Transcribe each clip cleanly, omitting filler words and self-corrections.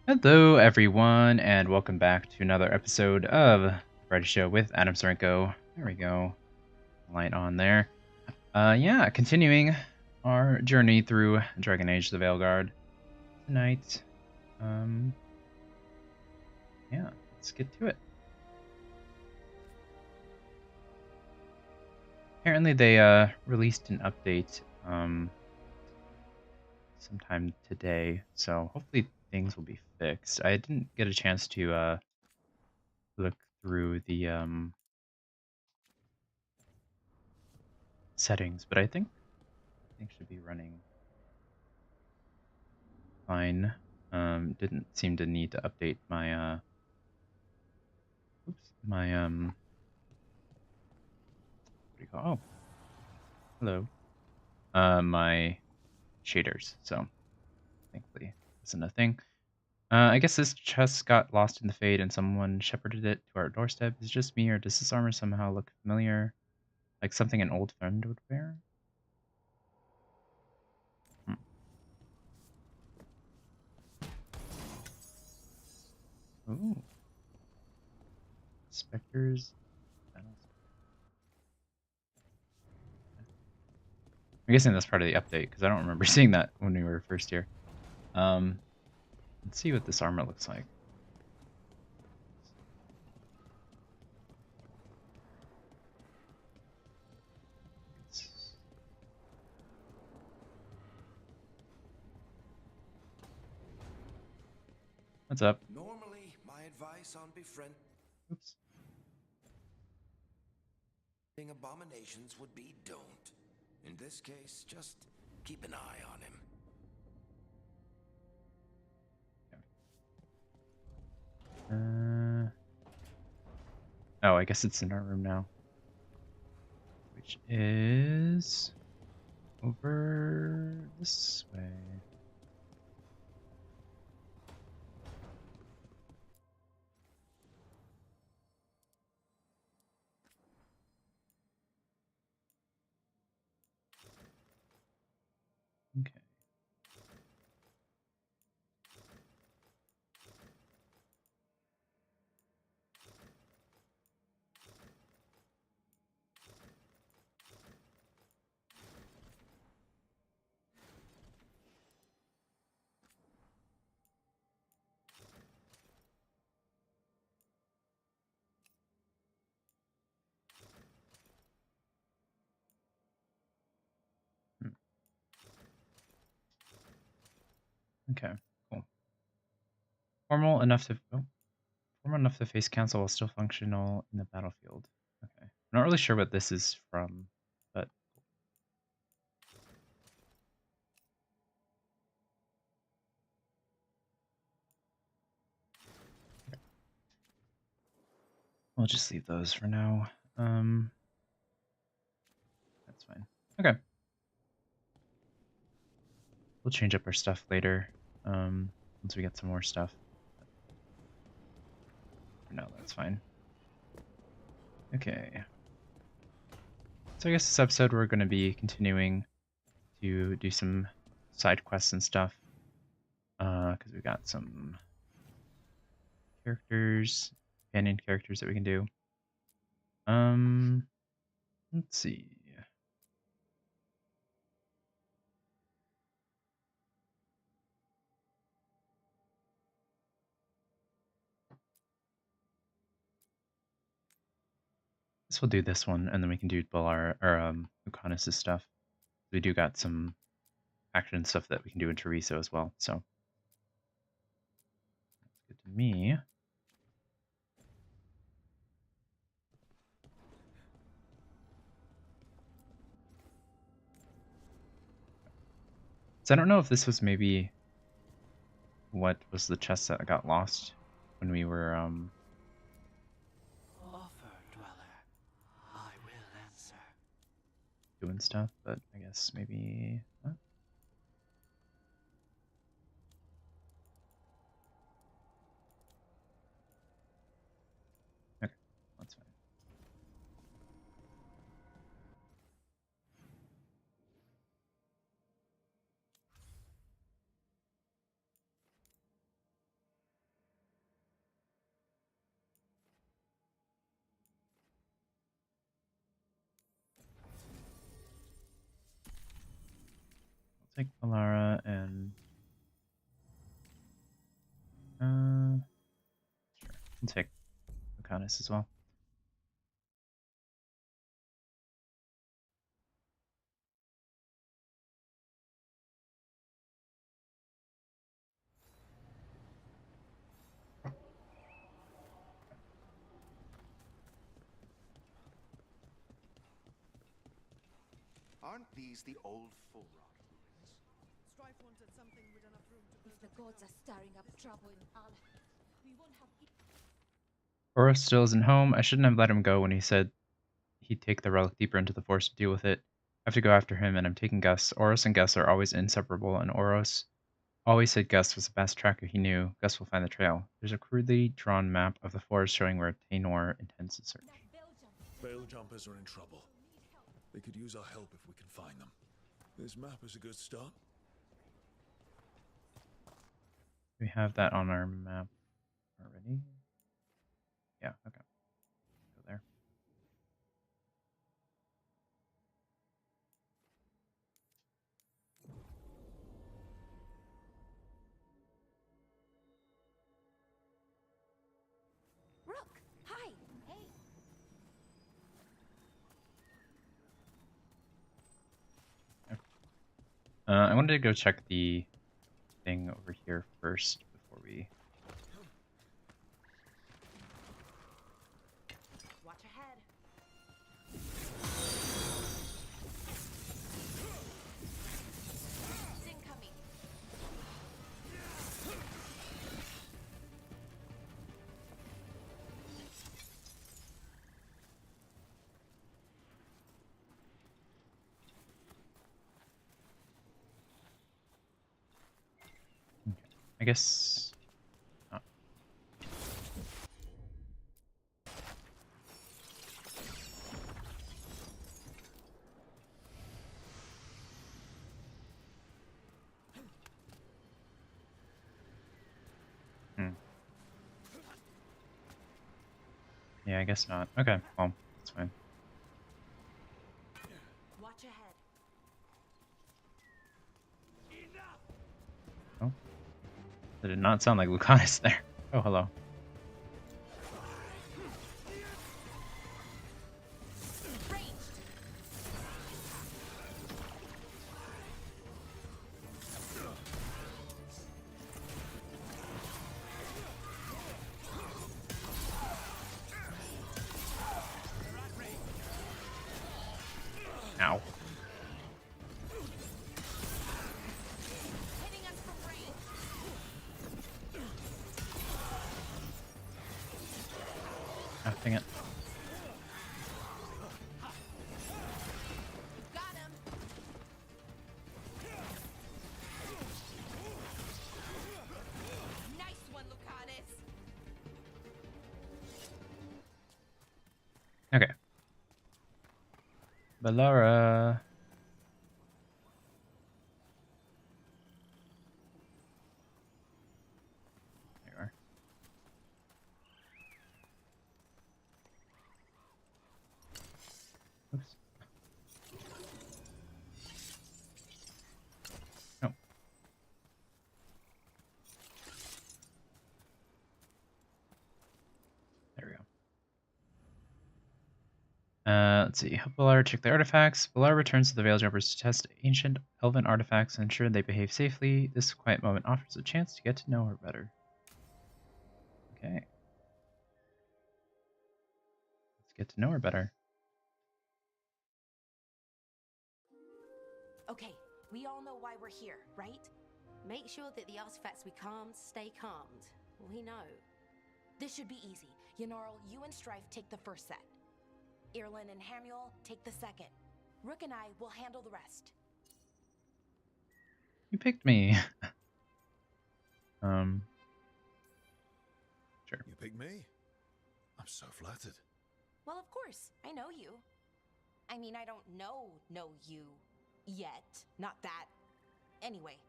Hello, everyone, and welcome back to another episode of Friday Show with Adam Sorenko. There we go. Light on there. Yeah, continuing our journey through Dragon Age: The Veilguard tonight. Yeah, let's get to it. Apparently, they released an update sometime today, so hopefully things will be fixed. I didn't get a chance to look through the settings, but I think things should be running fine. Didn't seem to need to update my what do you call? Oh, hello. My shaders. So thankfully, wasn't a thing. I guess this chest got lost in the fade and someone shepherded it to our doorstep. Is it just me, or does this armor somehow look familiar, like something an old friend would wear? Hmm. Ooh, specters. I'm guessing that's part of the update because I don't remember seeing that when we were first here. Um, let's see what this armor looks like. What's up? Normally, my advice on befriending Oops. abominations would be don't. In this case, just keep an eye on him. Oh, I guess it's in our room now. Which is over this way. Okay. Hmm. Okay, cool. Formal enough to face council while still functional in the battlefield. Okay. I'm not really sure what this is from, but we'll just leave those for now. That's fine. Okay. We'll change up our stuff later. Once we get some more stuff. For now, that's fine. Okay. So I guess this episode we're going to be continuing to do some side quests and stuff. Because we got some characters, companion characters that we can do. Let's see. Guess we'll do this one, and then we can do Balar or Ukanis' stuff. We do got some action stuff that we can do in Teresa as well. So that's good to me. So I don't know if this was maybe what was the chest that got lost when we were Offer, dweller, I will answer. doing stuff, but I guess maybe. Huh? Okay, that's fine. Take Alara and sure. I'll take Lucanus as well. Aren't these the old full rock ruins? Strife wanted something with enough room to build. If the gods are stirring up trouble in Arlathen, we won't have. Oros still isn't home. I shouldn't have let him go when he said he'd take the relic deeper into the forest to deal with it. I have to go after him, and I'm taking Gus. Oros and Gus are always inseparable, and Oros always said Gus was the best tracker he knew. Gus will find the trail. There's a crudely drawn map of the forest showing where Tainor intends to search. Veil jumpers are in trouble. They could use our help if we can find them. This map is a good start. We have that on our map already. Yeah, okay. Go there. Rook! Hi! Hey! I wanted to go check the thing over here first before we... Watch ahead. It's incoming. I guess... Oh. Yeah, I guess not. Okay, well, that's fine. Watch ahead. Oh. That did not sound like Lucanus there. Oh, hello. Ranged. Ow. Hitting us from range. Oh, dang it. Got him. Nice one, Lucanus. Okay. Balara. There you are. Oops. Oh. There we go. Let's see. Help Balara check the artifacts. Balara returns to the Veil Jumpers to test ancient elven artifacts and ensure they behave safely. This quiet moment offers a chance to get to know her better. Okay. Let's get to know her better. Okay, we all know why we're here, right? Make sure that the artifacts we calmed stay calmed. We know. This should be easy. Yenarl, you and Strife take the first set. Irlin and Hamuel take the second. Rook and I will handle the rest. You picked me. Sure. You pick me? I'm so flattered. Well, of course, I know you. I mean, I don't know you yet. Not that. Anyway.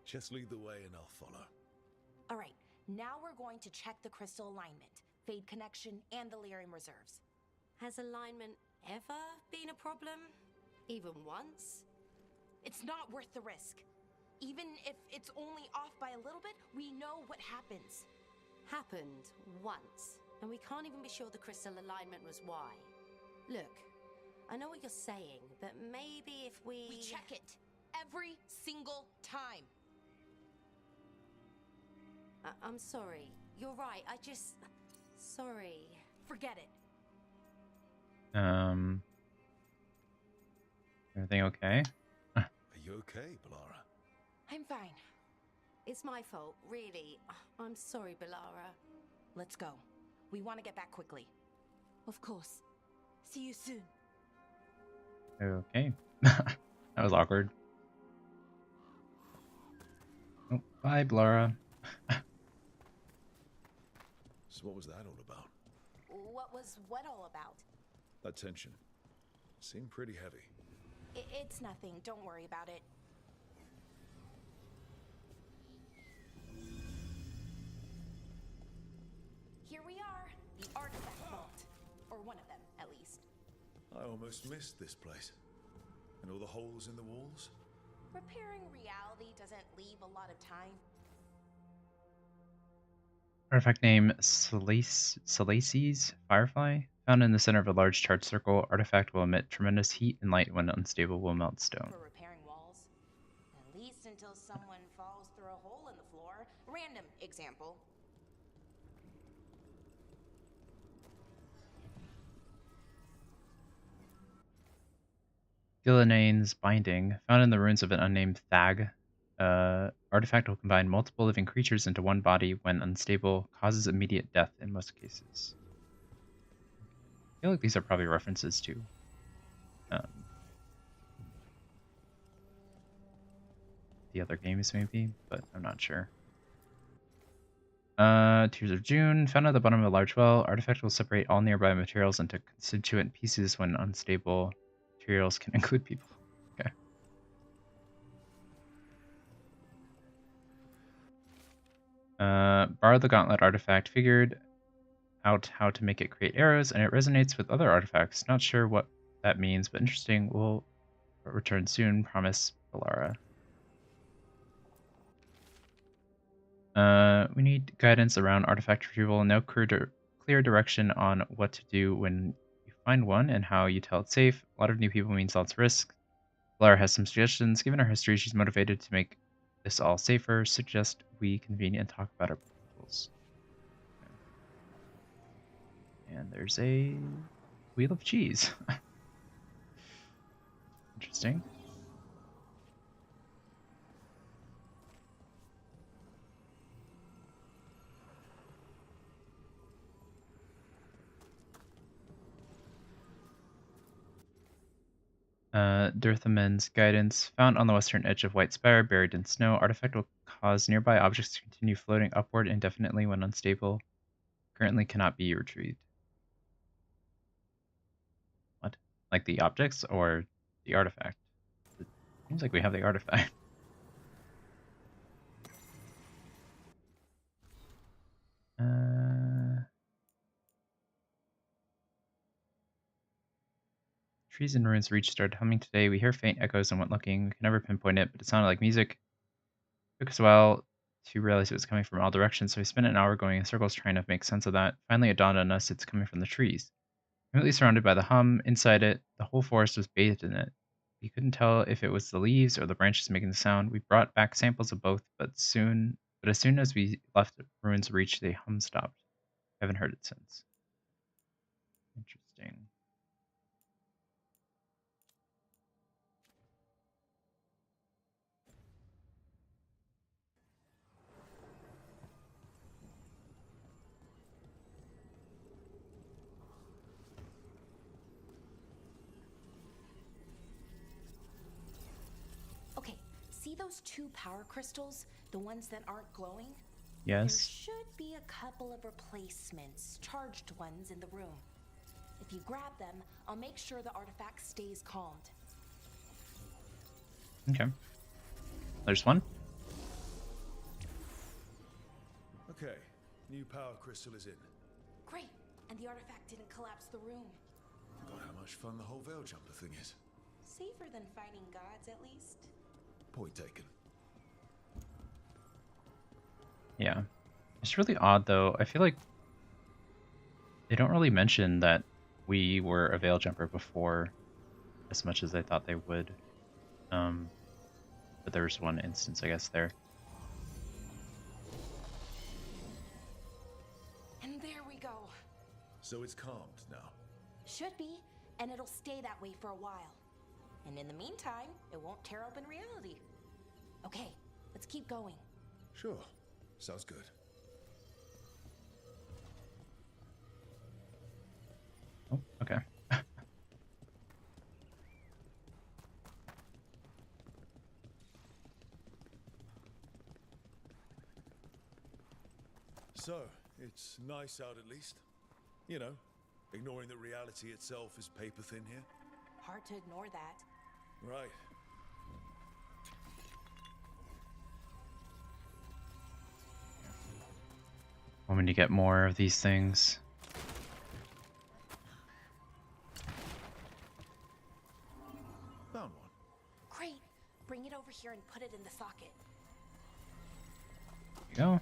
Just lead the way and I'll follow. All right, now we're going to check the crystal alignment, fade connection, and the lyrium reserves. Has alignment ever been a problem? Even once? It's not worth the risk. Even if it's only off by a little bit, we know what happens. Happened once, and we can't even be sure the crystal alignment was why. Look, I know what you're saying, but maybe if we... We check it every single time. I'm sorry. You're right. I just... Sorry. Forget it. Everything okay? Are you okay, Bellara? I'm fine. It's my fault, really. I'm sorry, Bellara. Let's go. We want to get back quickly. Of course. See you soon. Okay. That was awkward. Oh, bye, Blara. So what was that all about? What was what all about? That tension seemed pretty heavy. It's nothing. Don't worry about it. Here we are. The artifact vault. Or one of them, at least. I almost missed this place. And all the holes in the walls? Repairing reality doesn't leave a lot of time. Artifact name Salaces Firefly. Found in the center of a large charged circle, artifact will emit tremendous heat and light when unstable will melt stone. For repairing walls. At least until someone falls through a hole in the floor. Random example. Gilinane's Binding. Found in the ruins of an unnamed Thag. Artifact will combine multiple living creatures into one body when unstable, causes immediate death in most cases. I feel like these are probably references to the other games maybe, but I'm not sure. Tears of June. Found at the bottom of a large well. Artifact will separate all nearby materials into constituent pieces when unstable. Materials can include people. Okay. Borrow the Gauntlet artifact. Figured out how to make it create arrows, and it resonates with other artifacts. Not sure what that means, but interesting. We'll return soon. Promise, Bellara. We need guidance around artifact retrieval. No clear direction on what to do when you find one and how you tell it's safe. A lot of new people means lots of risk. Bellara has some suggestions. Given her history, she's motivated to make this all safer. Suggest we convene and talk about our proposals. Okay. And there's a wheel of cheese. Interesting. Dirthamen's Guidance. Found on the western edge of White Spire, buried in snow. Artifact will cause nearby objects to continue floating upward indefinitely when unstable. Currently cannot be retrieved. What? Like the objects or the artifact? It seems like we have the artifact. Trees and ruins reach started humming today. We hear faint echoes and went looking. We can never pinpoint it, but it sounded like music. It took us a while to realize it was coming from all directions, so we spent an hour going in circles trying to make sense of that. Finally, it dawned on us it's coming from the trees. Completely surrounded by the hum, inside it, the whole forest was bathed in it. We couldn't tell if it was the leaves or the branches making the sound. We brought back samples of both, but as soon as we left Ruins Reach, the hum stopped. Haven't heard it since. Interesting. Okay, see those two power crystals? The ones that aren't glowing? Yes. There should be a couple of replacements, charged ones in the room. If you grab them, I'll make sure the artifact stays calmed. Okay. There's one. Okay, new power crystal is in. Great, and the artifact didn't collapse the room. Forgot how much fun the whole veil jumper thing is. Safer than fighting gods, at least. Point taken. Yeah. It's really odd, though. I feel like they don't really mention that we were a Veil Jumper before as much as I thought they would. But there was one instance, I guess, there. And there we go. So it's calmed now. Should be, and it'll stay that way for a while. And in the meantime, it won't tear open reality. Okay, let's keep going. Sure. Sounds good. Oh, okay. So, it's nice out at least. You know, ignoring that reality itself is paper thin here. Hard to ignore that. Right. Want me to get more of these things? Found one. Great. Bring it over here and put it in the socket. There you go.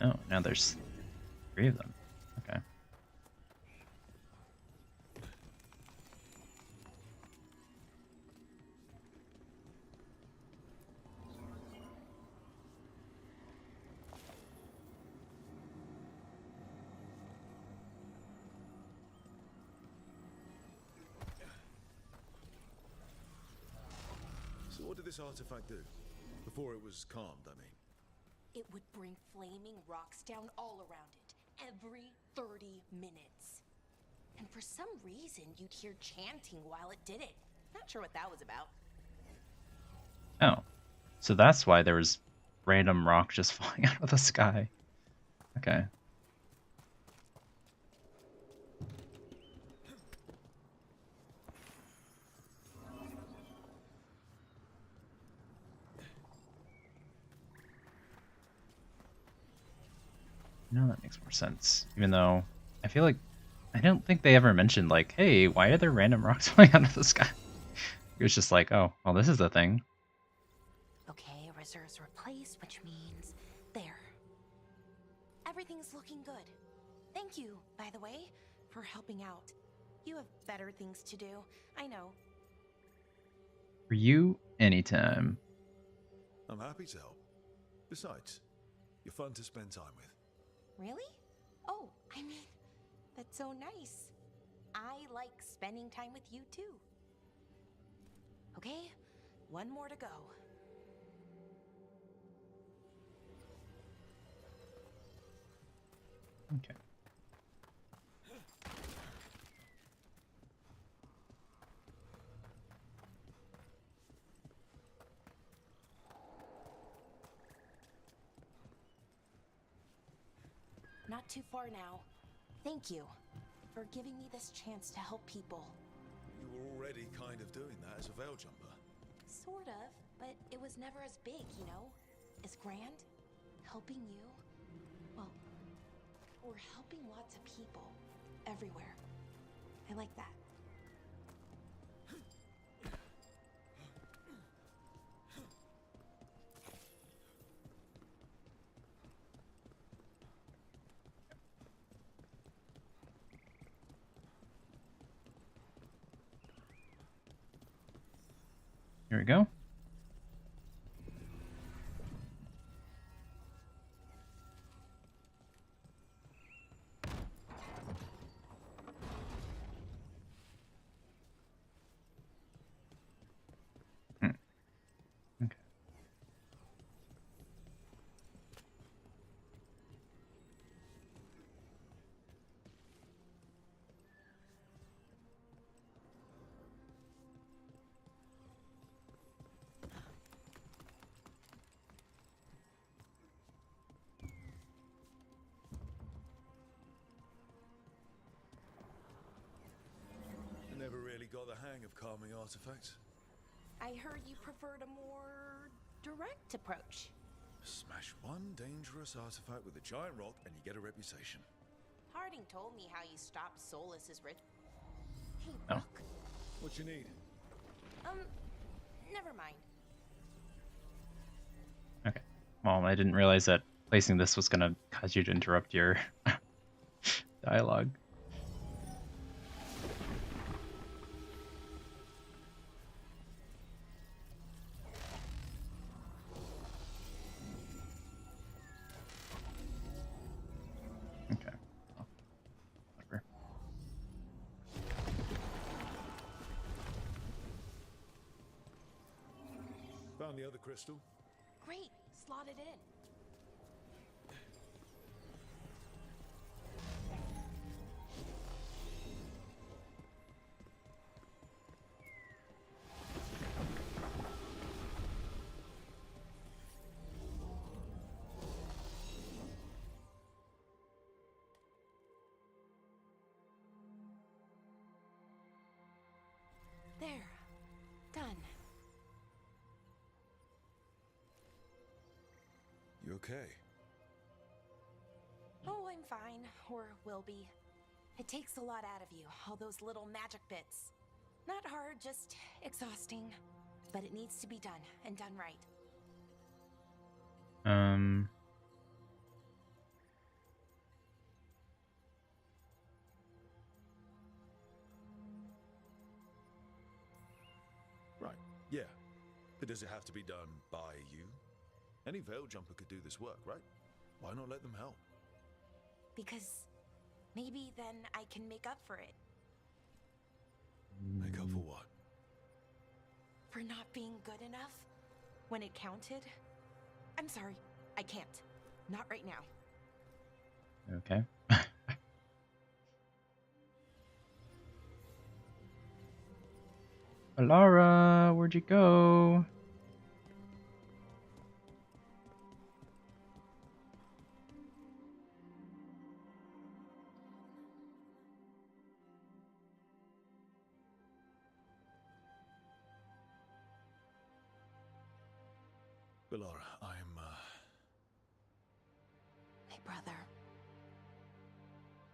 Oh, now there's 3 of them. Okay. So what did this artifact do? Before it was calmed, I mean. It would bring flaming rocks down all around it, every 30 minutes. And for some reason, you'd hear chanting while it did it. Not sure what that was about. Oh. So that's why there was random rock just falling out of the sky. Okay. No, that makes more sense. Even though I feel like I don't think they ever mentioned like, hey, why are there random rocks falling out of the sky? It was just like, oh, well, this is a thing. Okay, reserves replaced, which means there. Everything's looking good. Thank you, by the way, for helping out. You have better things to do, I know. For you, anytime. I'm happy to help. Besides, you're fun to spend time with. Really? Oh, I mean, that's so nice. I like spending time with you too. Okay, one more to go. Okay. Not too far now. Thank you for giving me this chance to help people. You were already kind of doing that as a Veil Jumper. Sort of, but it was never as big, you know? As grand. Helping you. Well, we're helping lots of people. Everywhere. I like that. Here we go. Okay. I never really got the hang of calming artifacts. I heard you preferred a more direct approach. Smash one dangerous artifact with a giant rock and you get a reputation. Harding told me how you stopped Solus's rich. Hey, Oh. look. What you need? never mind. Okay. Well, I didn't realize that placing this was gonna cause you to interrupt your dialogue. Okay. Well, whatever. Found the other crystal? Great, slot it in. There. Done. You okay? Oh, I'm fine. Or will be. It takes a lot out of you, all those little magic bits. Not hard, just exhausting. But it needs to be done, and done right. Right, yeah. But does it have to be done by you? Any Veil Jumper could do this work, right? Why not let them help? Because maybe then I can make up for it. Make up for what? For not being good enough when it counted. I'm sorry, I can't. Not right now. Okay. Alara, where'd you go? Bellara, My brother,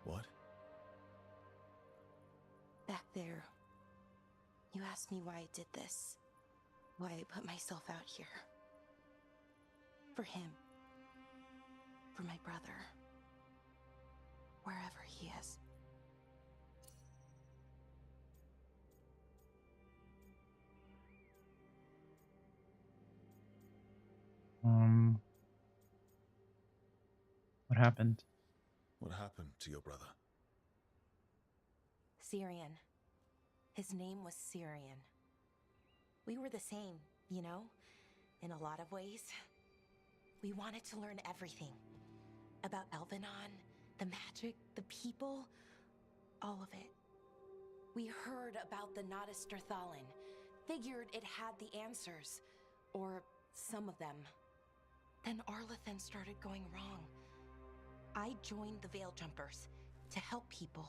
What? back there. You asked me why I did this. Why I put myself out here. For him. For my brother. Wherever he is. What happened? What happened to your brother? Syrian. His name was Syrian. We were the same, you know, in a lot of ways. We wanted to learn everything. About Elvenon, the magic, the people, all of it. We heard about the Notisterthalin, figured it had the answers, or some of them. Then Arlathen started going wrong. I joined the Veil Jumpers to help people.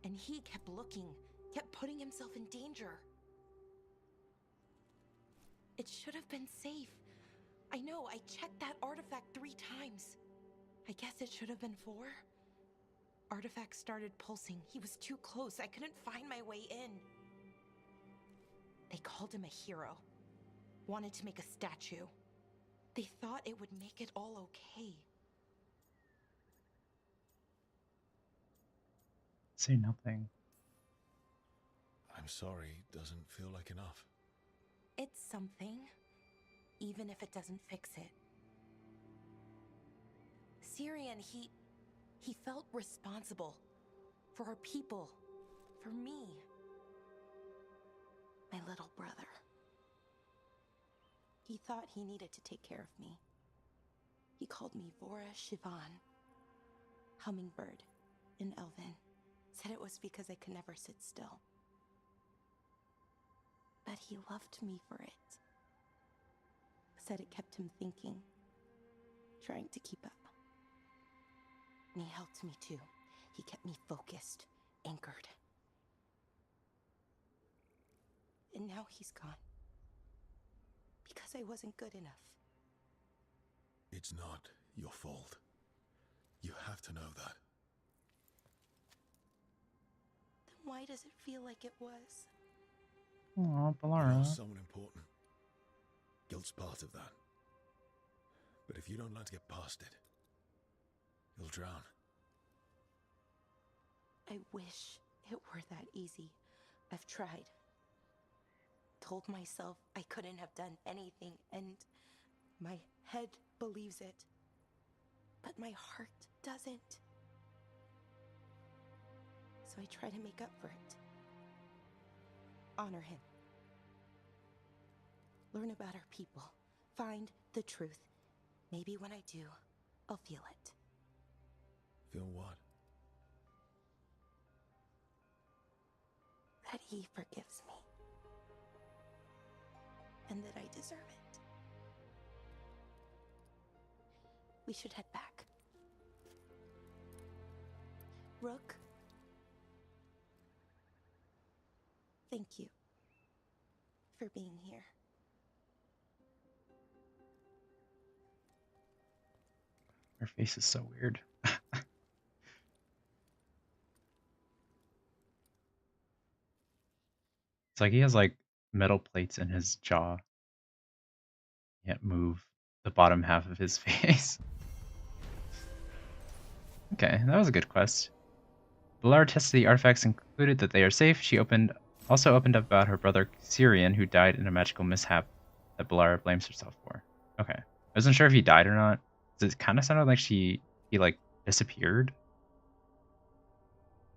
And he kept looking, kept putting himself in danger. It should have been safe. I know, I checked that artifact 3 times. I guess it should have been 4. Artifact started pulsing. He was too close. I couldn't find my way in. They called him a hero. Wanted to make a statue. They thought it would make it all okay. Say nothing. I'm sorry, doesn't feel like enough. It's something, even if it doesn't fix it. Syrian, he felt responsible for our people, for me, my little brother. He thought he needed to take care of me. He called me Vora Shivan, hummingbird in Elven. Said it was because I could never sit still. But he loved me for it. Said it kept him thinking, trying to keep up. And he helped me too. He kept me focused, anchored. And now he's gone. Because I wasn't good enough. It's not your fault. You have to know that. Then why does it feel like it was? Oh, I Balara. lost someone important. Guilt's part of that. But if you don't learn to get past it, you'll drown. I wish it were that easy. I've tried. Told myself I couldn't have done anything, and my head believes it. But my heart doesn't. So I try to make up for it. Honor him. Learn about our people. Find the truth. Maybe when I do, I'll feel it. Feel what? That he forgives me. And that I deserve it. We should head back. Rook. Thank you for being here. Her face is so weird. It's like he has like metal plates in his jaw. Can't move the bottom half of his face. Okay, that was a good quest. Balara tested the artifacts and concluded that they are safe. She also opened up about her brother Syrian, who died in a magical mishap that Balara blames herself for. Okay. I wasn't sure if he died or not. It kind of sounded like he like disappeared.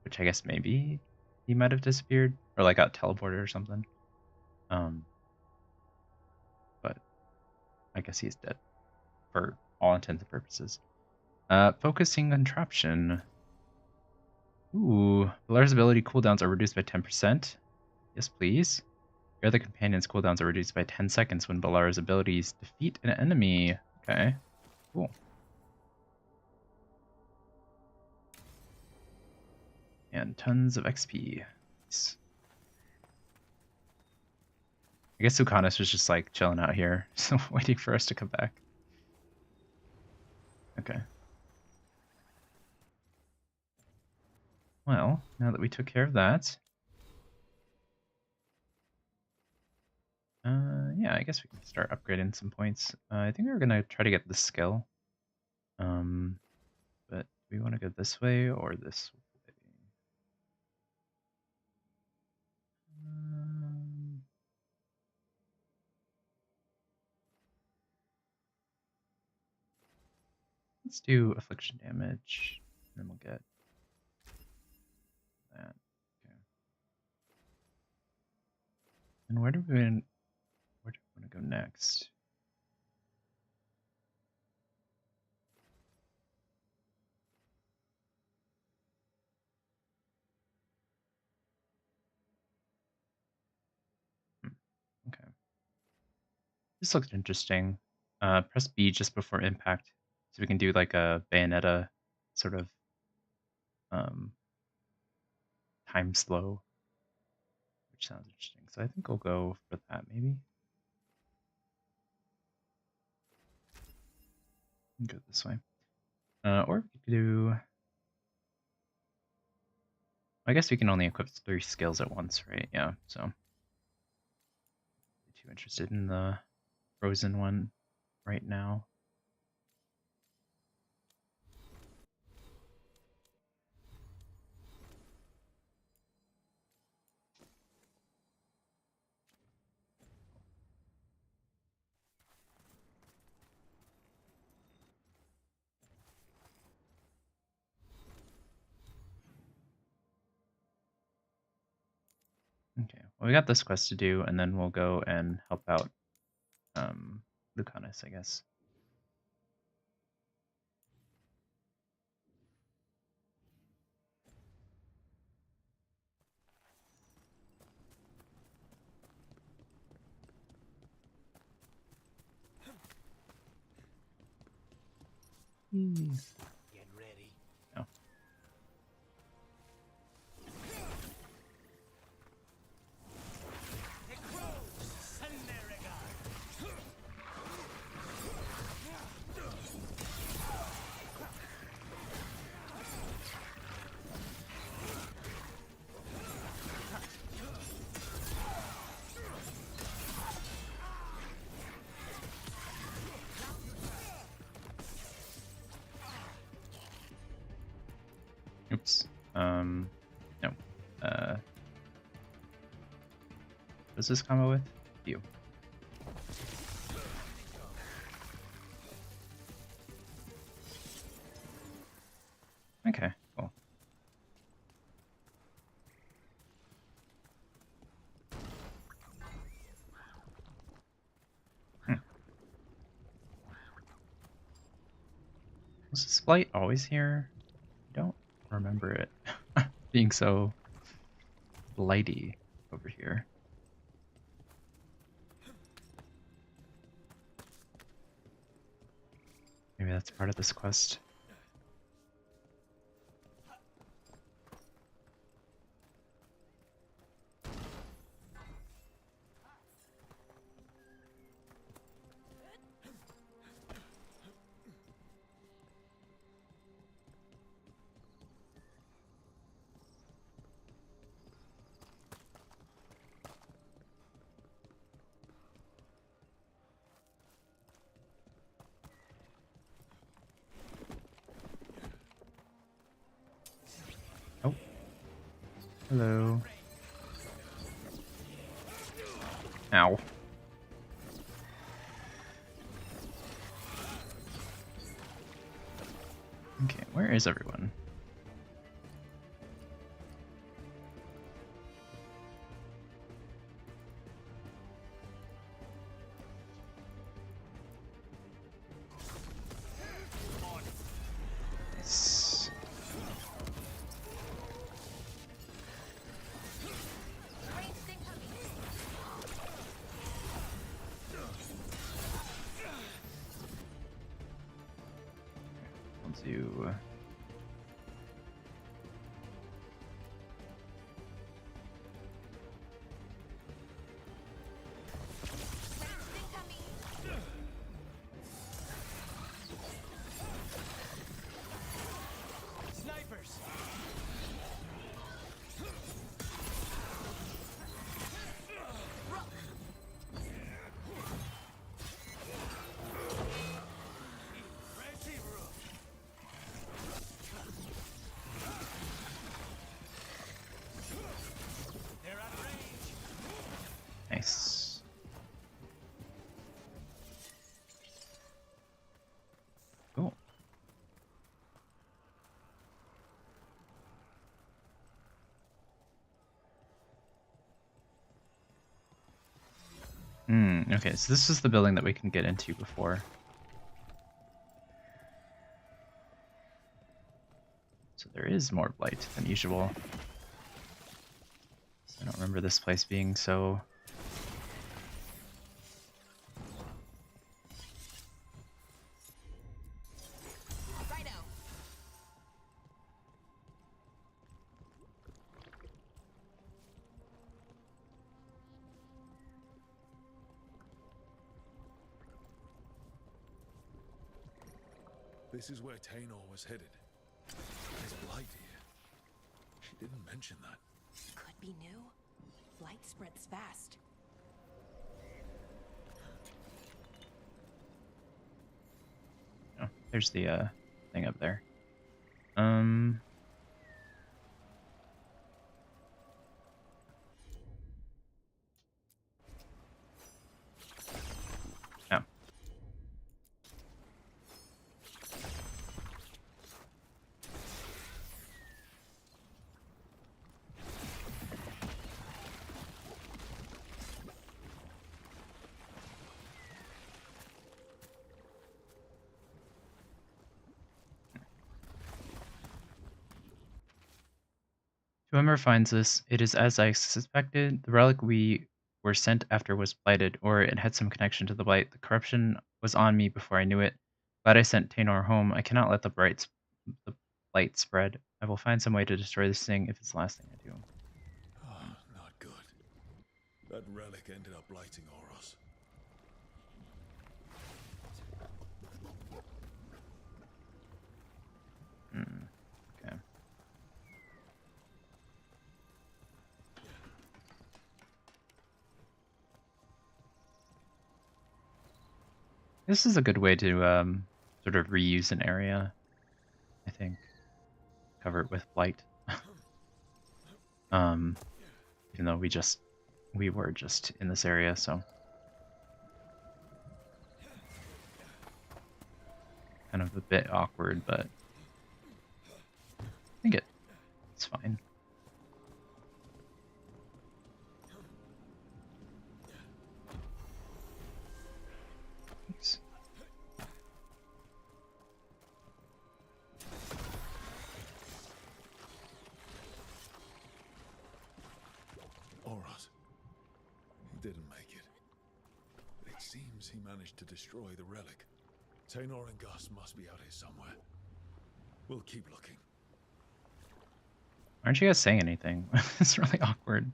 Which I guess maybe he might have disappeared or like got teleported or something. But I guess he's dead for all intents and purposes. Focusing contraption. Ooh, Balara's ability cooldowns are reduced by 10%. Yes, please. Your other companion's cooldowns are reduced by 10 seconds when Balara's abilities defeat an enemy. Okay, cool. And tons of XP. Nice. I guess Sukanis was just like chilling out here, so waiting for us to come back. Okay. Well, now that we took care of that, yeah, I guess we can start upgrading some points. I think we were gonna try to get the skill. But do we want to go this way or this way? Let's do affliction damage, and then we'll get that. Okay. And where do we want to go next? Okay. This looks interesting. Press B just before impact, so we can do like a Bayonetta sort of time slow, which sounds interesting. So I think I'll go for that maybe. Go this way. Or we could do... I guess we can only equip 3 skills at once, right? Yeah, so... I'm too interested in the frozen one right now. Okay, well, we got this quest to do, and then we'll go and help out Lucanus, I guess. Get ready. No. does this combo with? You. Okay, cool. Was this blight always here? I don't remember it being so blighty over here. Maybe that's part of this quest. Oh. Hello. Ow. Okay, where is everyone? Nice. We'll do Snipers! nice. Cool. Okay, so this is the building that we can get into before. So there is more blight than usual. I don't remember this place being so... This is where Tainor was headed. There's blight here. She didn't mention that. Could be new. Light spreads fast. Oh, there's the thing up there. Oh. Whoever finds this, it is as I suspected. The relic we were sent after was blighted, or it had some connection to the blight. The corruption was on me before I knew it. Glad I sent Tainor home. I cannot let the blight spread. I will find some way to destroy this thing if it's the last thing I do. Ah, not good. That relic ended up blighting Oros. Okay. This is a good way to sort of reuse an area, I think. Cover it with blight. Even though we just we were just in this area, so kind of a bit awkward, but I think it's fine. Thanks. All right. He didn't make it. But it seems he managed to destroy the relic. Taynor and Gus must be out here somewhere. We'll keep looking. Aren't you guys saying anything? It's really awkward.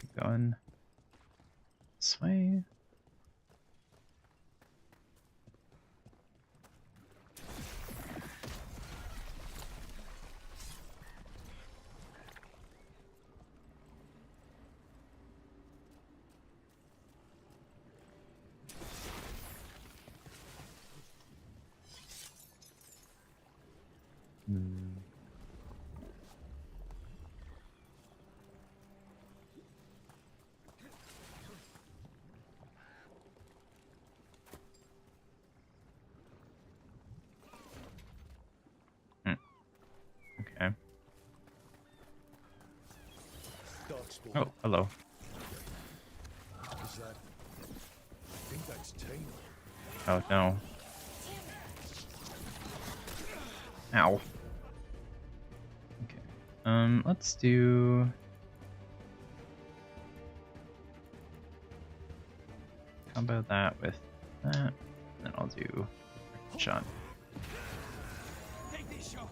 Keep going this way. Okay. Darkspawn. Oh, hello. Is that? I think that's Taynor. Oh no. Ow. Okay. Let's do. Combo that with that. And then I'll do shot. Take this shot.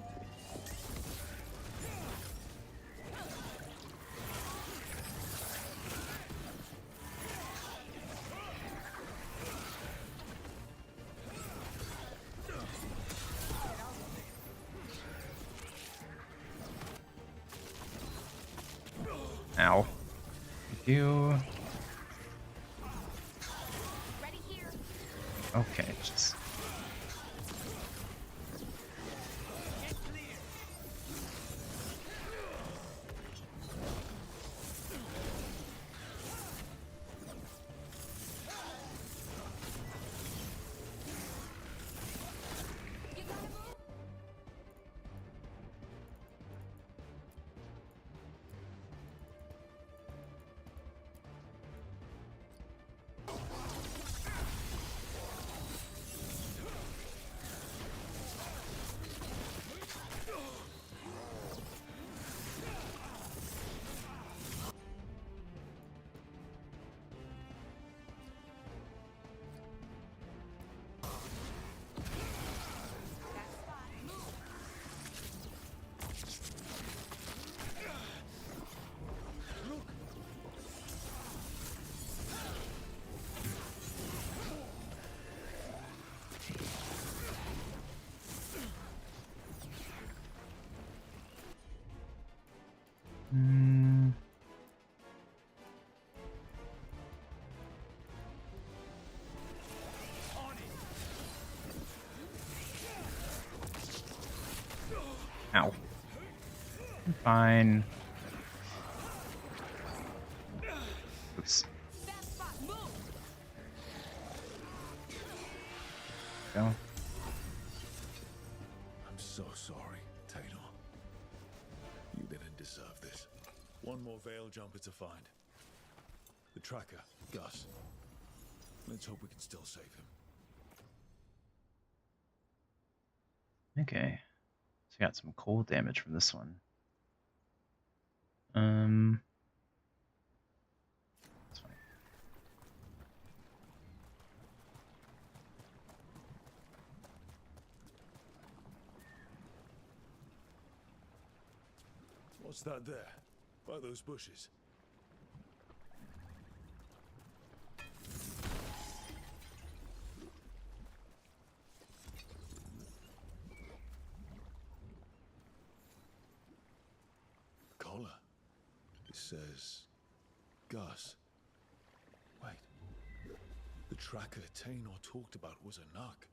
Ow. Thank you. Ready here. Okay, just. Get clear. You gotta move. Mm. Ow. I'm fine. Oops. Fast spot. Move. Go. I'm so sorry, Taynor. You didn't deserve this. One more Veil jumper to find. The tracker, Gus. Let's hope we can still save him. Okay. So we got some cold damage from this one. That's fine. What's that there? By those bushes? Collar. It says Gus. Wait. The tracker Taynor talked about was a knock.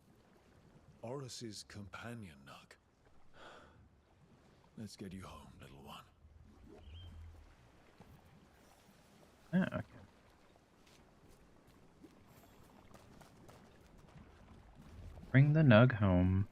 Horus's companion, Nug. Let's get you home, little one. Oh, okay. Bring the Nug home.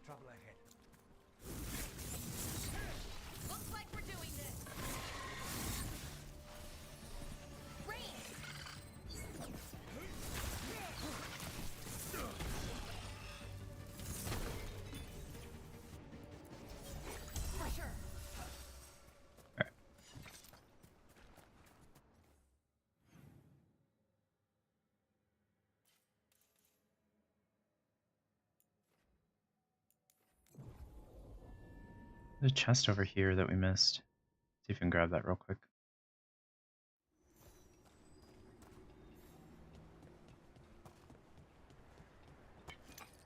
Trouble ahead. Looks like we're doing this. Rain. Pressure. Alright. There's a chest over here that we missed. See if we can grab that real quick.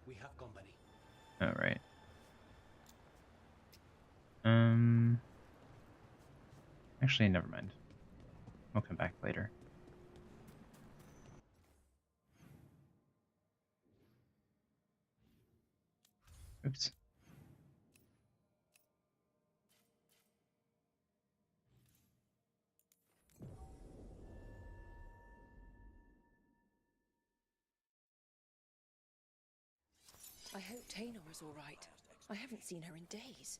We have company. Alright. Actually, never mind. We'll come back later. Oops. I hope Taynor is all right. I haven't seen her in days.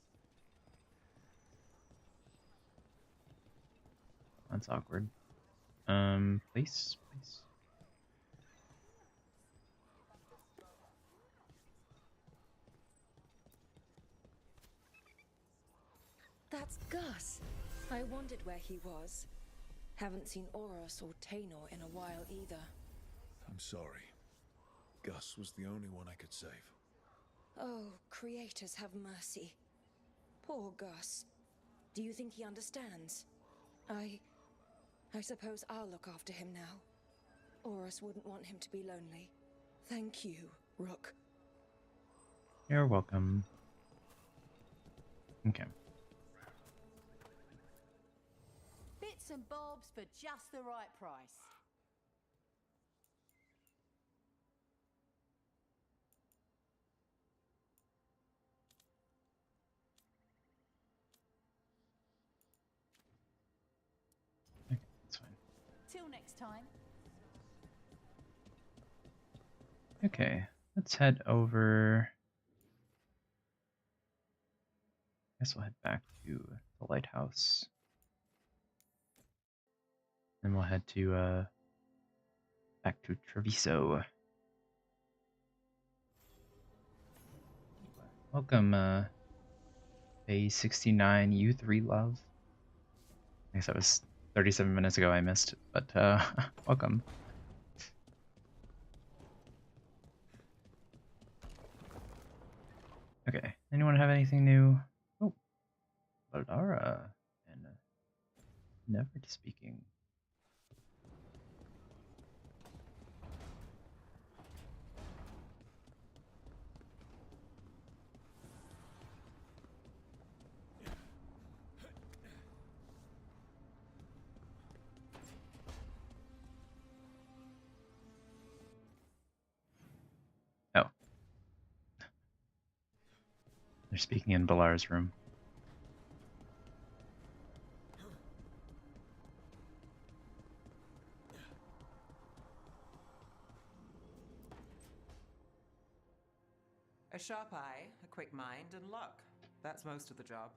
That's awkward. Please. That's Gus. I wondered where he was. Haven't seen Oros or Taynor in a while either. I'm sorry. Gus was the only one I could save. Oh, creators have mercy. Poor Gus. Do you think he understands? I suppose I'll look after him now. Oros wouldn't want him to be lonely. Thank you, Rook. You're welcome. Okay. Bits and bobs for just the right price. Okay, that's fine. Till next time. Okay, let's head over. I guess we'll head back to the lighthouse. Then we'll head to back to Treviso. Welcome, A69 U3 Love. I guess that was 37 minutes ago I missed, but welcome. Okay, anyone have anything new? Oh, Valara and never speaking. Oh. They're speaking in Balara's room. A sharp eye, a quick mind, and luck. That's most of the job.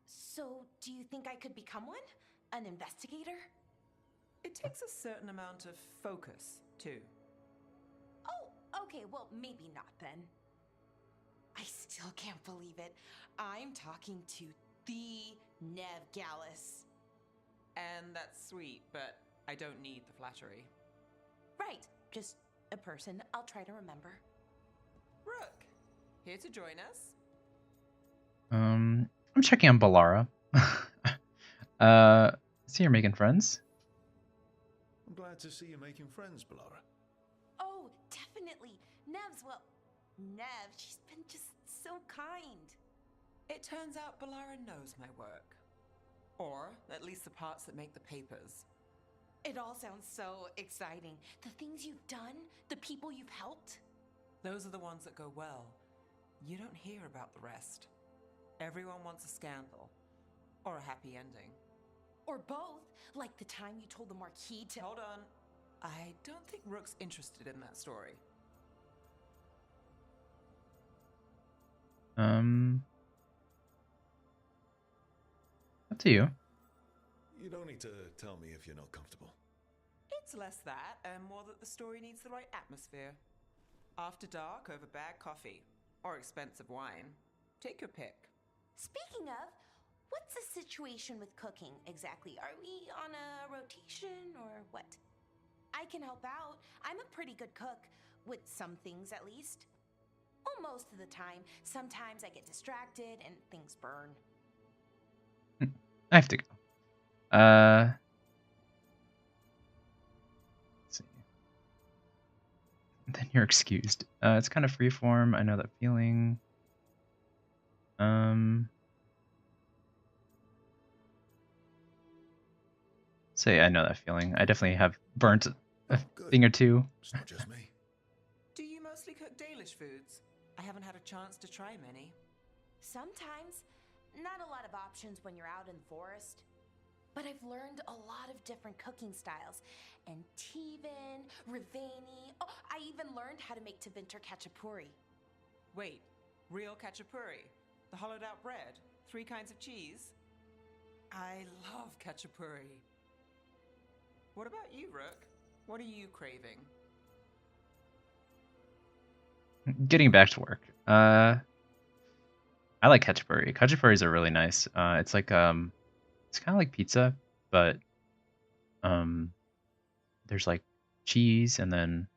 So, do you think I could become one? An investigator? It takes a certain amount of focus, too. Oh, okay, well, maybe not then. I still can't believe it. I'm talking to the Nev Gallus. And that's sweet, but I don't need the flattery. Right, just a person I'll try to remember. Rook, here to join us? I'm checking on Balara. See you're making friends. I'm glad to see you making friends, Balara. Oh, definitely. Nev's, well, Nev, she's been just so kind. It turns out Balara knows my work. Or at least the parts that make the papers. It all sounds so exciting. The things you've done, the people you've helped. Those are the ones that go well. You don't hear about the rest. Everyone wants a scandal. Or a happy ending. Or both, like the time you told the Marquis to— Hold on. I don't think Rook's interested in that story. Up to you. You don't need to tell me if you're not comfortable. It's less that and more that the story needs the right atmosphere. After dark over bad coffee. Or expensive wine. Take your pick. Speaking of, what's the situation with cooking exactly? Are we on a rotation or what? I can help out. I'm a pretty good cook, with some things at least. Well, most of the time. Sometimes I get distracted and things burn. I have to go. Let's see. Then you're excused. It's kind of freeform. I know that feeling. Say I know that feeling. I definitely have burnt a thing or two. It's not just me. Do you mostly cook Dalish foods? I haven't had a chance to try many. Sometimes. Not a lot of options when you're out in the forest. But I've learned a lot of different cooking styles. Antivan, Rivani. Oh, I even learned how to make Tevinter Khachapuri. Wait, real Khachapuri? The hollowed out bread? 3 kinds of cheese? I love Khachapuri. What about you, Rook? What are you craving? Getting back to work. I like khachapuri. Khachapuris are really nice. It's like it's kind of like pizza, but there's like cheese, and then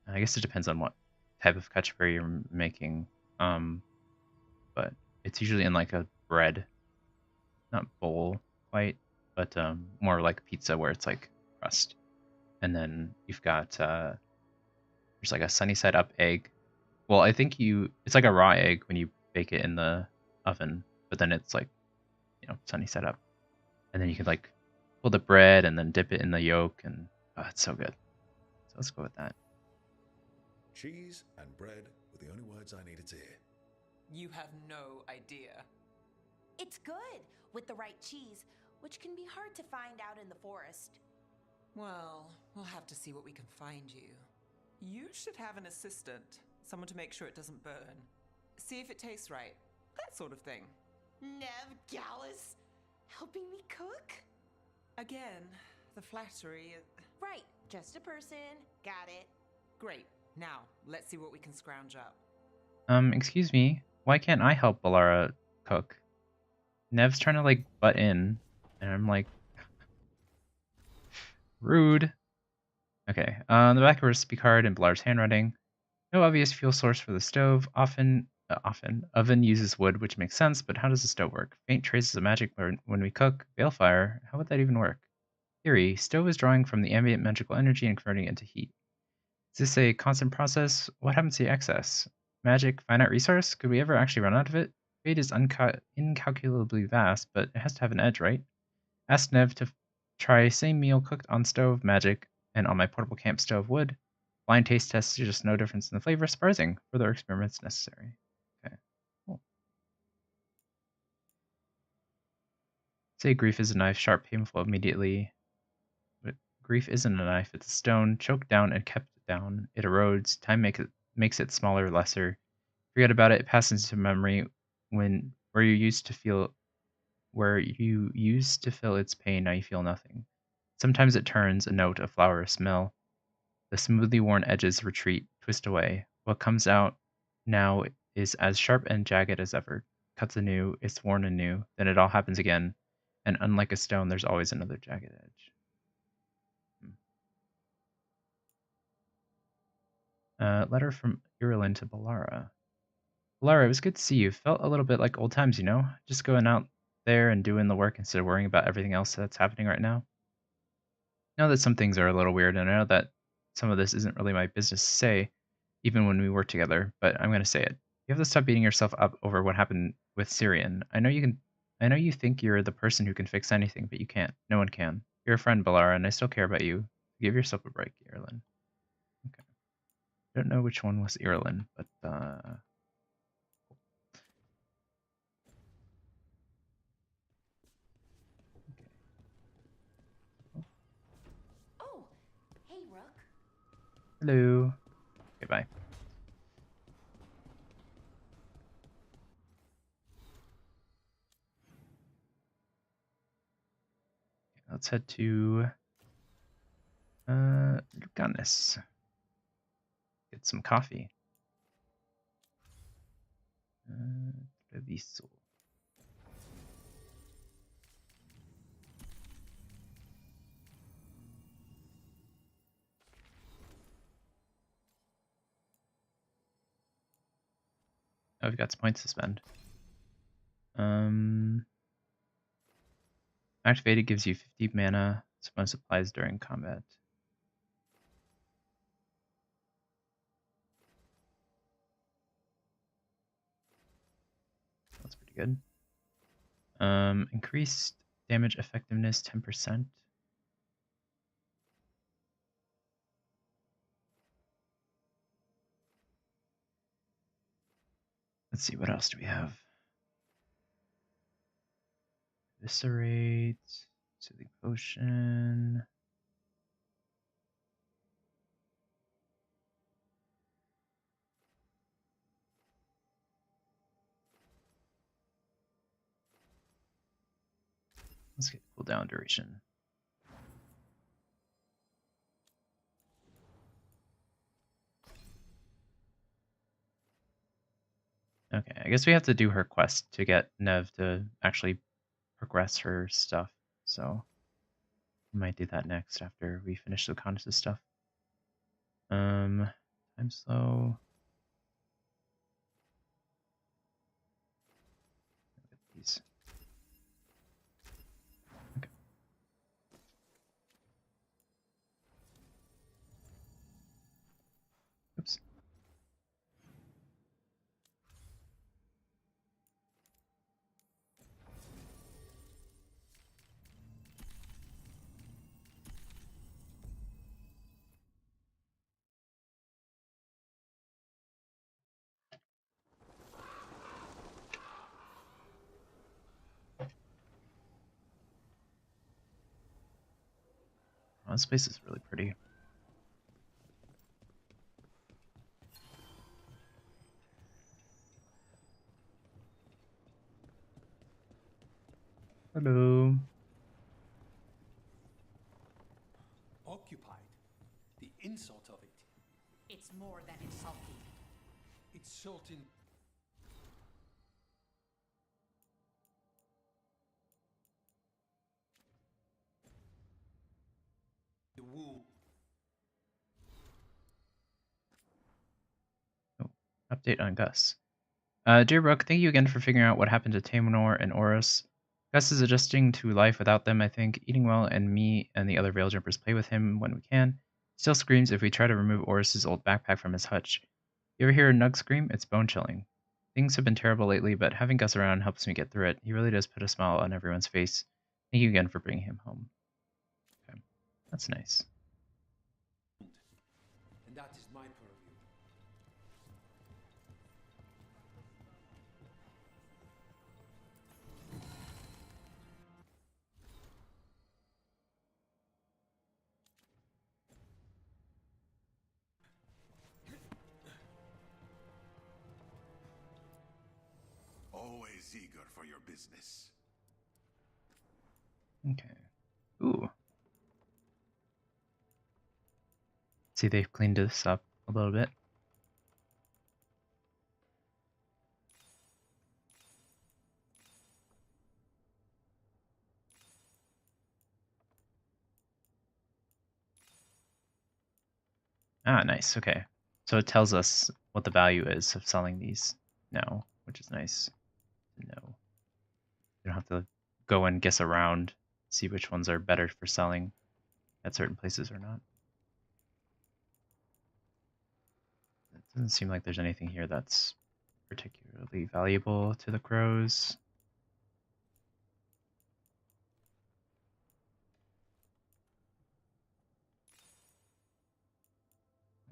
I guess it depends on what type of khachapuri you're making. But it's usually in like a bread, not bowl quite, but more like pizza where it's like crust, and then you've got there's like a sunny side up egg. Well, I think it's like a raw egg when you bake it in the oven, but then it's like, sunny side up. And then you can like pull the bread and then dip it in the yolk, and oh, it's so good. So let's go with that. Cheese and bread were the only words I needed to hear. You have no idea. It's good with the right cheese, which can be hard to find out in the forest. Well, we'll have to see what we can find you. You should have an assistant, someone to make sure it doesn't burn. See if it tastes right, that sort of thing. Nev Gallus, helping me cook? Again, the flattery. Right, just a person, got it. Great, now let's see what we can scrounge up. Excuse me, why can't I help Balara cook? Nev's trying to like butt in, and I'm like, rude. Okay, on the back of a recipe card in Balara's handwriting, no obvious fuel source for the stove. Often oven uses wood, which makes sense, but how does the stove work? Faint traces of magic when we cook. Balefire, how would that even work? Theory, stove is drawing from the ambient magical energy and converting it into heat. Is this a constant process? What happens to the excess? Magic, finite resource? Could we ever actually run out of it? Fate is incalculably vast, but it has to have an edge, right? Ask Nev to try same meal cooked on stove magic and on my portable camp stove wood. Blind taste tests suggest no difference in the flavor. Surprising. Further experiments necessary. Okay. Cool. Say grief is a knife, sharp, painful immediately. But grief isn't a knife, it's a stone, choked down and kept down. It erodes. Time makes it smaller, lesser. Forget about it, it passes into memory where you used to feel its pain, now you feel nothing. Sometimes it turns, a note, a flower, a smell. The smoothly worn edges retreat, twist away. What comes out now is as sharp and jagged as ever. Cuts anew, it's worn anew, then it all happens again, and unlike a stone, there's always another jagged edge. Letter from Irulan to Balara. Balara, it was good to see you. Felt a little bit like old times, you know? Just going out there and doing the work instead of worrying about everything else that's happening right now. I know that some things are a little weird, and I know that some of this isn't really my business to say, even when we work together, but I'm gonna say it. You have to stop beating yourself up over what happened with Syrian. I know you think you're the person who can fix anything, but you can't. No one can. You're a friend, Balara, and I still care about you. Give yourself a break, Irulan. Okay. I don't know which one was Irulan, but Oh, hey, Rook. hello. Okay, bye. Let's head to Lucanus. Get some coffee. Treviso. Oh, we've got some points to spend. Activated gives you 50 mana, spell supplies during combat. That's pretty good. Increased damage effectiveness 10%. Let's see, what else do we have? Eviscerate, Soothing Potion. Let's get cooldown duration. Okay, I guess we have to do her quest to get Nev to actually progress her stuff. So we might do that next after we finish the Lucanus' stuff. Time slow. Look at these. Okay. Oops. Oh, this place is really pretty. Hello. Occupied. The insult of it. It's more than insulting. Insulting. The wound. Oh, update on Gus. Dear Brooke, thank you again for figuring out what happened to Tamanor and Oris. Gus is adjusting to life without them, I think, eating well, and me and the other Veil Jumpers play with him when we can. Still screams if we try to remove Oris's old backpack from his hutch. You ever hear a Nug scream? It's bone-chilling. Things have been terrible lately, but having Gus around helps me get through it. He really does put a smile on everyone's face. Thank you again for bringing him home. Okay, that's nice. And that is my purview. Always eager for your business. Okay. Ooh. See, they've cleaned this up a little bit. Ah, nice. Okay. So it tells us what the value is of selling these now, which is nice to know. You don't have to go and guess around, see which ones are better for selling at certain places or not. It doesn't seem like there's anything here that's particularly valuable to the crows.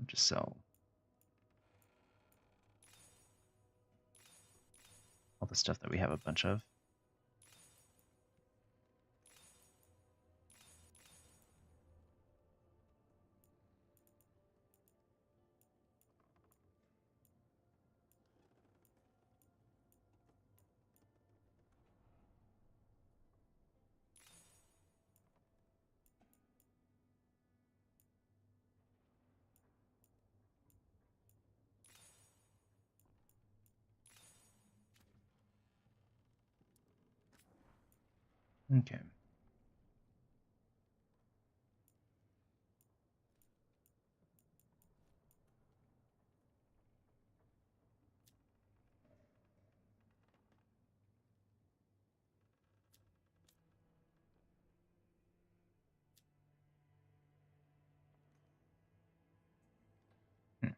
I'll just sell all the stuff that we have a bunch of. Okay. Hmm.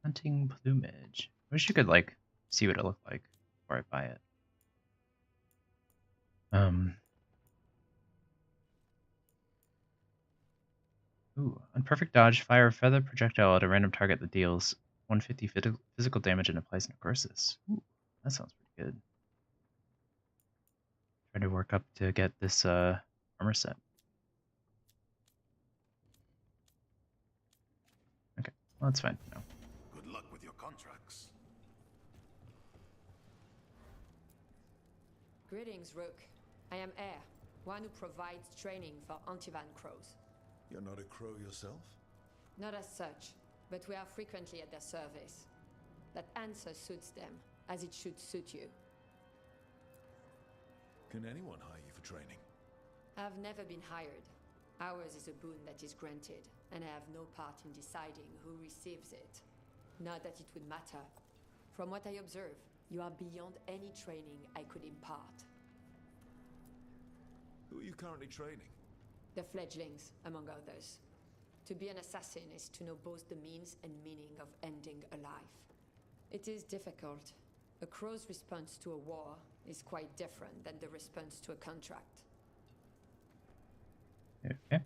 Hunting plumage. I wish you could like see what it looked like before I buy it. Ooh, on perfect dodge, fire a feather projectile at a random target that deals 150 physical damage and applies necrosis. Ooh, that sounds pretty good. Trying to work up to get this armor set. Okay, well that's fine. No. Good luck with your contracts. Greetings, Rook. I am Air, one who provides training for Antivan crows. You're not a crow yourself? Not as such, but we are frequently at their service. That answer suits them, as it should suit you. Can anyone hire you for training? I've never been hired. Ours is a boon that is granted, and I have no part in deciding who receives it. Not that it would matter. From what I observe, you are beyond any training I could impart. Who are you currently training? The fledglings, among others. To be an assassin is to know both the means and meaning of ending a life. It is difficult. A crow's response to a war is quite different than the response to a contract. Okay.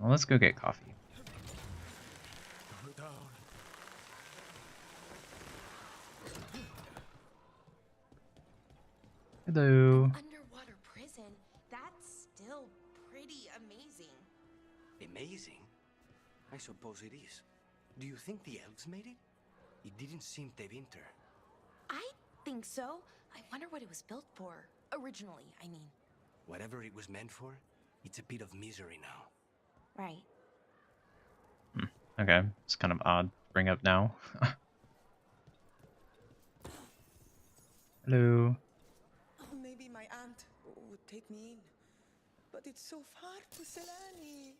Well, let's go get coffee. Hello. Underwater prison. That's still pretty amazing. Amazing? I suppose it is. Do you think the elves made it? It didn't seem to winter. I think so. I wonder what it was built for. Originally, I mean. Whatever it was meant for, it's a bit of misery now. Right. Okay, it's kind of odd. Bring up now. Hello. Oh, maybe my aunt would take me in. But it's so far to Selani.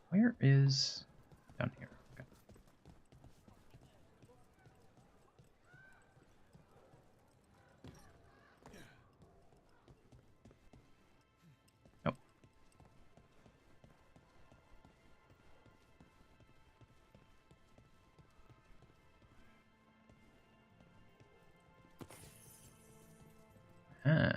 Where is down here? Okay. Nope. Huh.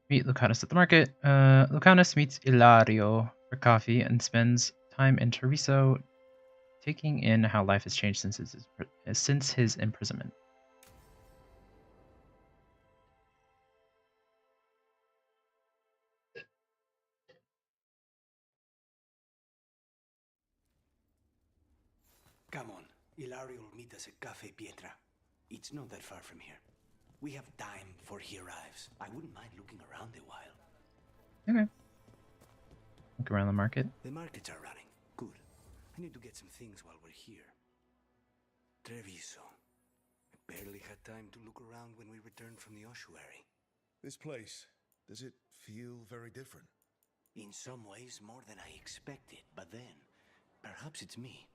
Meet Lucanus at the market. Lucanus meets Ilario for coffee and spends time in Treviso, taking in how life has changed since his imprisonment. Come on, Ilario will meet us at Cafe Pietra. It's not that far from here. We have time before he arrives. I wouldn't mind looking around a while. Okay. Look around the market. The markets are running. Good. I need to get some things while we're here. Treviso. I barely had time to look around when we returned from the ossuary. This place, does it feel very different? In some ways, more than I expected. But then, perhaps it's me.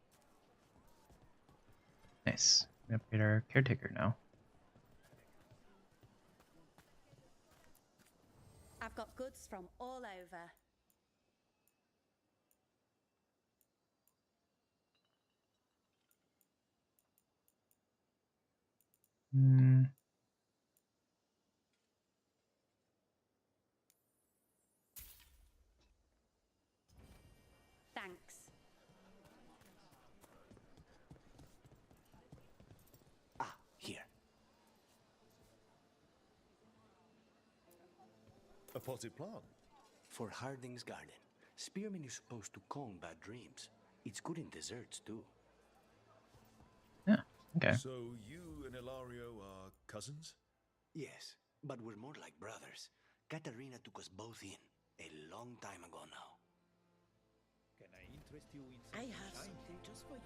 Nice. We upgrade our caretaker now. I've got goods from all over. Thanks. Ah, here. A potted plant? For Harding's garden. Spearmint is supposed to calm bad dreams. It's good in desserts, too. Yeah, okay. So you and Ilario are cousins? Yes, but we're more like brothers. Katarina took us both in, a long time ago now. Can I interest you in I have something just for you.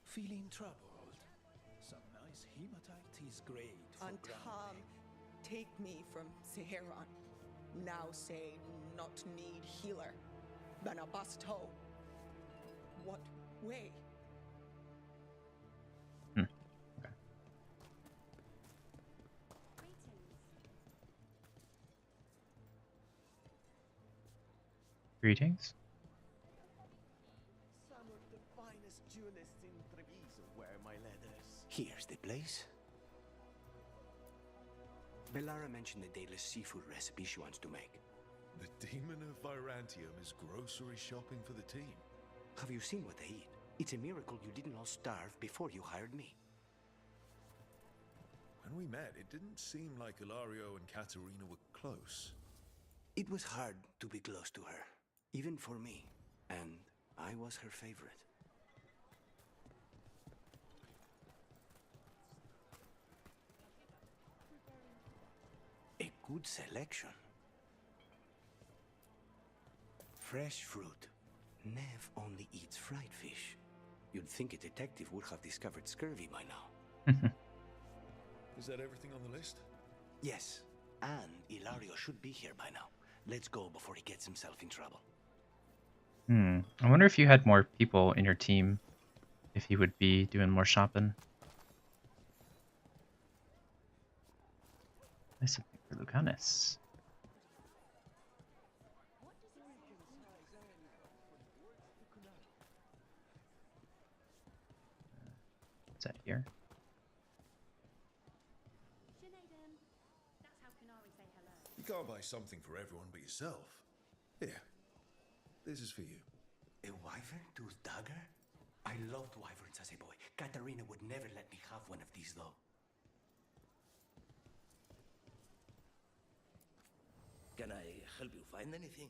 Feeling troubled? Some nice hematite is great for And Tom, take me from Seheron. Now say not need healer, than a bust hoe. What way? Greetings. Some of the finest jewelists in Treviso wear my leathers. Here's the place. Bellara mentioned the dayless seafood recipe she wants to make. The demon of Virantium is grocery shopping for the team. Have you seen what they eat? It's a miracle you didn't all starve before you hired me. When we met, it didn't seem like Ilario and Katerina were close. It was hard to be close to her, even for me, and I was her favorite. A good selection. Fresh fruit. Nev only eats fried fish. You'd think a detective would have discovered scurvy by now. Is that everything on the list? Yes, and Ilario should be here by now. Let's go before he gets himself in trouble. I wonder if you had more people in your team, if he would be doing more shopping. Nice something for Lucanus. Is that here? You can't buy something for everyone but yourself. Here, this is for you. A wyvern-toothed dagger? I loved wyverns as a boy. Katarina would never let me have one of these, though. Can I help you find anything?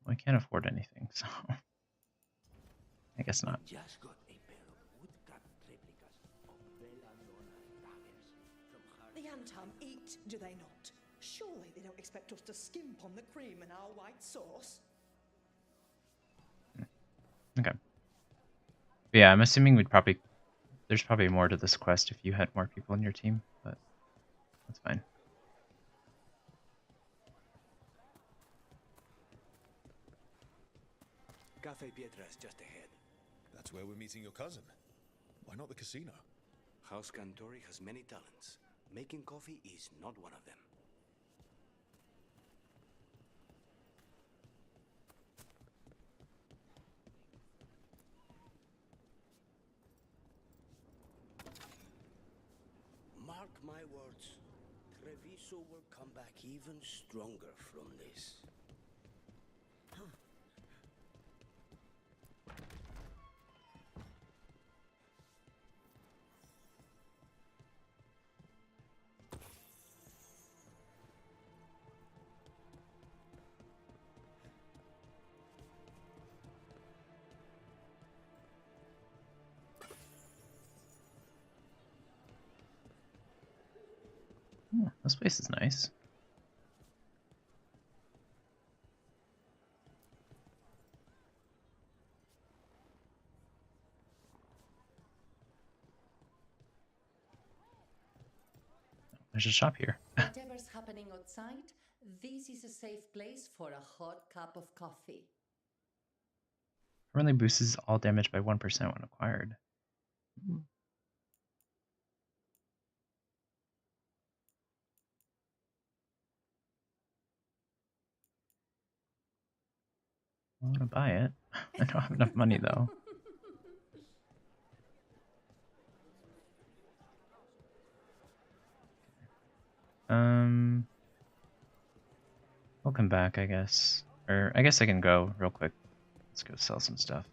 I can't afford anything, so I guess not. Just got a pair of woodcut replicas of Belladonna daggers from The Antam eat, do they not? Surely they don't expect us to skimp on the cream and our white sauce. Okay. But yeah, I'm assuming there's probably more to this quest if you had more people in your team, but that's fine. Cafe Pietra is just ahead. That's where we're meeting your cousin. Why not the casino? House Cantori has many talents. Making coffee is not one of them. also will come back even stronger from this. This place is nice. There's a shop here. Whatever's happening outside, this is a safe place for a hot cup of coffee. Currently boosts all damage by 1% when acquired. I want to buy it. I don't have enough money though. I'll come back, I guess. Or I guess I can go real quick. Let's go sell some stuff.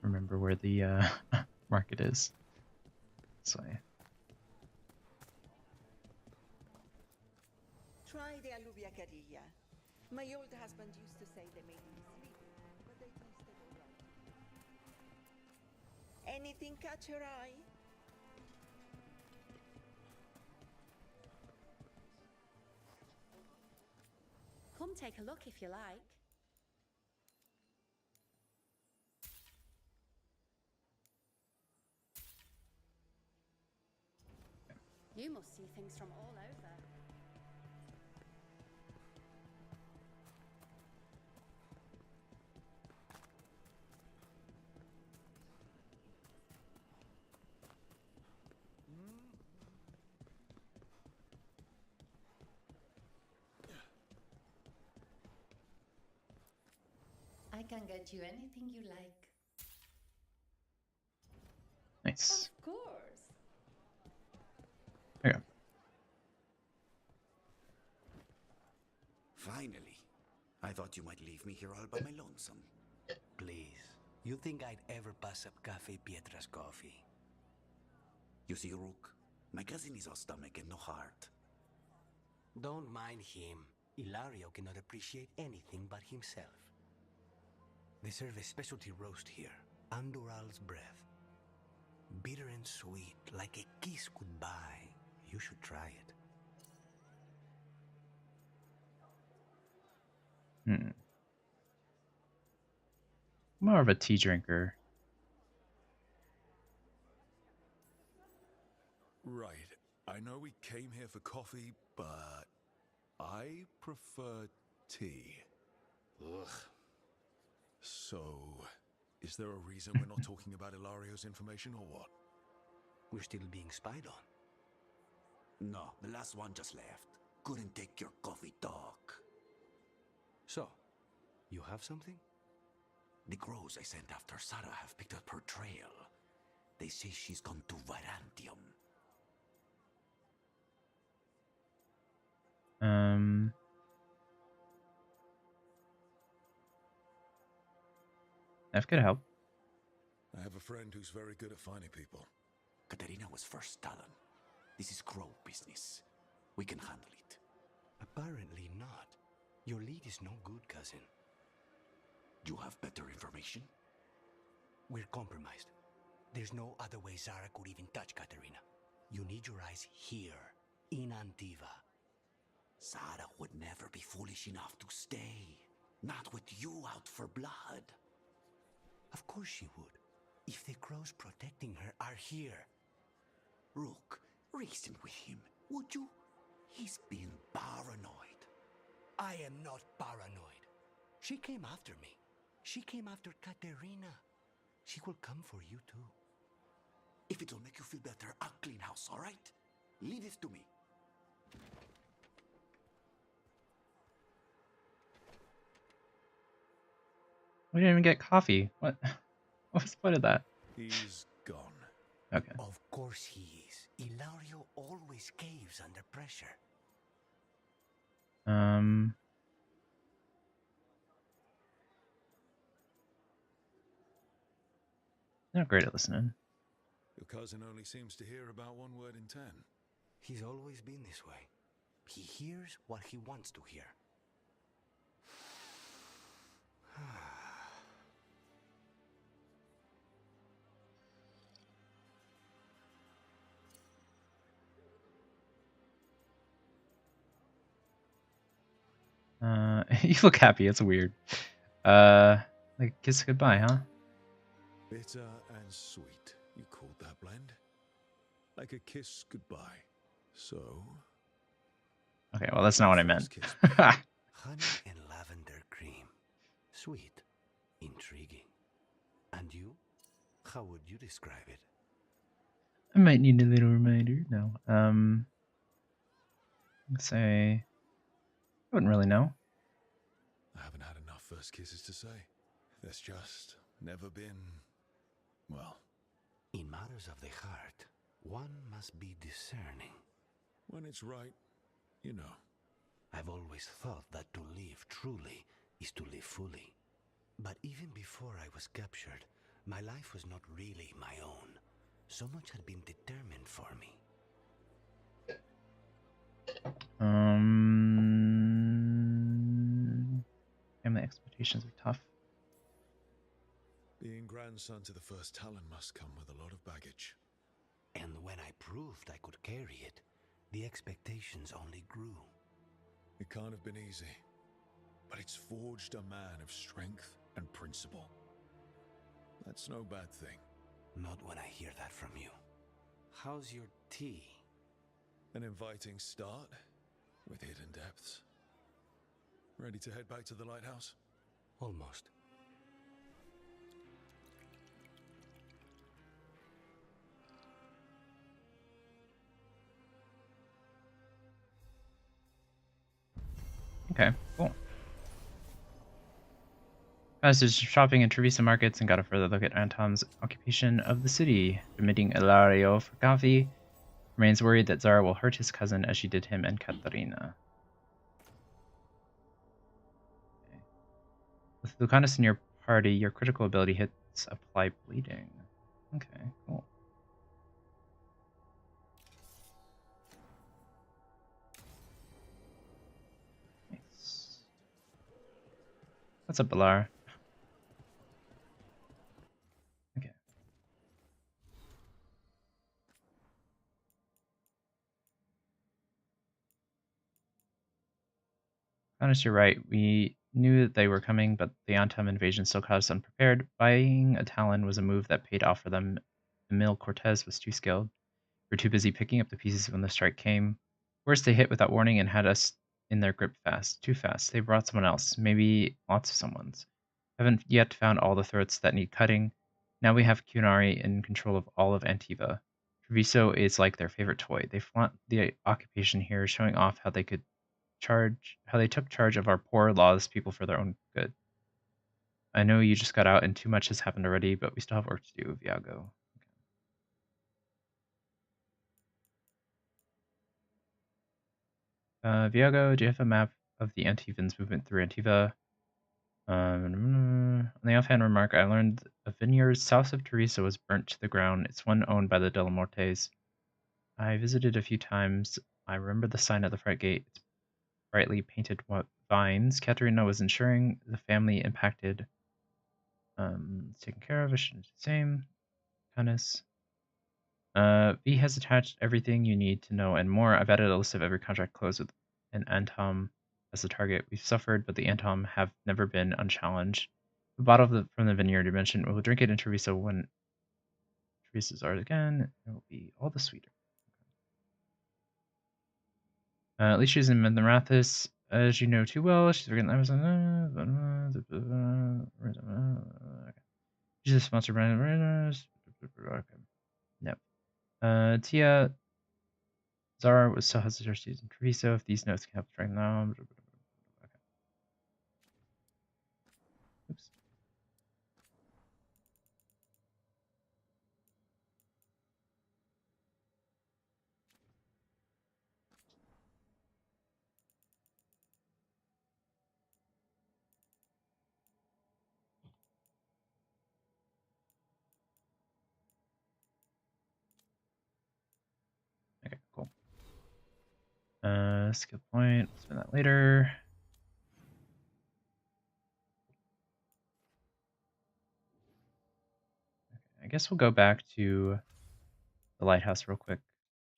Remember where the market is. This way. Try the alluvia carilla. My old husband used to say they made me sleep, but they tasted alright. Anything catch your eye? Come take a look if you like. You must see things from all over. I can get you anything you like. Nice. Of course. There you go. Finally. I thought you might leave me here all by my lonesome. Please. You think I'd ever pass up Cafe Pietra's coffee? You see, Rook, my cousin is all stomach and no heart. Don't mind him. Ilario cannot appreciate anything but himself. They serve a specialty roast here, Andoral's breath. Bitter and sweet, like a kiss goodbye. You should try it. More of a tea drinker. Right. I know we came here for coffee, but I prefer tea. Ugh. So, is there a reason we're not talking about Ilario's information or what? We're still being spied on. No, the last one just left. Couldn't take your coffee talk. So, you have something? The crows I sent after Sarah have picked up her trail. They say she's gone to Virantium. That could help. I have a friend who's very good at finding people. Katerina was first Talon. This is crow business. We can handle it. Apparently not. Your lead is no good, cousin. You have better information? We're compromised. There's no other way Zara could even touch Katerina. You need your eyes here, in Antiva. Zara would never be foolish enough to stay. Not with you out for blood. Of course she would. If the crows protecting her are here. Rook, reason with him, would you? He's being paranoid. I am not paranoid. She came after me. She came after Katerina. She will come for you too. If it'll make you feel better, I'll clean house, all right? Leave this to me. We didn't even get coffee. What? What's the point of that? He's gone. Okay. Of course he is. Ilario always caves under pressure. Not great at listening. Your cousin only seems to hear about 1 word in 10. He's always been this way. He hears what he wants to hear. You look happy. It's weird. Like kiss goodbye, huh? Bitter and sweet, you called that blend? Like a kiss goodbye. So? Okay, well that's not what I meant. Honey and lavender cream. Sweet. Intriguing. And you? How would you describe it? I might need a little reminder. No. Let's say I wouldn't really know. I haven't had enough first kisses to say. There's just never been, well. In matters of the heart, one must be discerning. When it's right, you know. I've always thought that to live truly is to live fully. But even before I was captured, my life was not really my own. So much had been determined for me. Family expectations are tough. Being grandson to the first Talon must come with a lot of baggage. And when I proved I could carry it, the expectations only grew. It can't have been easy, but it's forged a man of strength and principle. That's no bad thing. Not when I hear that from you. How's your tea? An inviting start with hidden depths. Ready to head back to the lighthouse? Almost. Okay, cool. Passage shopping in Teresa markets and got a further look at Antom's occupation of the city. Admitting Ilario for coffee, remains worried that Zara will hurt his cousin as she did him and Katarina. Okay. With Lucanus in your party, your critical ability hits apply bleeding. Okay, cool. Nice. What's up, Balar? Okay. Honest, you're right. We knew that they were coming, but the Antom invasion still caught us unprepared. Buying a Talon was a move that paid off for them. Emil Cortez was too skilled. We were too busy picking up the pieces when the strike came. Worse, they hit without warning and had us in their grip fast. Too fast. They brought someone else. Maybe lots of someone's. Haven't yet found all the throats that need cutting. Now we have Cunari in control of all of Antiva. Treviso is like their favorite toy. They flaunt the occupation here, showing off how they took charge of our poor, lawless people for their own good. I know you just got out and too much has happened already, but we still have work to do, Viago. Viago, do you have a map of the Antivans' movement through Antiva? On the offhand remark, I learned a vineyard south of Teresa was burnt to the ground. It's one owned by the De La Mortes. I visited a few times. I remember the sign at the front gate. It's brightly painted vines. Katerina was ensuring the family impacted. It's taken care of. I should do the same. Canis. V has attached everything you need to know and more. I've added a list of every contract closed with an Antom as the target. We've suffered, but the Antom have never been unchallenged. The bottle from the vineyard you mentioned, we'll drink it in Teresa when Teresa's ours again. It will be all the sweeter. At least she's in Mentherathis, as you know too well. She's freaking. She's a sponsored by. No. Tia. Zara was still has her season Treviso. If these notes can help track now. Okay. Oops. Skill point. We'll spend that later. Okay, I guess we'll go back to the lighthouse real quick,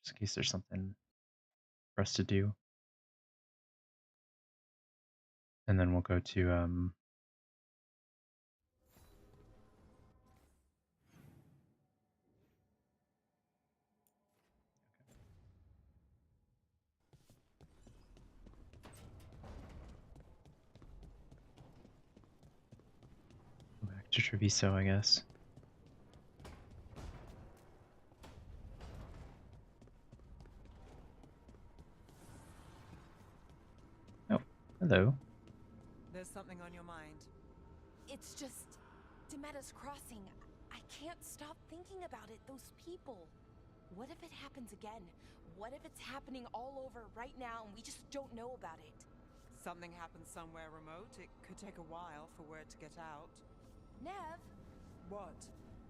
just in case there's something for us to do. And then we'll go to go back to Treviso, I guess. Oh, hello. There's something on your mind. It's just Demetta's Crossing. I can't stop thinking about it. Those people. What if it happens again? What if it's happening all over right now and we just don't know about it? Something happens somewhere remote. It could take a while for word to get out. Nev? What?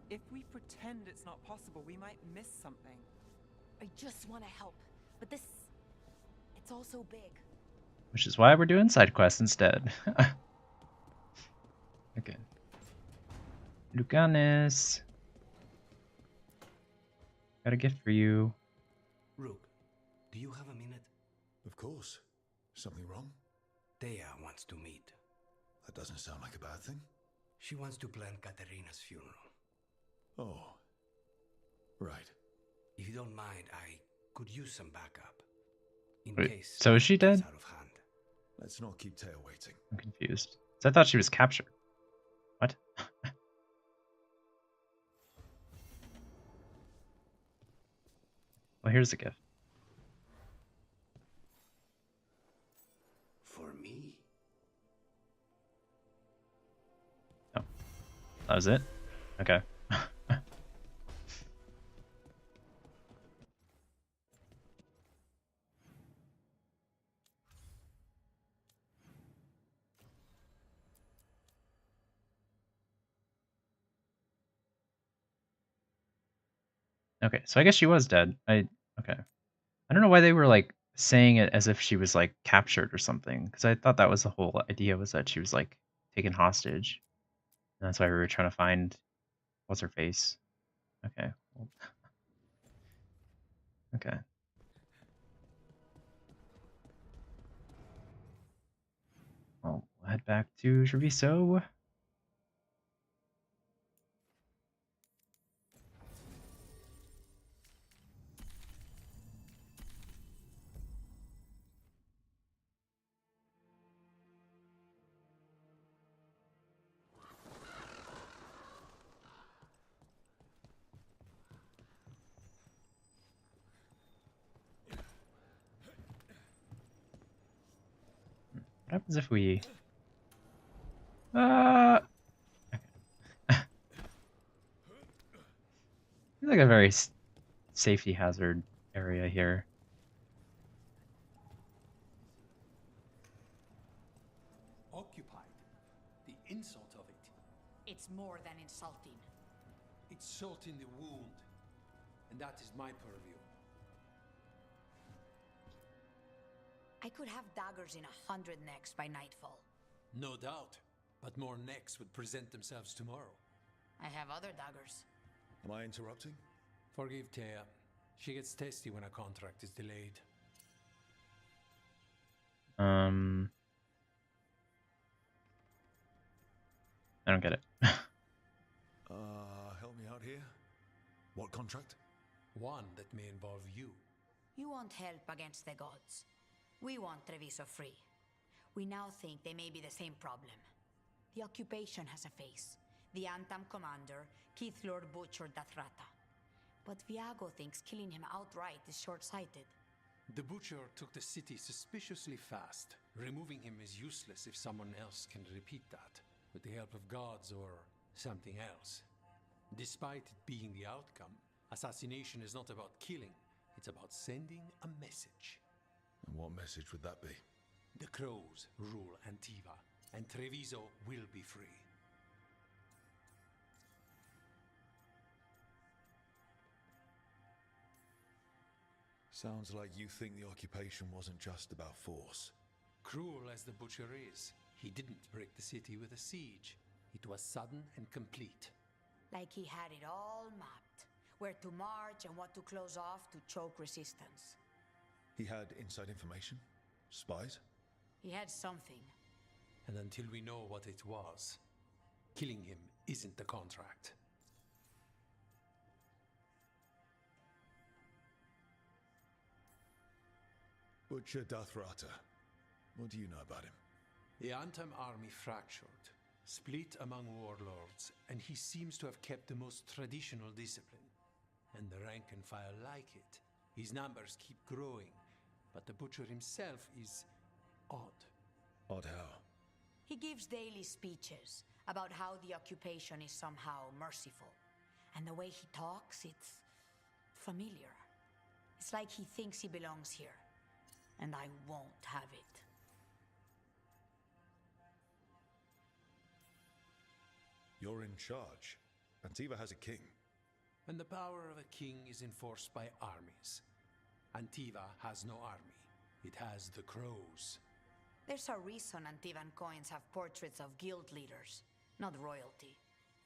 If we pretend it's not possible, we might miss something. I just want to help. But this... it's all so big. Which is why we're doing side quests instead. Okay. Lucanus. Got a gift for you. Rook, do you have a minute? Of course. Something wrong? Thea wants to meet. That doesn't sound like a bad thing. She wants to plan Katerina's funeral. Oh. Right. If you don't mind, I could use some backup. In Wait, case so is she dead? out of hand. Let's not keep Thea waiting. I'm confused. So I thought she was captured. What? Well, here's the gift. For me? Oh. That was it? Okay. Okay, so I guess she was dead. Okay. I don't know why they were like saying it as if she was like captured or something, because I thought that was the whole idea, was that she was like taken hostage. And that's why we were trying to find what's her face. Okay. Well, okay. Well, we'll head back to Treviso. What happens if we... It's like a very safety hazard area here. Occupied. The insult of it. It's more than insulting. It's salt in the wound. And that is my purview. I could have daggers in 100 necks by nightfall. No doubt. But more necks would present themselves tomorrow. I have other daggers. Am I interrupting? Forgive Thea. She gets testy when a contract is delayed. I don't get it. Help me out here. What contract? One that may involve you. You want help against the gods. We want Treviso free. We now think they may be the same problem. The occupation has a face. The Antam commander, Keith Lord butchered Dathrata. But Viago thinks killing him outright is short-sighted. The butcher took the city suspiciously fast. Removing him is useless if someone else can repeat that, with the help of gods or something else. Despite it being the outcome, assassination is not about killing, it's about sending a message. And what message would that be? The crows rule Antiva, and Treviso will be free. Sounds like you think the occupation wasn't just about force. Cruel as the butcher is, he didn't break the city with a siege. It was sudden and complete. Like he had it all mapped. Where to march and what to close off to choke resistance. He had inside information? Spies? He had something. And until we know what it was, killing him isn't the contract. Butcher Dathrata. What do you know about him? The Antam army fractured, split among warlords, and he seems to have kept the most traditional discipline. And the rank and file like it. His numbers keep growing, but the butcher himself is odd. Odd how? He gives daily speeches about how the occupation is somehow merciful. And the way he talks, it's familiar. It's like he thinks he belongs here. And I won't have it. You're in charge. Antiva has a king. And the power of a king is enforced by armies. Antiva has no army. It has the crows. There's a reason Antivan coins have portraits of guild leaders, not royalty.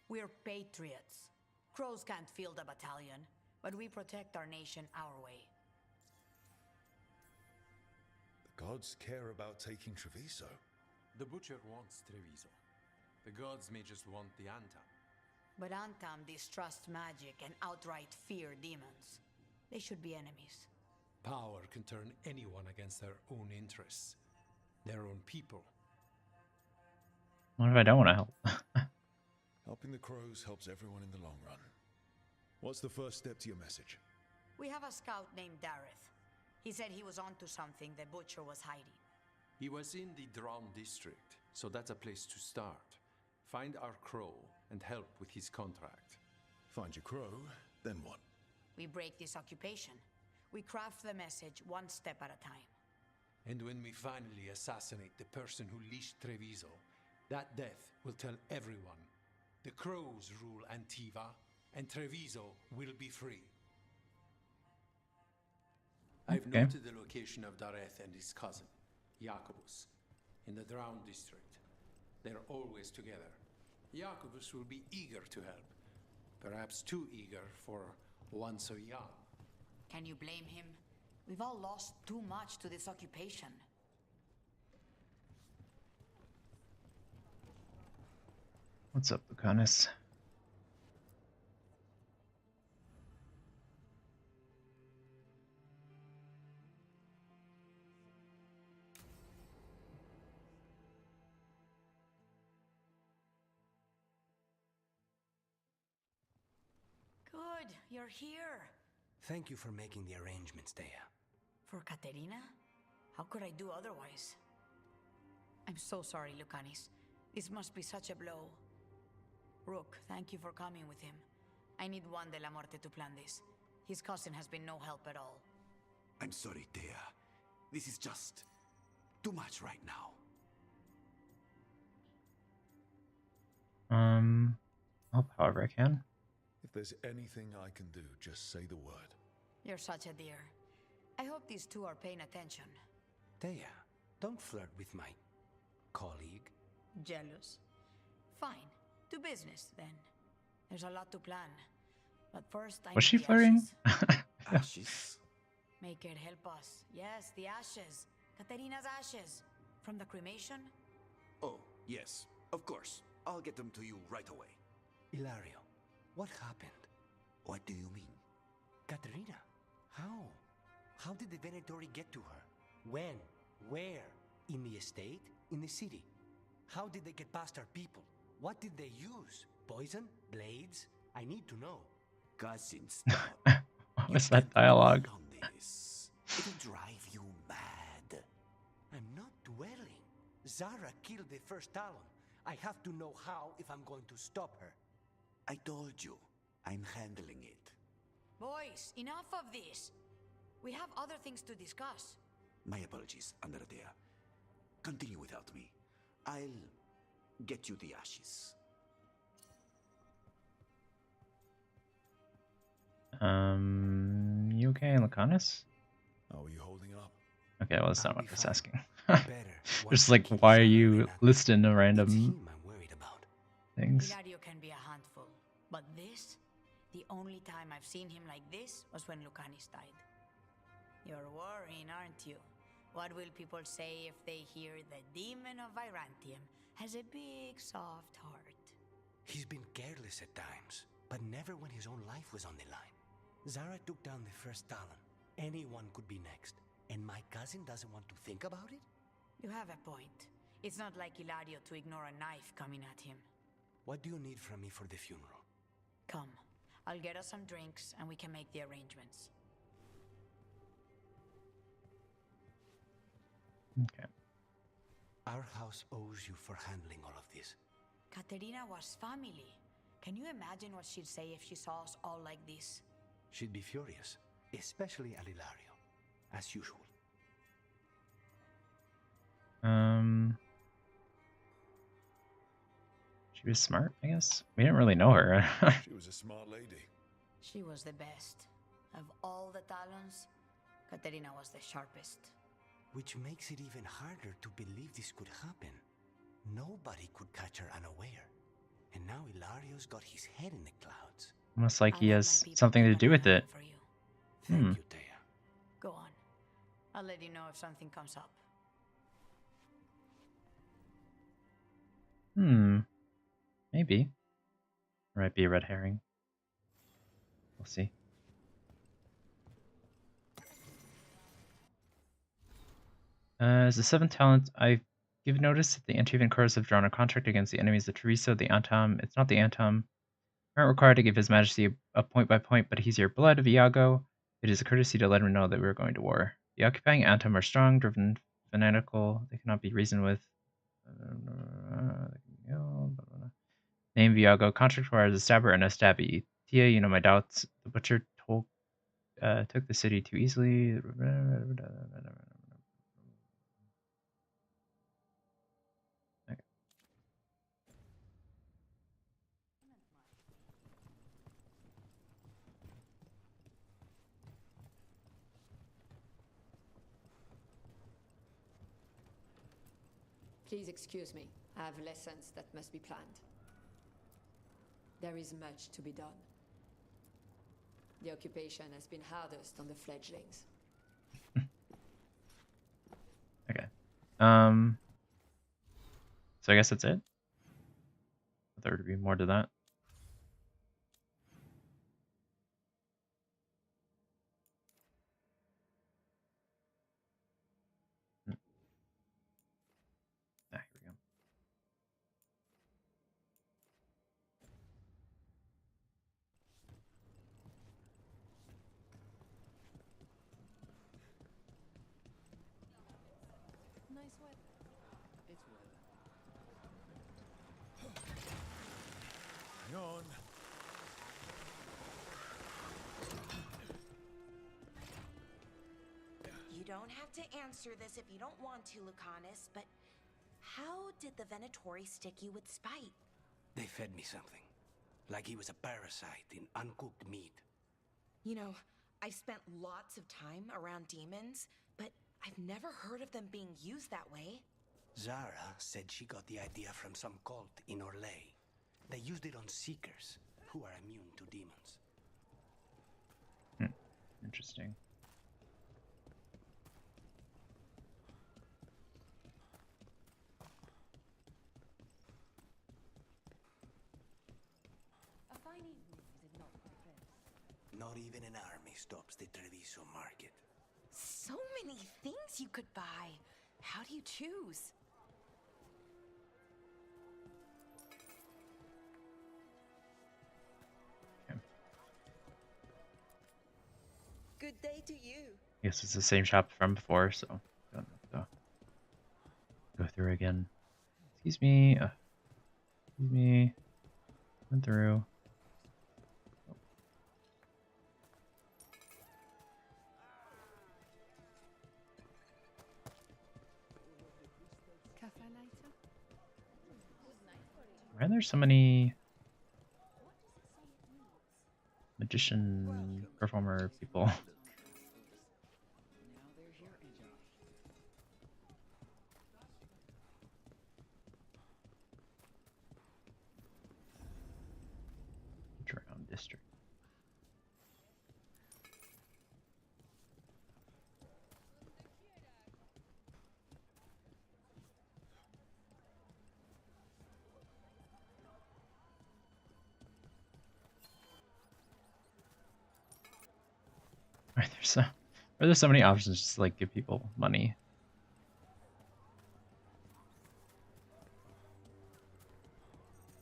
We're patriots. Crows can't field a battalion, but we protect our nation our way. The gods care about taking Treviso. The butcher wants Treviso. The gods may just want the Antam. But Antam distrusts magic and outright fear demons. They should be enemies. Power can turn anyone against their own interests, their own people. What if I don't want to help? Helping the crows helps everyone in the long run. What's the first step to your message? We have a scout named Dareth. He said he was onto something the butcher was hiding. He was in the Dron district, so that's a place to start. Find our crow and help with his contract. Find your crow, then what? We break this occupation. We craft the message one step at a time. And when we finally assassinate the person who leashed Treviso, that death will tell everyone. The crows rule Antiva, and Treviso will be free. I've noted the location of Dareth and his cousin, Jacobus, in the Drown district. They're always together. Jacobus will be eager to help. Perhaps too eager for one so young. Can you blame him? We've all lost too much to this occupation. What's up, Lucanus? Good, you're here. Thank you for making the arrangements, Dea. For Katerina? How could I do otherwise? I'm so sorry, Lucanis. This must be such a blow. Rook, thank you for coming with him. I need Juan de la Muerte to plan this. His cousin has been no help at all. I'm sorry, Dea. This is just too much right now. Help however I can. If there's anything I can do, just say the word. You're such a dear. I hope these two are paying attention. Dea, don't flirt with my colleague. Jealous? Fine. To business, then. There's a lot to plan. But first, I Was she need the flirting? ashes. Ashes? Make it help us. Yes, the ashes. Katerina's ashes. From the cremation? Oh, yes, of course. I'll get them to you right away. Ilario, what happened? What do you mean? Katerina, how? How did the Venatori get to her? When? Where? In the estate? In the city? How did they get past our people? What did they use? Poison? Blades? I need to know. Cousin, stop. What was that dialogue? On this. It'll drive you mad. I'm not dwelling. Zara killed the first Talon. I have to know how if I'm going to stop her. I told you, I'm handling it. Boys, enough of this. We have other things to discuss. My apologies, Andradea. Continue without me. I'll get you the ashes. You okay, Lucanus? How are you holding up? Okay, well, that's not what I was asking. Better. Just like, why are you listing a random I'm worried about. things? Ilario can be a handful, but this, the only time I've seen him like this was when Lucanis died. You're worrying, aren't you? What will people say if they hear the demon of Virantium has a big, soft heart? He's been careless at times, but never when his own life was on the line. Zara took down the first Talon. Anyone could be next. And my cousin doesn't want to think about it? You have a point. It's not like Ilario to ignore a knife coming at him. What do you need from me for the funeral? Come, I'll get us some drinks and we can make the arrangements. Okay. Our house owes you for handling all of this. Katerina was family. Can you imagine what she'd say if she saw us all like this? She'd be furious, especially at Ilario, as usual. She was smart, I guess. We didn't really know her. She was a smart lady. She was the best. Of all the Talons, Katerina was the sharpest. Which makes it even harder to believe this could happen. Nobody could catch her unaware. And now Ilario's got his head in the clouds. Almost like he has something to do with it. Thank you, Thea. Go on. I'll let you know if something comes up. Maybe. Might be a red herring. We'll see. As the 7th talent, I've given notice that the Antivan Corps have drawn a contract against the enemies of Teresa, the Antam. It's not the Antam. We aren't required to give His Majesty a point by point, but he's your blood of Iago. It is a courtesy to let him know that we are going to war. The occupying Antam are strong, driven, fanatical. They cannot be reasoned with. Name Viago. Contract requires a stabber and a stabby. Tia, you know my doubts. The butcher took the city too easily. Okay. Please excuse me. I have lessons that must be planned. There is much to be done. The occupation has been hardest on the fledglings. Okay. So I guess that's it. There would be more to that. Here we go. Nice weather. It's weather. Hang on. You don't have to answer this if you don't want to, Lucanis, but how did the Venatori stick you with spite? They fed me something. Like he was a parasite in uncooked meat. You know, I've spent lots of time around demons, but I've never heard of them being used that way. Zara said she got the idea from some cult in Orlais. They used it on seekers, who are immune to demons. Interesting. A fine evening, is it not, my friends? Not even an army stops the Treviso market. So many things you could buy. How do you choose? Good day to you. I guess it's the same shop from before, so don't have to go through again. Excuse me. Excuse me. Went through. Cafe later? Why are there so many magician performer people? There's so many options just to like give people money.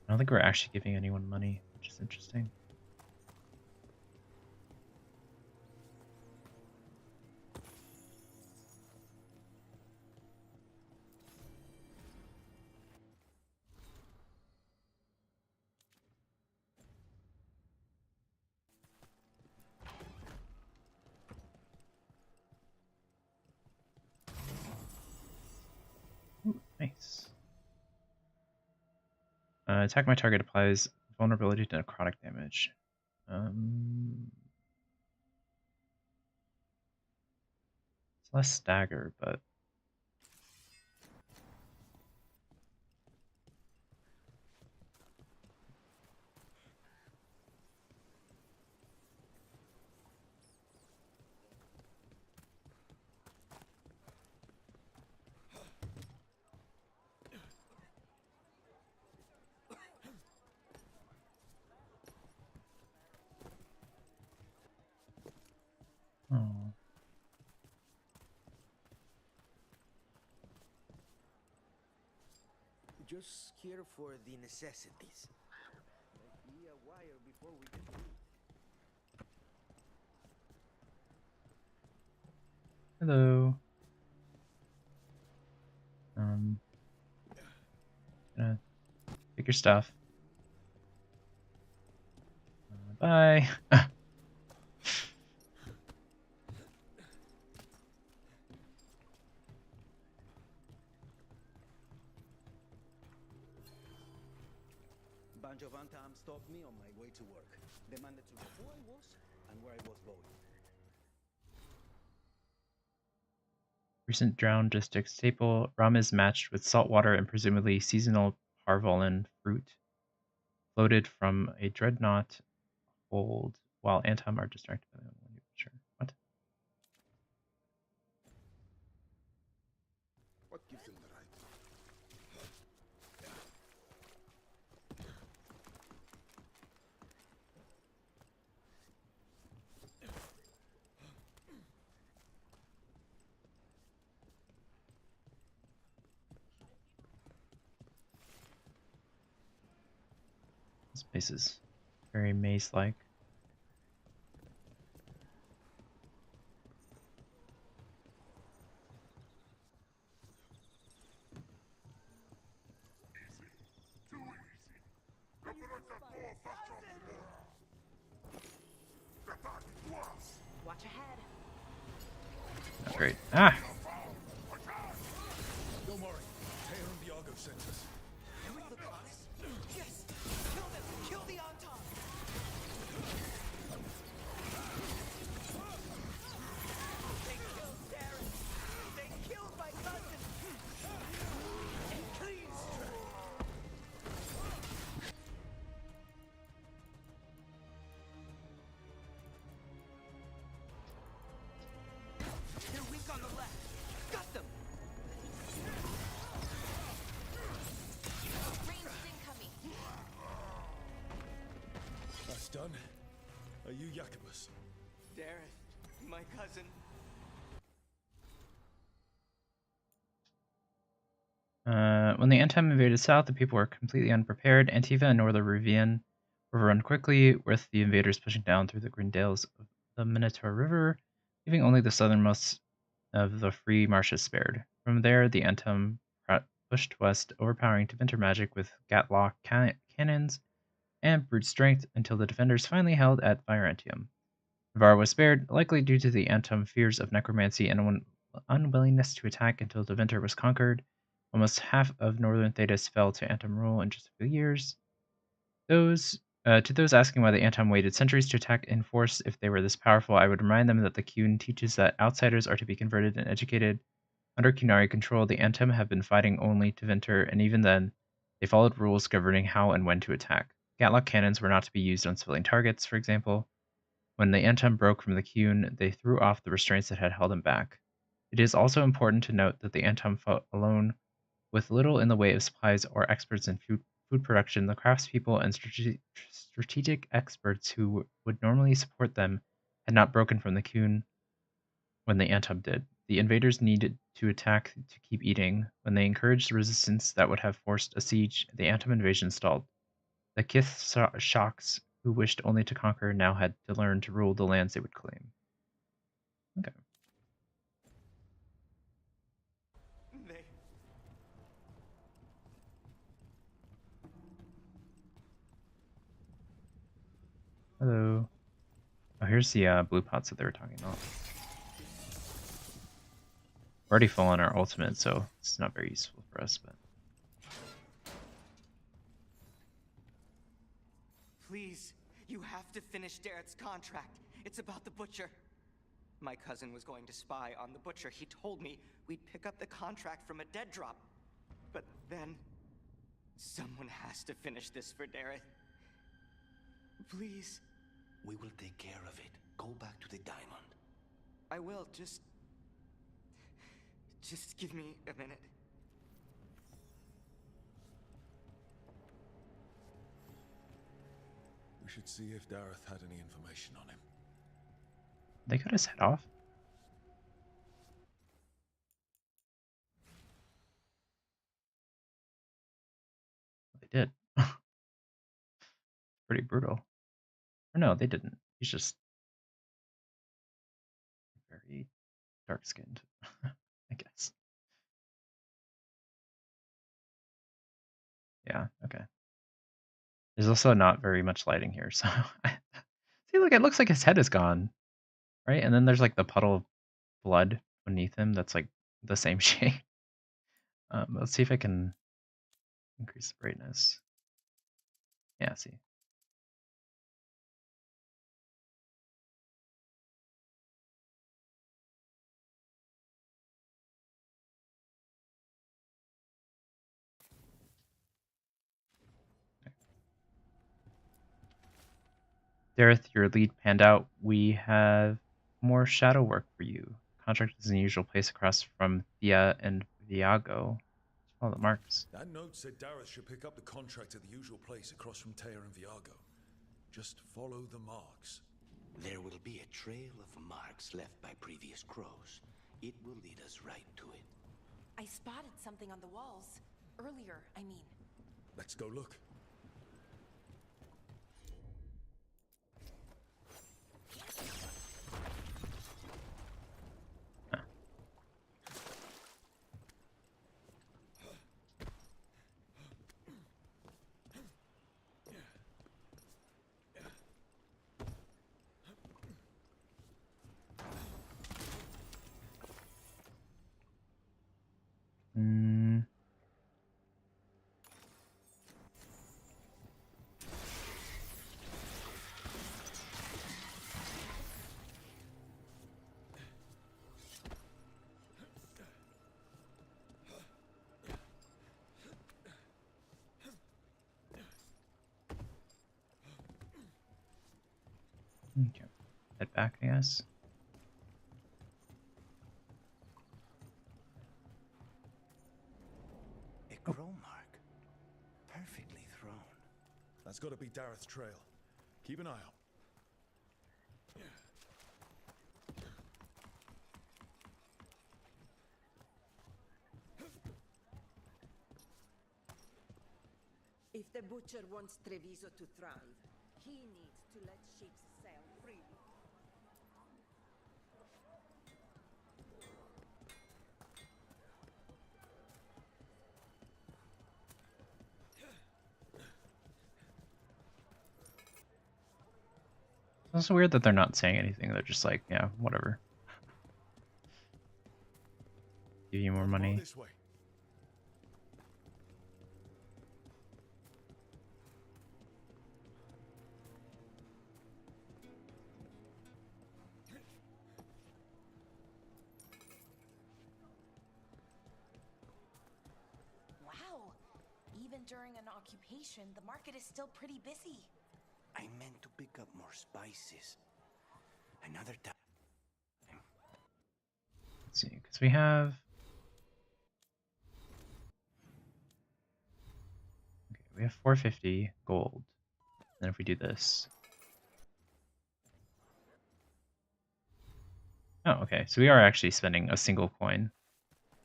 I don't think we're actually giving anyone money, which is interesting. Ooh, nice. Attack my target applies vulnerability to necrotic damage. It's less stagger, but oh. Just here for the necessities. Might be a while before we get to eat. Hello. Take your stuff. Bye. Bunch of Antam stopped me on my way to work. Demanded to know who I was and where I was going. Recent drowned district staple. Rum is matched with salt water and presumably seasonal parvolan fruit. Floated from a dreadnought hold while Antam are distracted by the sure. What? What gives him the right? This place is very maze-like. Watch ahead. Not great. Ah! Don't worry. Taylor and Diago sent us. Yes! Kill them! Kill the Antam! They killed Darren! They killed my cousin! And please! They're weak on the left! Got them! Ranged incoming. That's done. Are you Jacobus? Darren, my cousin. When the Antam invaded south, the people were completely unprepared. Antiva and Northern Rivian overrun quickly, with the invaders pushing down through the green dales of the Minotaur River, leaving only the southernmost of the free marshes spared. From there, the Antam pushed west, overpowering Tevinter magic with Gatlock cannons and brute strength until the defenders finally held at Virantium. Navarre was spared, likely due to the Antam fears of necromancy and unwillingness to attack until Tevinter was conquered. Almost half of northern Thedas fell to Antam rule in just a few years. To those asking why the Antam waited centuries to attack in force if they were this powerful, I would remind them that the Qun teaches that outsiders are to be converted and educated. Under Qunari control, the Antam have been fighting only Tevinter, and even then, they followed rules governing how and when to attack. Gatlock cannons were not to be used on civilian targets, for example. When the Antam broke from the Qun, they threw off the restraints that had held them back. It is also important to note that the Antam fought alone, with little in the way of supplies or experts in food production. The craftspeople and strategic experts who would normally support them had not broken from the coon when the Antum did. The invaders needed to attack to keep eating. When they encouraged resistance that would have forced a siege, the Antum invasion stalled. The Kith shocks, who wished only to conquer, now had to learn to rule the lands they would claim. Okay. Hello. Oh, here's the blue pots that they were talking about. We're already full on our ultimate, so it's not very useful for us, but... Please, you have to finish Darrett's contract. It's about the Butcher. My cousin was going to spy on the Butcher. He told me we'd pick up the contract from a dead drop. But then... someone has to finish this for Darrett. Please. We will take care of it. Go back to the diamond. I will, just give me a minute. We should see if Dareth had any information on him. They cut his head off? They did. Pretty brutal. Or no, they didn't. He's just very dark-skinned, I guess. Yeah, okay. There's also not very much lighting here, so... See, look, it looks like his head is gone, right? And then there's like the puddle of blood beneath him that's like the same shade. Let's see if I can increase the brightness. Yeah, see. Dareth, your lead panned out. We have more shadow work for you. Contract is in the usual place across from Thea and Viago. Follow the marks. That note said Dareth should pick up the contract at the usual place across from Teia and Viago. Just follow the marks. There will be a trail of marks left by previous crows. It will lead us right to it. I spotted something on the walls. Earlier, I mean. Let's go look. Okay. Head back, I guess. A crow mark. Perfectly thrown. That's got to be Dareth's trail. Keep an eye out. If the Butcher wants Treviso to thrive, he needs to let ships sail freely. It's also weird that they're not saying anything. They're just like, yeah, whatever. Give you more money. This way. Wow. Even during an occupation, the market is still pretty busy. I meant to pick up more spices. Another time. Let's see, because we have... Okay, we have 450 gold. Then if we do this... Oh, okay. So we are actually spending a single coin.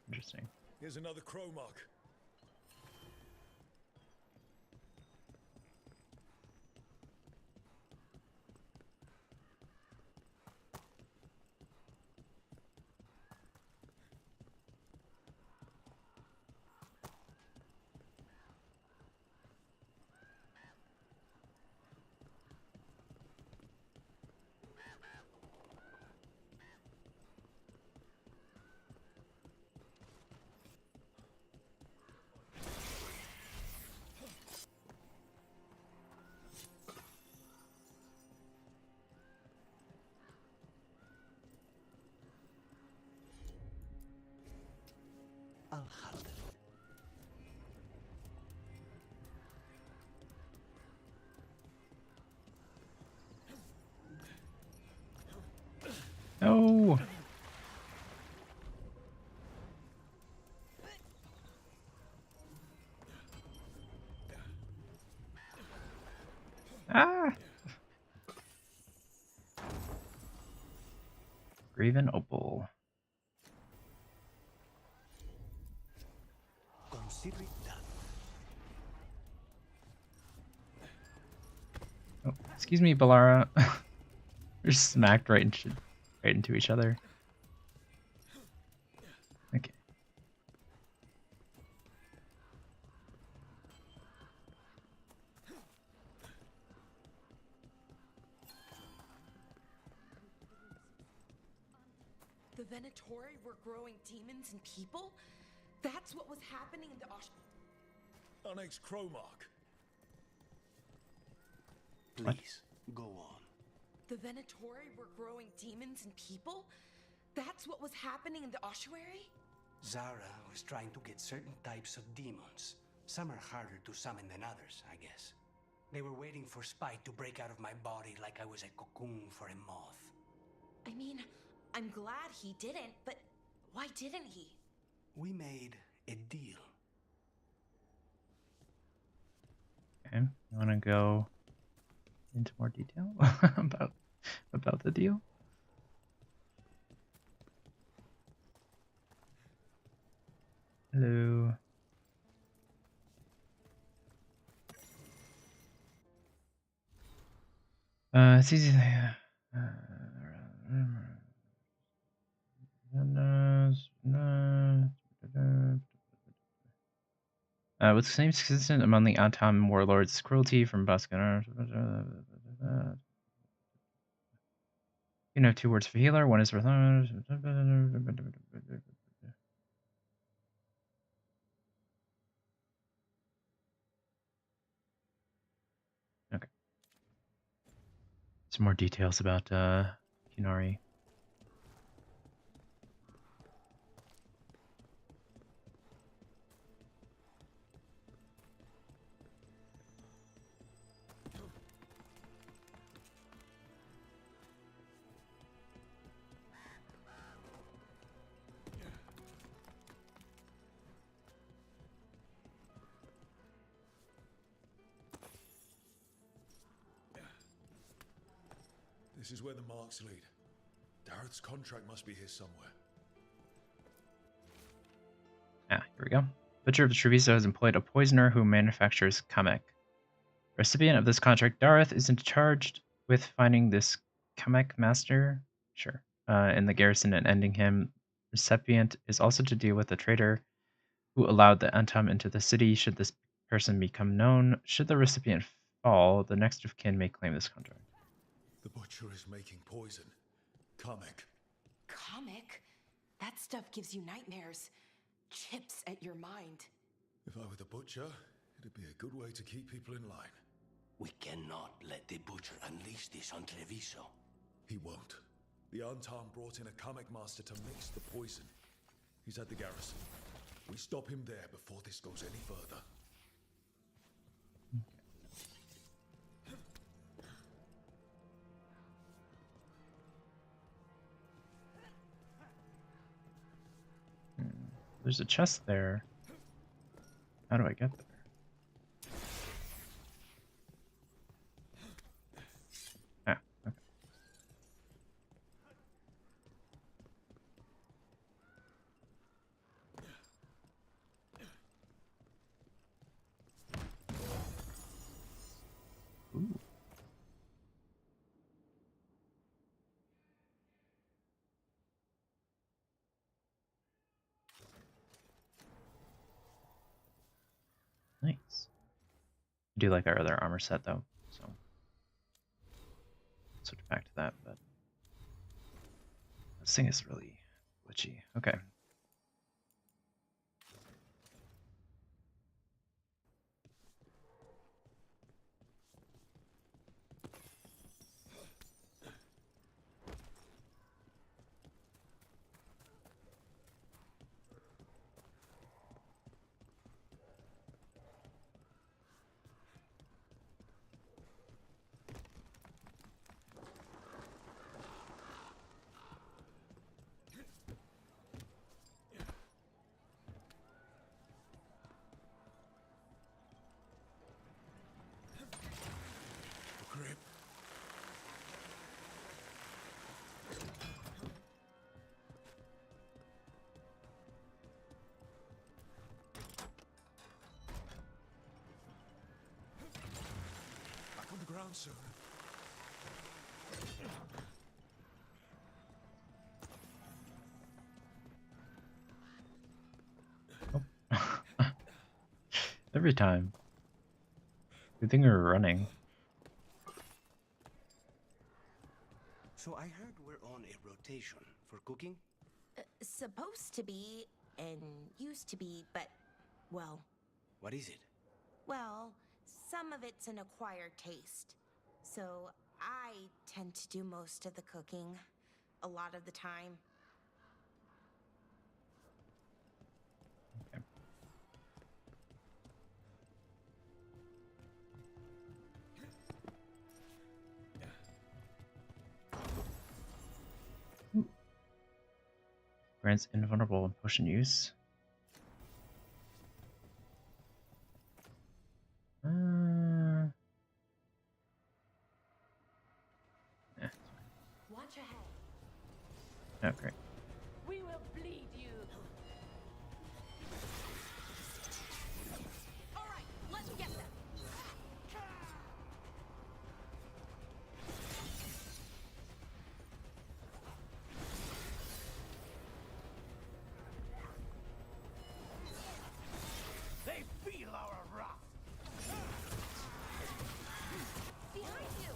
Interesting. Here's another crow mark. I'll handle it. No. Ah. Graven opal. Consider it done. Oh, excuse me, Balara. We're smacked right into each other. Okay. The Venatori were growing demons and people? That's what was happening in the Onyx crow mark. Please, go on. The Venatori were growing demons and people? That's what was happening in the ossuary? Zara was trying to get certain types of demons. Some are harder to summon than others, I guess. They were waiting for Spike to break out of my body like I was a cocoon for a moth. I mean, I'm glad he didn't, but why didn't he? We made a deal. Okay. You want to go into more detail about the deal? Hello. It's easy. What's the same consistent among the Atom warlords? Cruelty from Buskin. You know, 2 words for healer. One is for. Okay. Some more details about Kinari. This is where the marks lead. Dareth's contract must be here somewhere. Ah, here we go. Butcher of the Treviso has employed a poisoner who manufactures Kamek. Recipient of this contract, Dareth is charged with finding this Kamek master, sure, in the garrison and ending him. Recipient is also to deal with the traitor who allowed the Antam into the city. Should this person become known, should the recipient fall, the next of kin may claim this contract. The butcher is making poison. Kamek. Comic? That stuff gives you nightmares. Chips at your mind. If I were the butcher, it'd be a good way to keep people in line. We cannot let the butcher unleash this on Treviso. He won't. The Antam brought in a Kamek master to mix the poison. He's at the garrison. We stop him there before this goes any further. There's a chest there. How do I get there? Ah, okay. do like our other armor set though, so switch back to that. But this thing is really glitchy. Okay. Grip. Back on the ground soon. Every time. Good thing we're running. So I heard we're on a rotation for cooking? Supposed to be, and used to be, but, well, What is it? well, some of it's an acquired taste. So I tend to do most of the cooking, a lot of the time. Grants invulnerable in potion use. Watch ahead. Oh, great. We will bleed you. All right, let's get them. They feel our wrath. Behind you.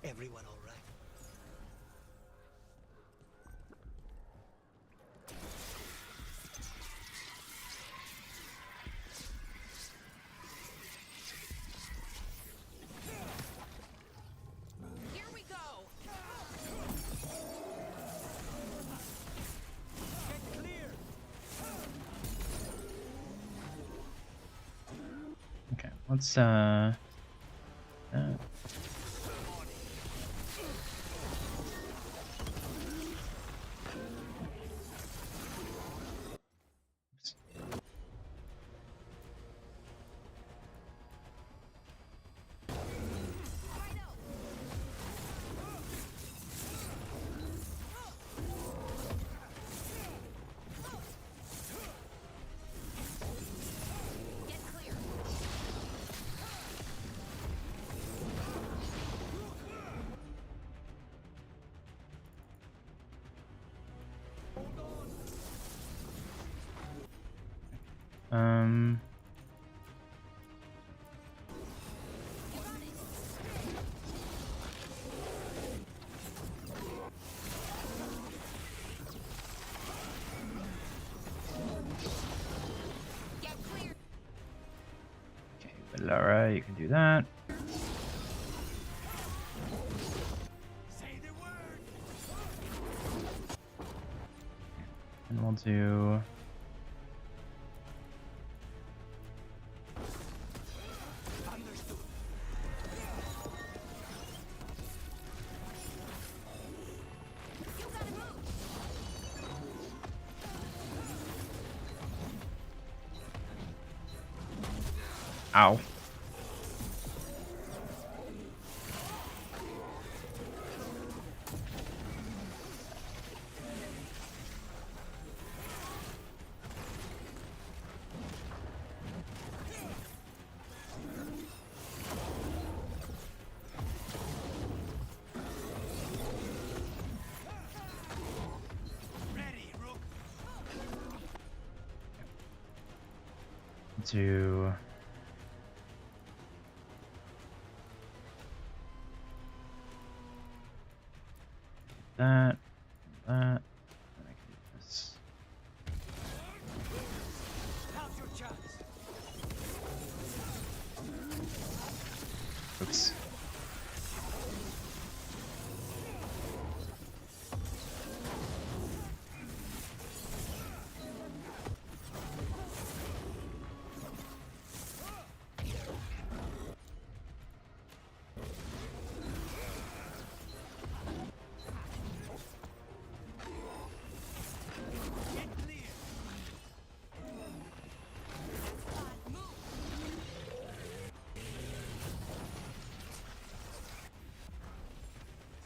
Everyone all right? Here we go. Get clear. Okay, let's Get clear. um Get clear. okay, but Laura, you can do that. Say the word. And we'll do Understood. You gotta move. ow. Do that, and I can do this. Now's your chance. Oops.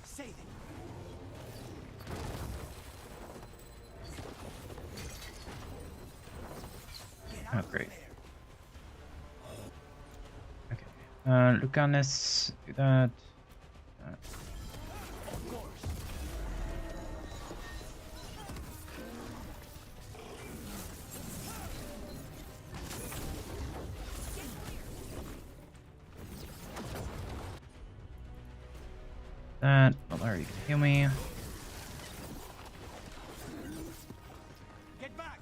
Say it. Oh, great. Okay. Lucanus, do that. That. Valar, you can heal me. Get back.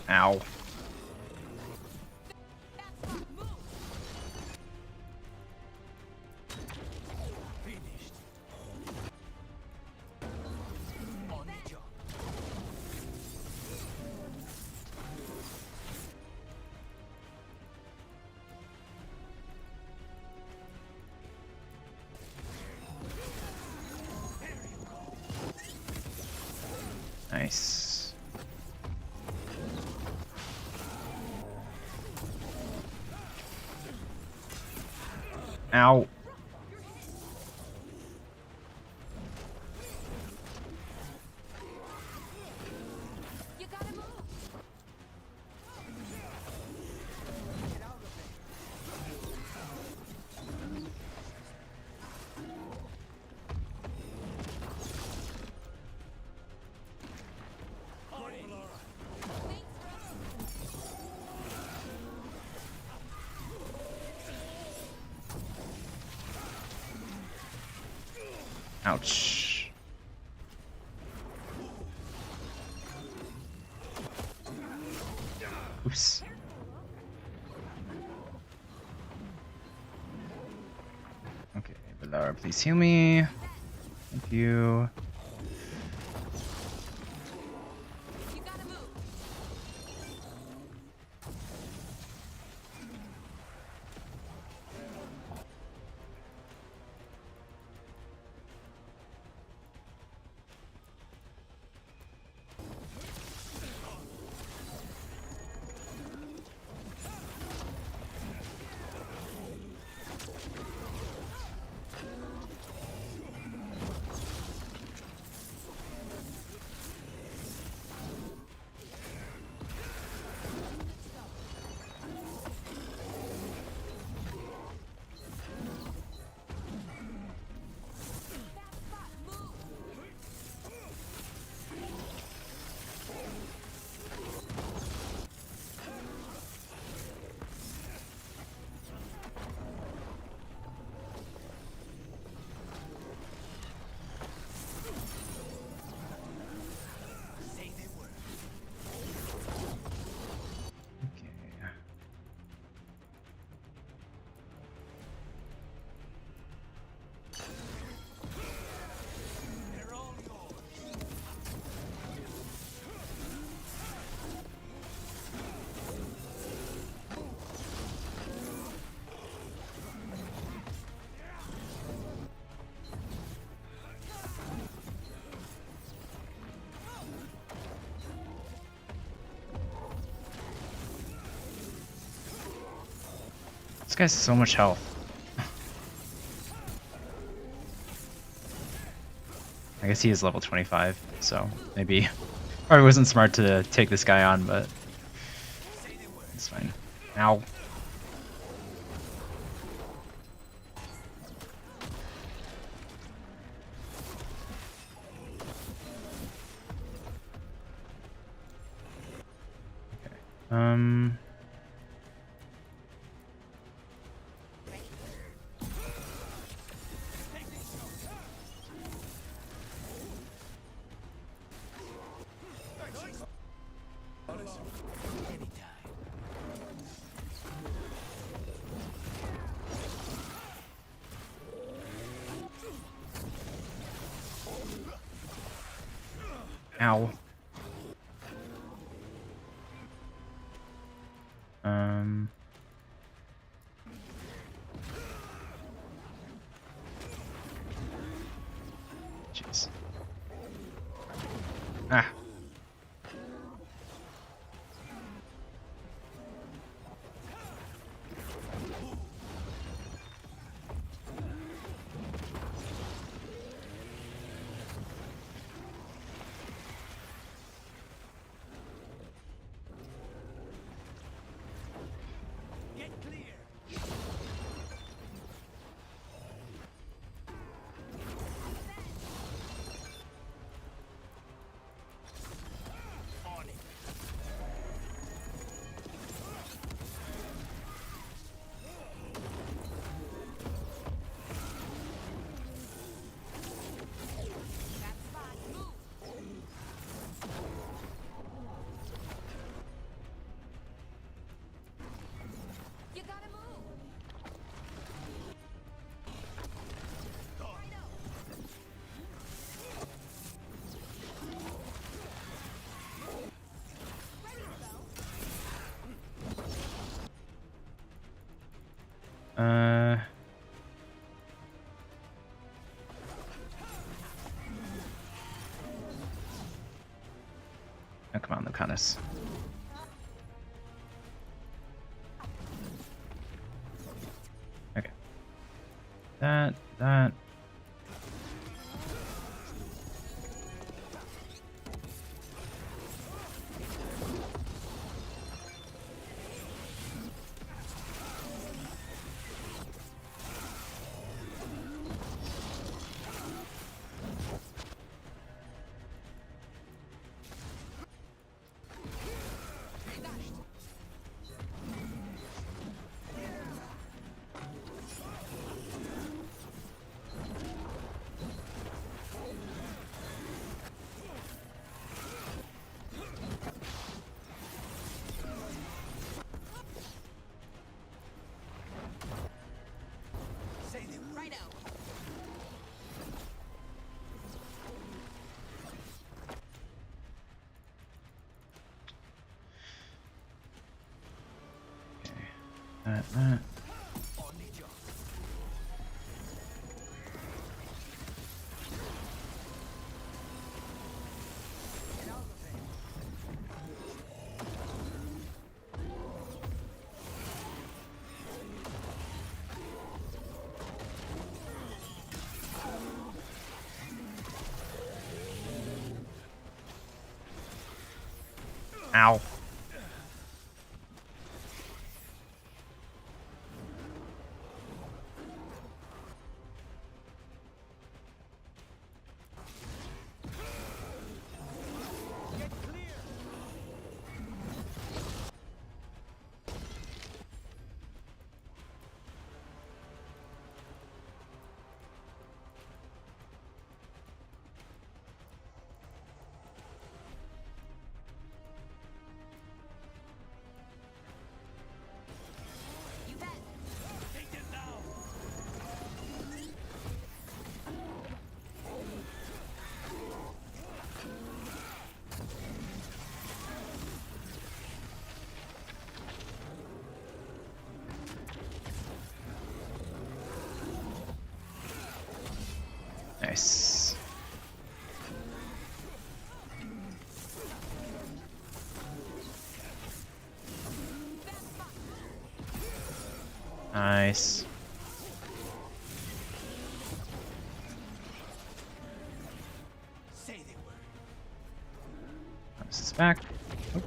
Ow. Finished. On the job. Nice. Ow. You gotta move. Ouch. Oops. Okay, Valar, please heal me. Thank you. You gotta move. This guy's so much health. I guess he is level 25, so maybe probably wasn't smart to take this guy on, but it's fine. Ow. Um. Ow. Jeez. Ah. You gotta move. Oh, come on, Lucanus. Okay. That. Right out. That. Ow. Nice. Nice. This is back. Oh.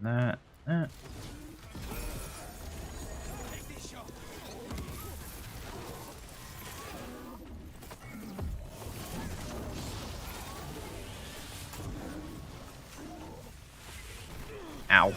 that. Ow.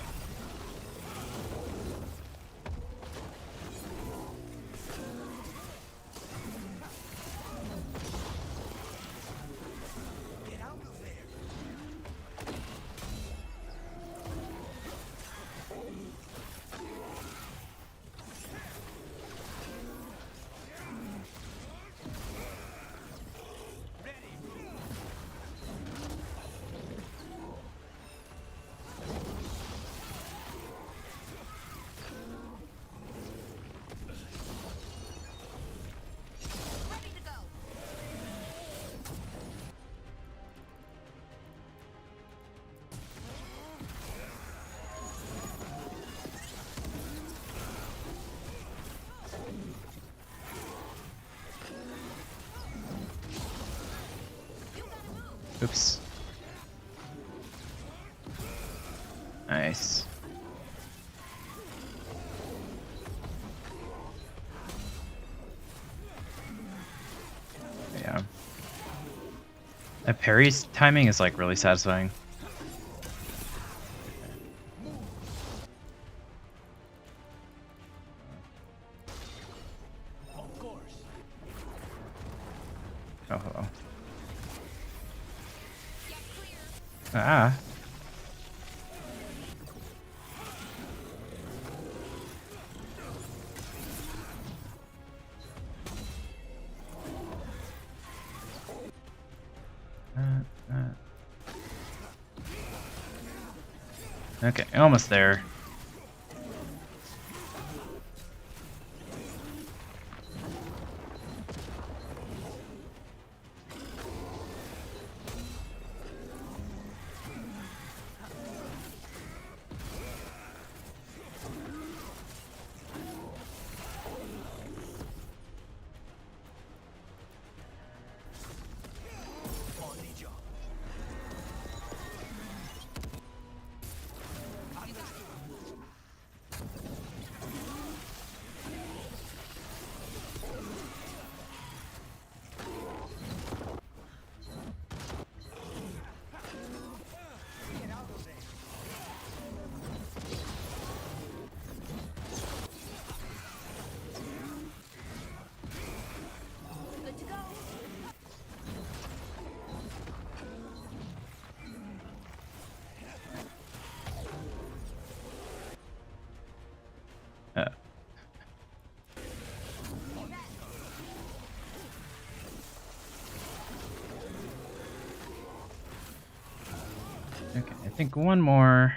Oops. Nice. Yeah. That parry's timing is like really satisfying. Oh, hello. Ah. Okay, almost there. Okay, I think one more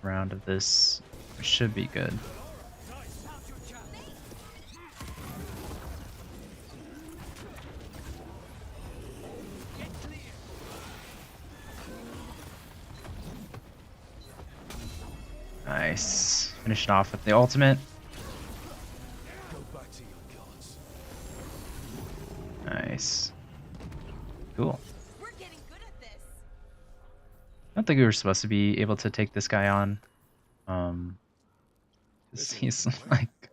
round of this should be good. Nice. Finish it off with the ultimate. Nice. Cool. I don't think we were supposed to be able to take this guy on. 'Cause he's like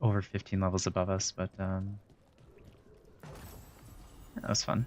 over 15 levels above us, but that was fun.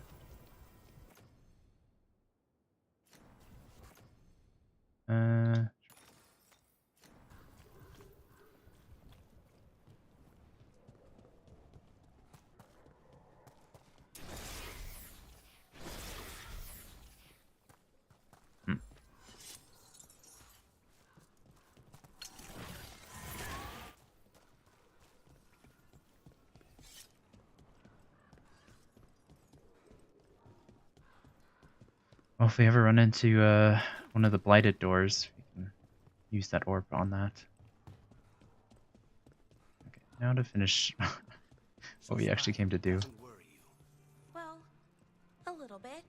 Well, if we ever run into one of the blighted doors, we can use that orb on that. Okay, now to finish what we actually came to do. Well, a little bit.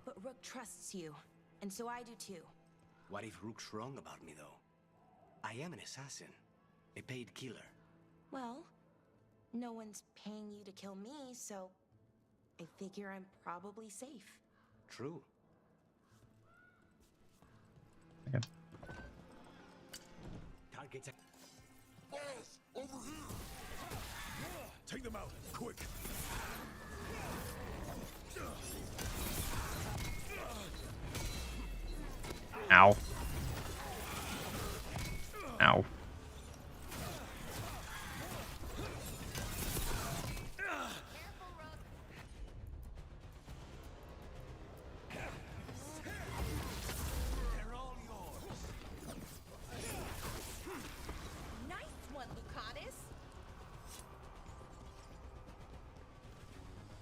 But Rook trusts you, and so I do too. What if Rook's wrong about me, though? I am an assassin, a paid killer. Well, no one's paying you to kill me, so I figure I'm probably safe. True. Okay. Targets. Over here! Take them out, quick! Ow. Ow. Nice one, Lucanus.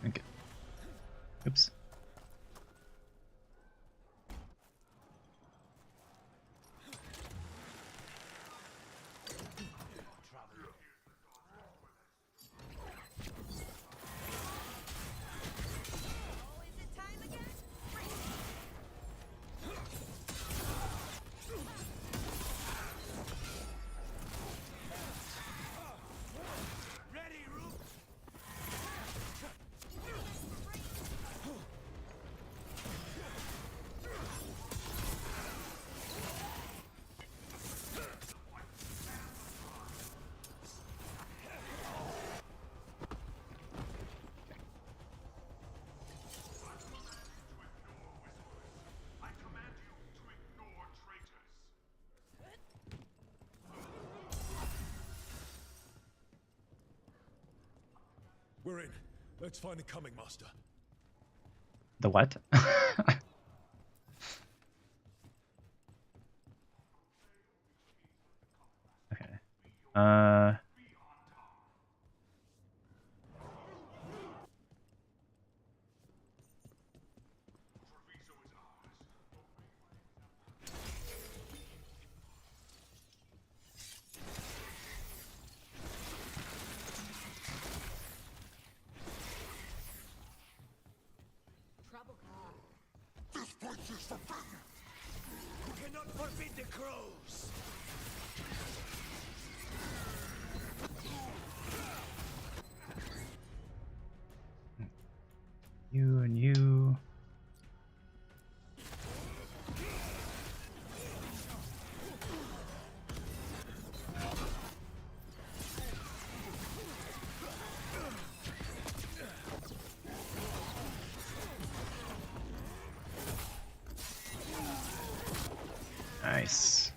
Okay. Oops. We're in. Let's find the coming master. The what? Okay. This place is forbidden! You cannot forbid the crows! You and you. Nice.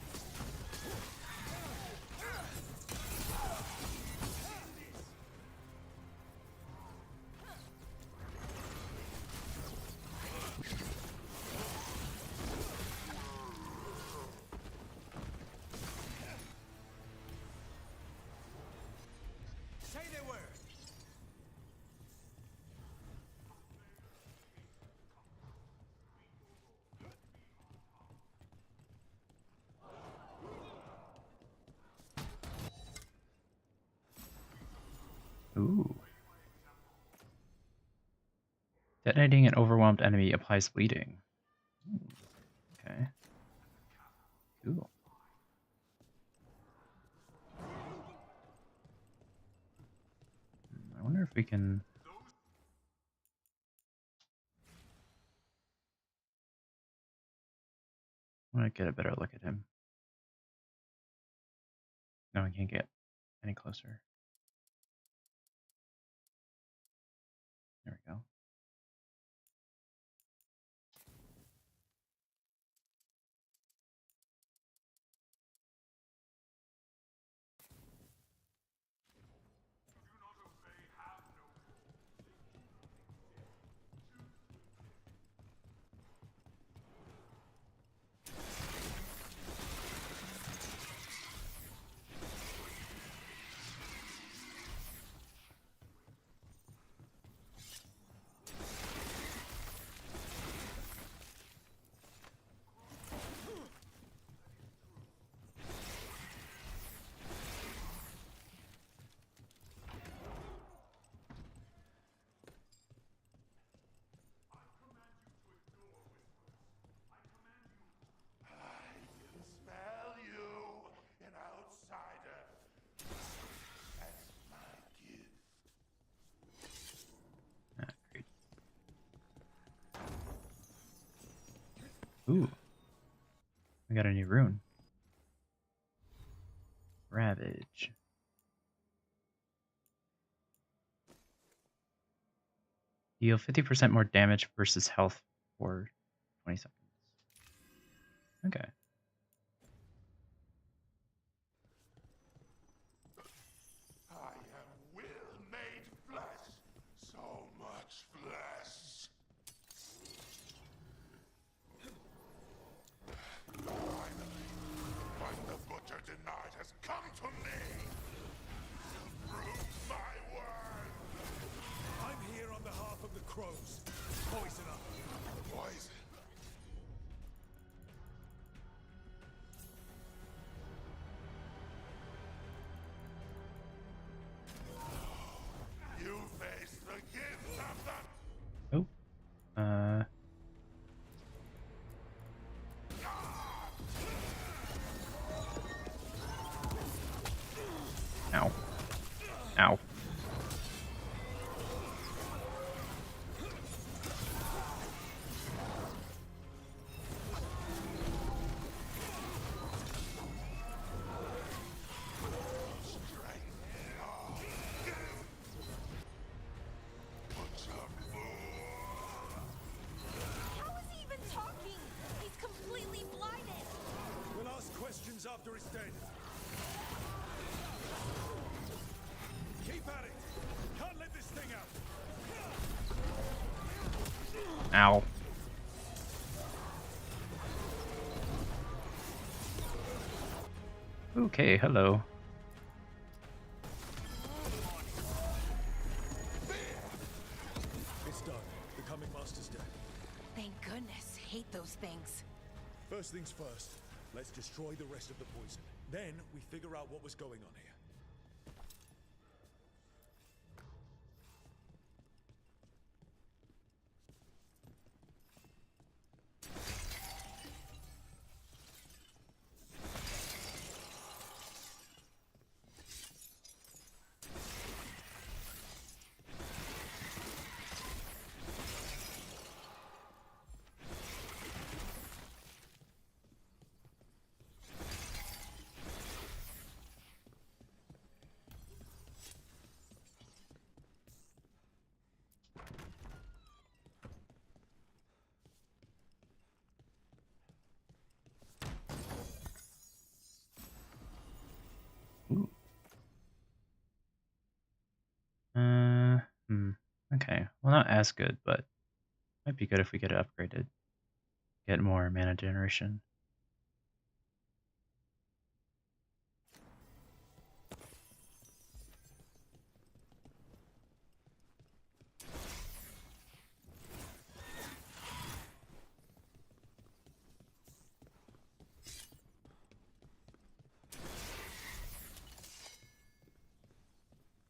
Say the word! Ooh. Detonating an overwhelmed enemy applies bleeding. Ooh. Okay. Cool. I wonder if we can... I want to get a better look at him. No, I can't get any closer. There we go. Smell you, an outsider. That's my gift. Ah, great. Ooh. We got a new rune. Ravage. Deal 50% more damage versus health for 20 seconds. Okay. I am will made flesh. So much flesh. Finally, what the butcher denied has come to me. To prove my worth. I'm here on behalf of the crows. Poison up. Poison. You face the gift of the... Oh. Ow. Ow. How is he even talking? He's completely blinded. We'll ask questions after he's dead. Keep at it. Can't let this thing out. Ow. Okay, hello. It's done. The coming master's dead. Thank goodness. Hate those things. First things first, let's destroy the rest of the poison. Then we figure out what was going on here. Ooh. Okay. Well, not as good, but might be good if we get it upgraded. Get more mana generation.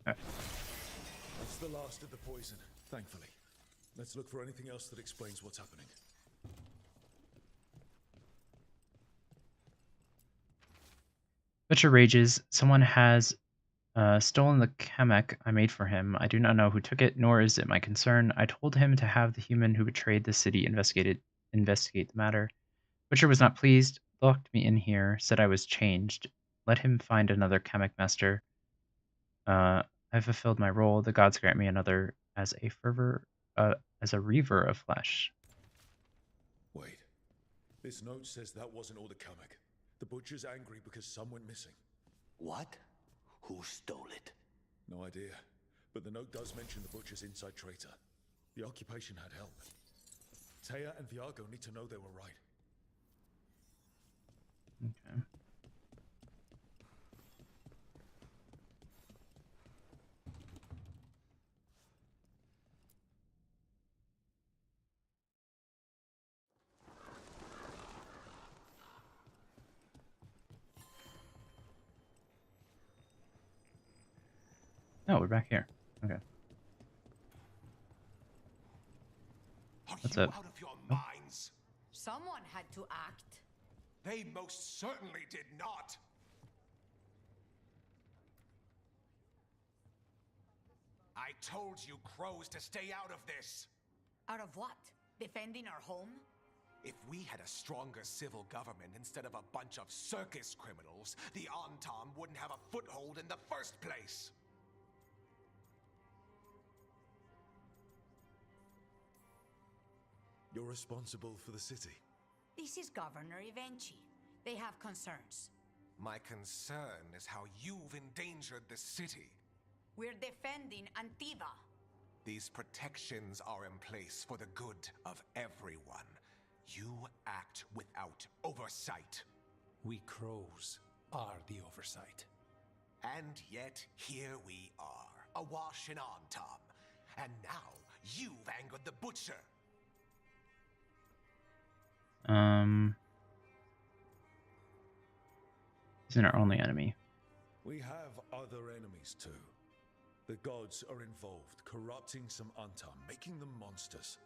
That's the last of the poison, thankfully. Let's look for anything else that explains what's happening. Butcher rages. Someone has stolen the Kamek I made for him. I do not know who took it, nor is it my concern. I told him to have the human who betrayed the city investigate the matter. Butcher was not pleased, locked me in here, said I was changed. Let him find another Kamek master. I fulfilled my role. The gods grant me another as a reaver of flesh. Wait. This note says that wasn't all the Kamek. The butcher's angry because some went missing. What? Who stole it? No idea. But the note does mention the butcher's inside traitor. The occupation had help. Taya and Viago need to know they were right. Okay. Oh, we're back here. Okay. What's up? Out of your minds? Someone had to act. They most certainly did not. I told you crows to stay out of this. Out of what? Defending our home? If we had a stronger civil government instead of a bunch of circus criminals, the Antam wouldn't have a foothold in the first place. You're responsible for the city. This is Governor Evenchi. They have concerns. My concern is how you've endangered the city. We're defending Antiva. These protections are in place for the good of everyone. You act without oversight. We crows are the oversight. And yet, here we are, awash in Antam. And now, you've angered the Butcher. Isn't our only enemy. We have other enemies too. The gods are involved, corrupting some Antam, making them monsters.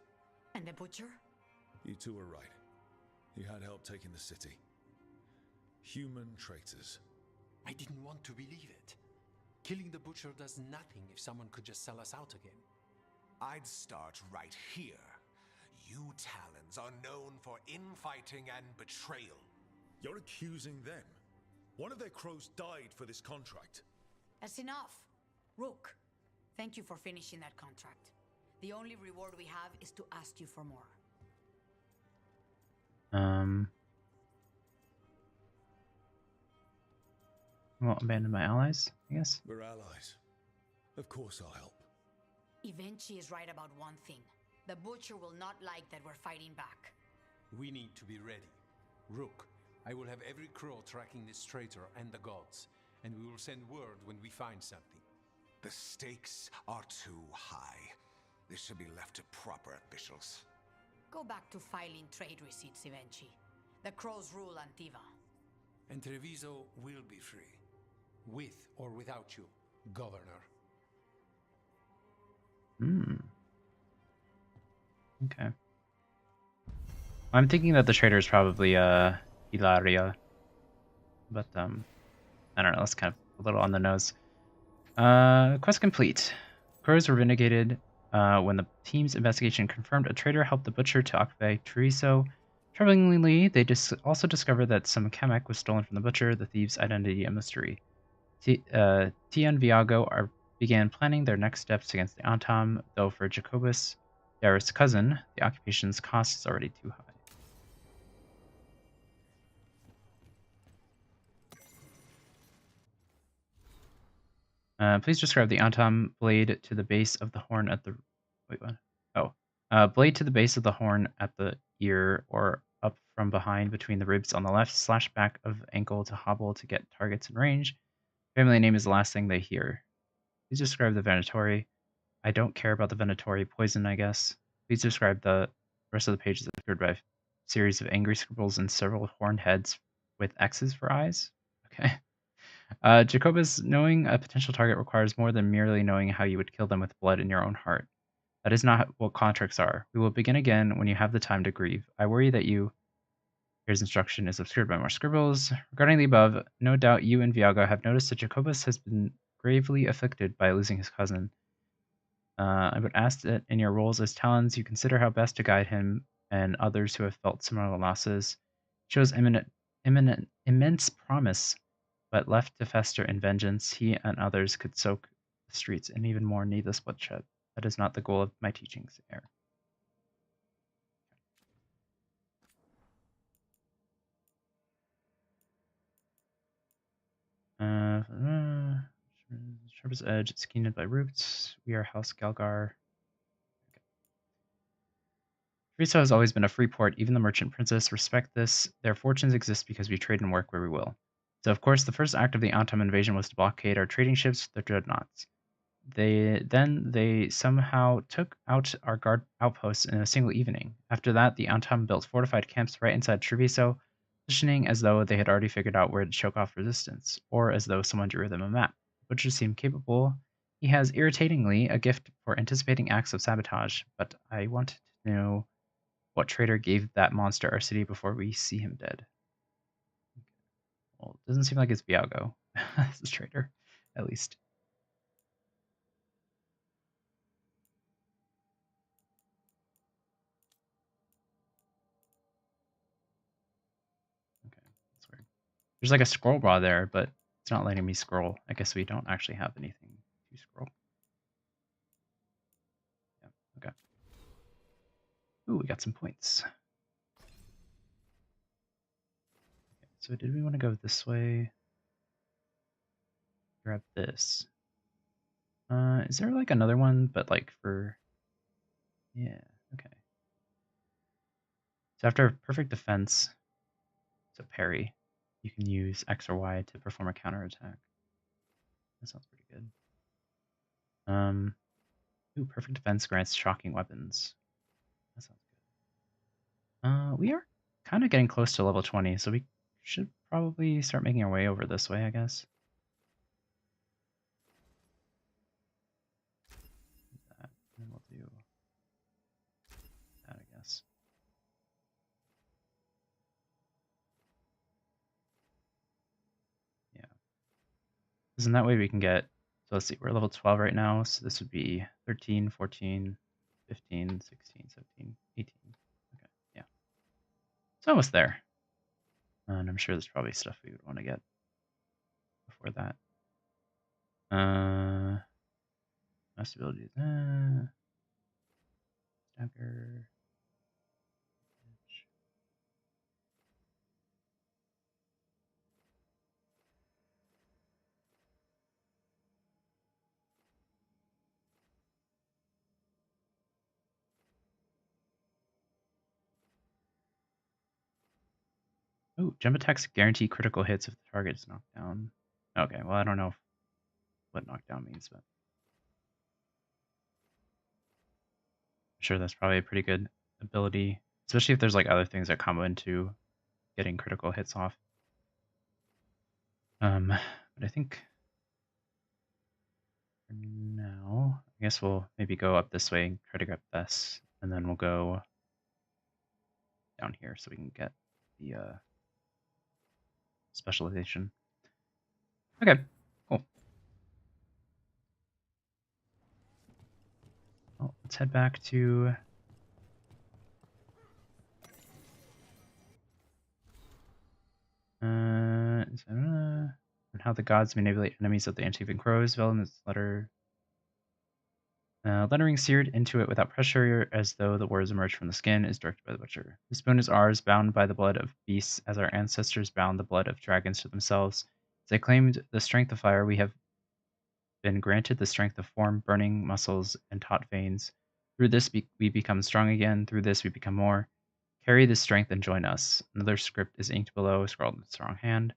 And the Butcher? You two are right. He had help taking the city. Human traitors. I didn't want to believe it. Killing the Butcher does nothing if someone could just sell us out again. I'd start right here. You Talons are known for infighting and betrayal. You're accusing them. One of their crows died for this contract. That's enough. Rook, thank you for finishing that contract. The only reward we have is to ask you for more. I won't abandon my allies, I guess. We're allies. Of course I'll help. Evenchi is right about one thing. The Butcher will not like that we're fighting back. We need to be ready. Rook, I will have every crow tracking this traitor and the gods, and we will send word when we find something. The stakes are too high. This should be left to proper officials. Go back to filing trade receipts, Evenchi. The crows rule Antiva. And Treviso will be free. With or without you, Governor. Okay. I'm thinking that the traitor is probably Hilaria. But I don't know, that's kind of a little on the nose. Quest complete. Crows were vindicated when the team's investigation confirmed a traitor helped the Butcher to occupy Treviso. Troublingly, they also discovered that some Kamek was stolen from the Butcher, the thieves' identity a mystery. Tia and Viago began planning their next steps against the Antam, though for Jacobus, Dara's cousin, the occupation's cost is already too high. Please describe the Antam blade to the base of the horn at the... Wait, what? Oh. Blade to the base of the horn at the ear or up from behind between the ribs on the left, slash back of ankle to hobble to get targets in range. Family name is the last thing they hear. Please describe the Venatori. I don't care about the Venatori. Poison, I guess. Please describe the rest of the pages appeared by a series of angry scribbles and several horned heads with X's for eyes. Okay. Jacobus, knowing a potential target requires more than merely knowing how you would kill them with blood in your own heart. That is not what contracts are. We will begin again when you have the time to grieve. I worry that you... Here's instruction is obscured by more scribbles. Regarding the above, no doubt you and Viago have noticed that Jacobus has been gravely afflicted by losing his cousin. I would ask that in your roles as Talons, you consider how best to guide him and others who have felt similar losses. Shows immense promise, but left to fester in vengeance, he and others could soak the streets in even more needless bloodshed. That is not the goal of my teachings here. Sharpest edge, it's keened by roots. We are House Galgar. Friso has always been a free port. Even the merchant princess respect this. Their fortunes exist because we trade and work where we will. So, of course, the first act of the Antam invasion was to blockade our trading ships, the dreadnoughts. They somehow took out our guard outposts in a single evening. After that, the Antam built fortified camps right inside Treviso, positioning as though they had already figured out where to choke off resistance, or as though someone drew them a map. Butcher seemed capable. He has irritatingly a gift for anticipating acts of sabotage, but I want to know what traitor gave that monster our city before we see him dead. Well, it doesn't seem like it's Viago as a traitor, at least. There's like a scroll bar there, but it's not letting me scroll. I guess we don't actually have anything to scroll. Yeah, okay. Ooh, we got some points. Okay, so did we want to go this way? Grab this. Is there like another one, but like for... Yeah, okay. So after perfect defense, so parry, you can use X or Y to perform a counterattack. That sounds pretty good. Ooh, perfect defense grants shocking weapons. That sounds good. We are kind of getting close to level 20, so we should probably start making our way over this way, I guess. That, and then we'll do that, I guess. Yeah. Because in that way we can get, so let's see, we're level 12 right now, so this would be 13, 14, 15, 16, 17, 18. Okay, yeah. It's almost there. And I'm sure there's probably stuff we would want to get before that. Master abilities. Stagger. Oh, jump attacks guarantee critical hits if the target is knocked down. Okay, well, I don't know what knockdown means, but I'm sure that's probably a pretty good ability, especially if there's like other things that combo into getting critical hits off. But I think for now, I guess we'll maybe go up this way and try to grab this, and then we'll go down here so we can get the specialization. Okay, cool. Well, let's head back to and how the gods manipulate enemies of the Antivan crows. Veilguard's lettering seared into it without pressure, as though the words emerged from the skin, is directed by the butcher. This boon is ours, bound by the blood of beasts, as our ancestors bound the blood of dragons to themselves. As they claimed the strength of fire, we have been granted the strength of form, burning muscles, and taut veins. Through this we become strong again. Through this we become more. Carry this strength and join us. Another script is inked below, scrawled in a strong hand.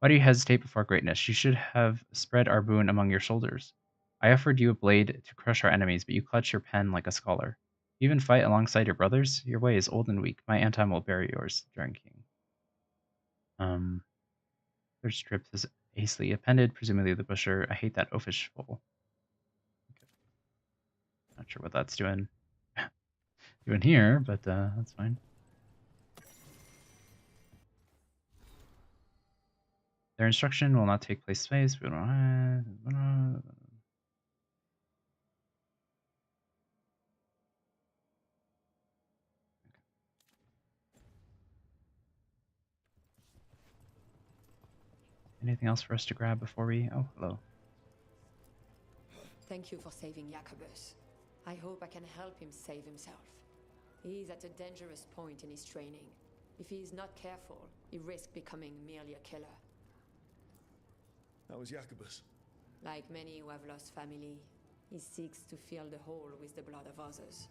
Why do you hesitate before greatness? You should have spread our boon among your shoulders. I offered you a blade to crush our enemies, but you clutch your pen like a scholar. You even fight alongside your brothers? Your way is old and weak. My Anton will bury yours, drinking. Third script is hastily appended, presumably the butcher. I hate that oafish fool. Okay. Not sure what that's doing here, but that's fine. Their instruction will not take place space. We don't Anything else for us to grab before we... Oh, hello. Thank you for saving Jacobus. I hope I can help him save himself. He is at a dangerous point in his training. If he is not careful, he risks becoming merely a killer. That was Jacobus. Like many who have lost family, he seeks to fill the hole with the blood of others.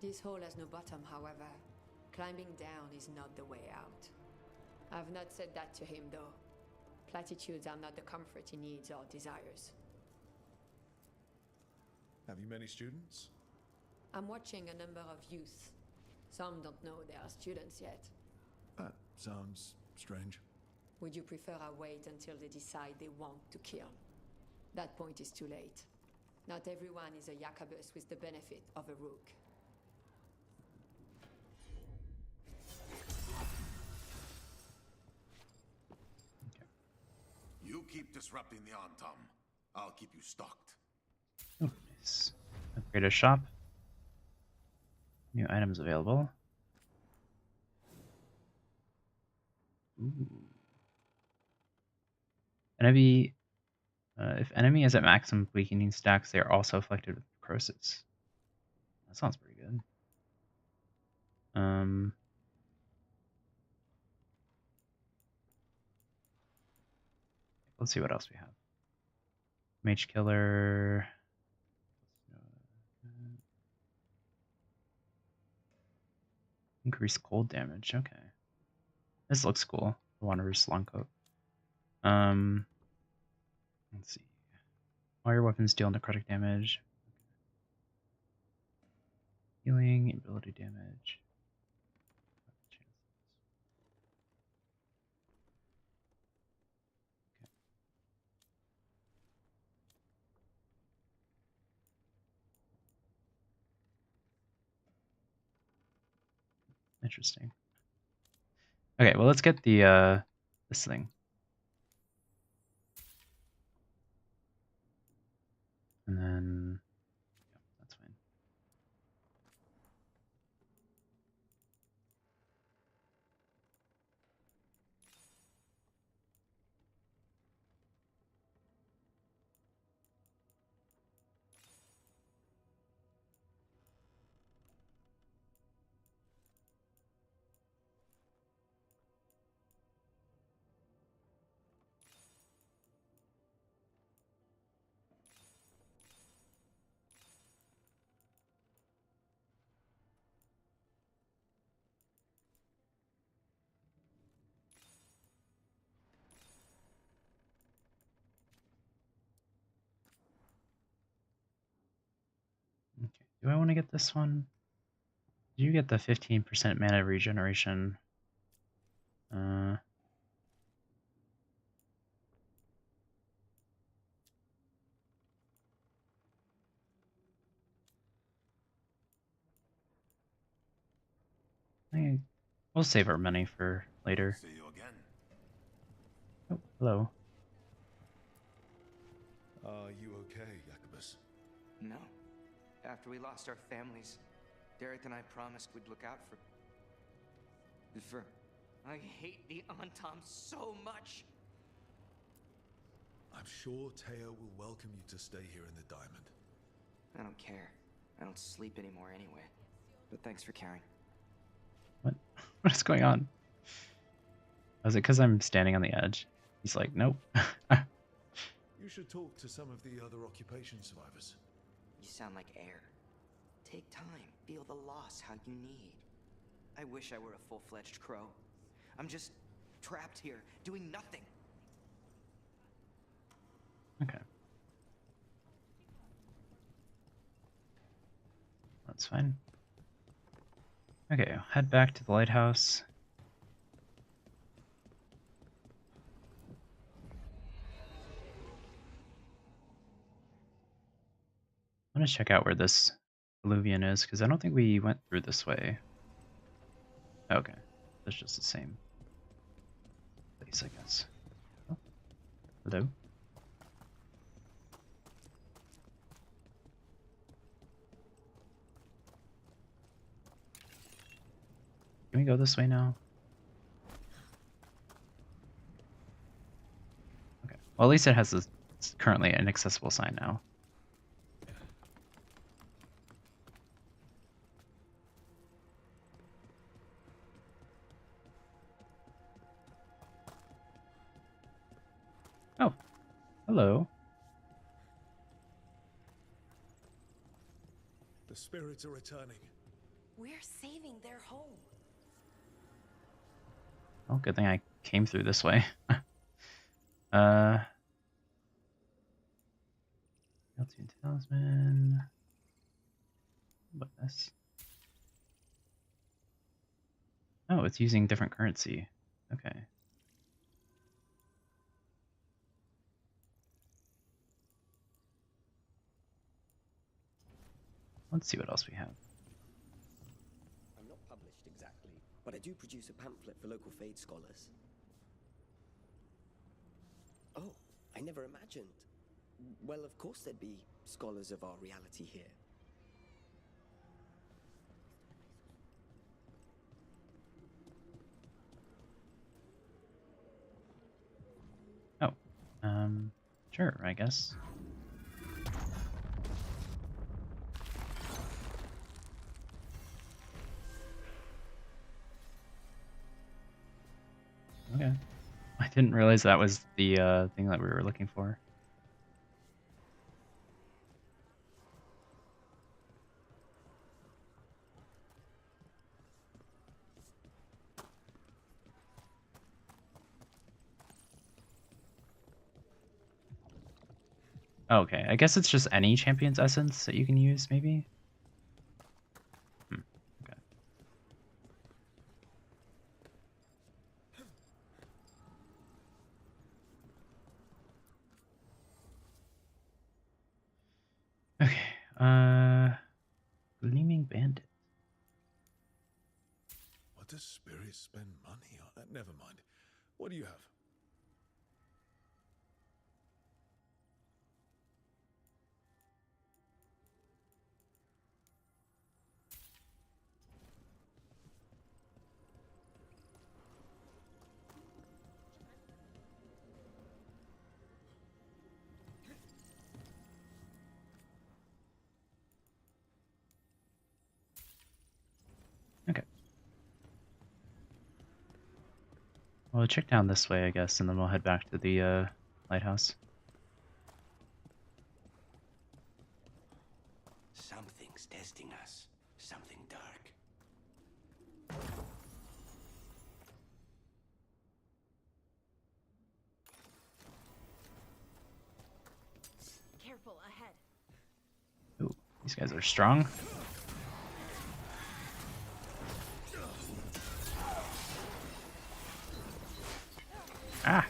This hole has no bottom, however. Climbing down is not the way out. I've not said that to him, though. Platitudes are not the comfort he needs or desires. Have you many students? I'm watching a number of youth. Some don't know they are students yet. That sounds strange. Would you prefer I wait until they decide they want to kill? That point is too late. Not everyone is a Jacobus with the benefit of a rook. You keep disrupting the Antam. I'll keep you stocked. Oh, nice. Upgrade a shop. New items available. Ooh. Enemy, if enemy is at maximum weakening stacks, they are also afflicted with necrosis. That sounds pretty good. Let's see what else we have. Mage Killer. Increase cold damage. Okay. This looks cool. The Wanderer's Longcoat. Let's see. All your weapons deal necrotic damage. Healing, ability damage. Interesting. Okay, well let's get the this thing. And then yeah, that's fine. Okay. Do I want to get this one? You get the 15% mana regeneration. We'll save our money for later. See you again. Oh, hello. Are you okay, Jacobus? No. After we lost our families, Dareth and I promised we'd look out for... I hate the Antam so much! I'm sure Teo will welcome you to stay here in the Diamond. I don't care. I don't sleep anymore anyway. But thanks for caring. What? What is going on? Was it because I'm standing on the edge? He's like, nope. You should talk to some of the other occupation survivors. You sound like air. Take time. Feel the loss how you need. I wish I were a full-fledged crow. I'm just trapped here, doing nothing. Okay. That's fine. Okay, I'll head back to the lighthouse. I'm gonna check out where this Illuvian is, because I don't think we went through this way. Okay, that's just the same place, I guess. Oh, hello? Can we go this way now? Okay. Well, at least it has this currently an accessible sign now. Oh, hello. The spirits are returning. We're saving their home. Oh, good thing I came through this way. Elven Talisman. What this? Oh, it's using different currency. Okay. Let's see what else we have. I'm not published exactly, but I do produce a pamphlet for local Fade scholars. Oh, I never imagined. Well, of course there'd be scholars of our reality here. Oh, Sure, I guess. Okay. I didn't realize that was the thing that we were looking for. Okay, I guess it's just any champion's essence that you can use, maybe? Okay. Okay, Gleaming Bandit. What does Spirit spend money on? Never mind. What do you have? Okay. Well, we'll check down this way, I guess, and then we'll head back to the lighthouse. Something's testing us. Something dark. Careful ahead. Ooh, these guys are strong. Ah!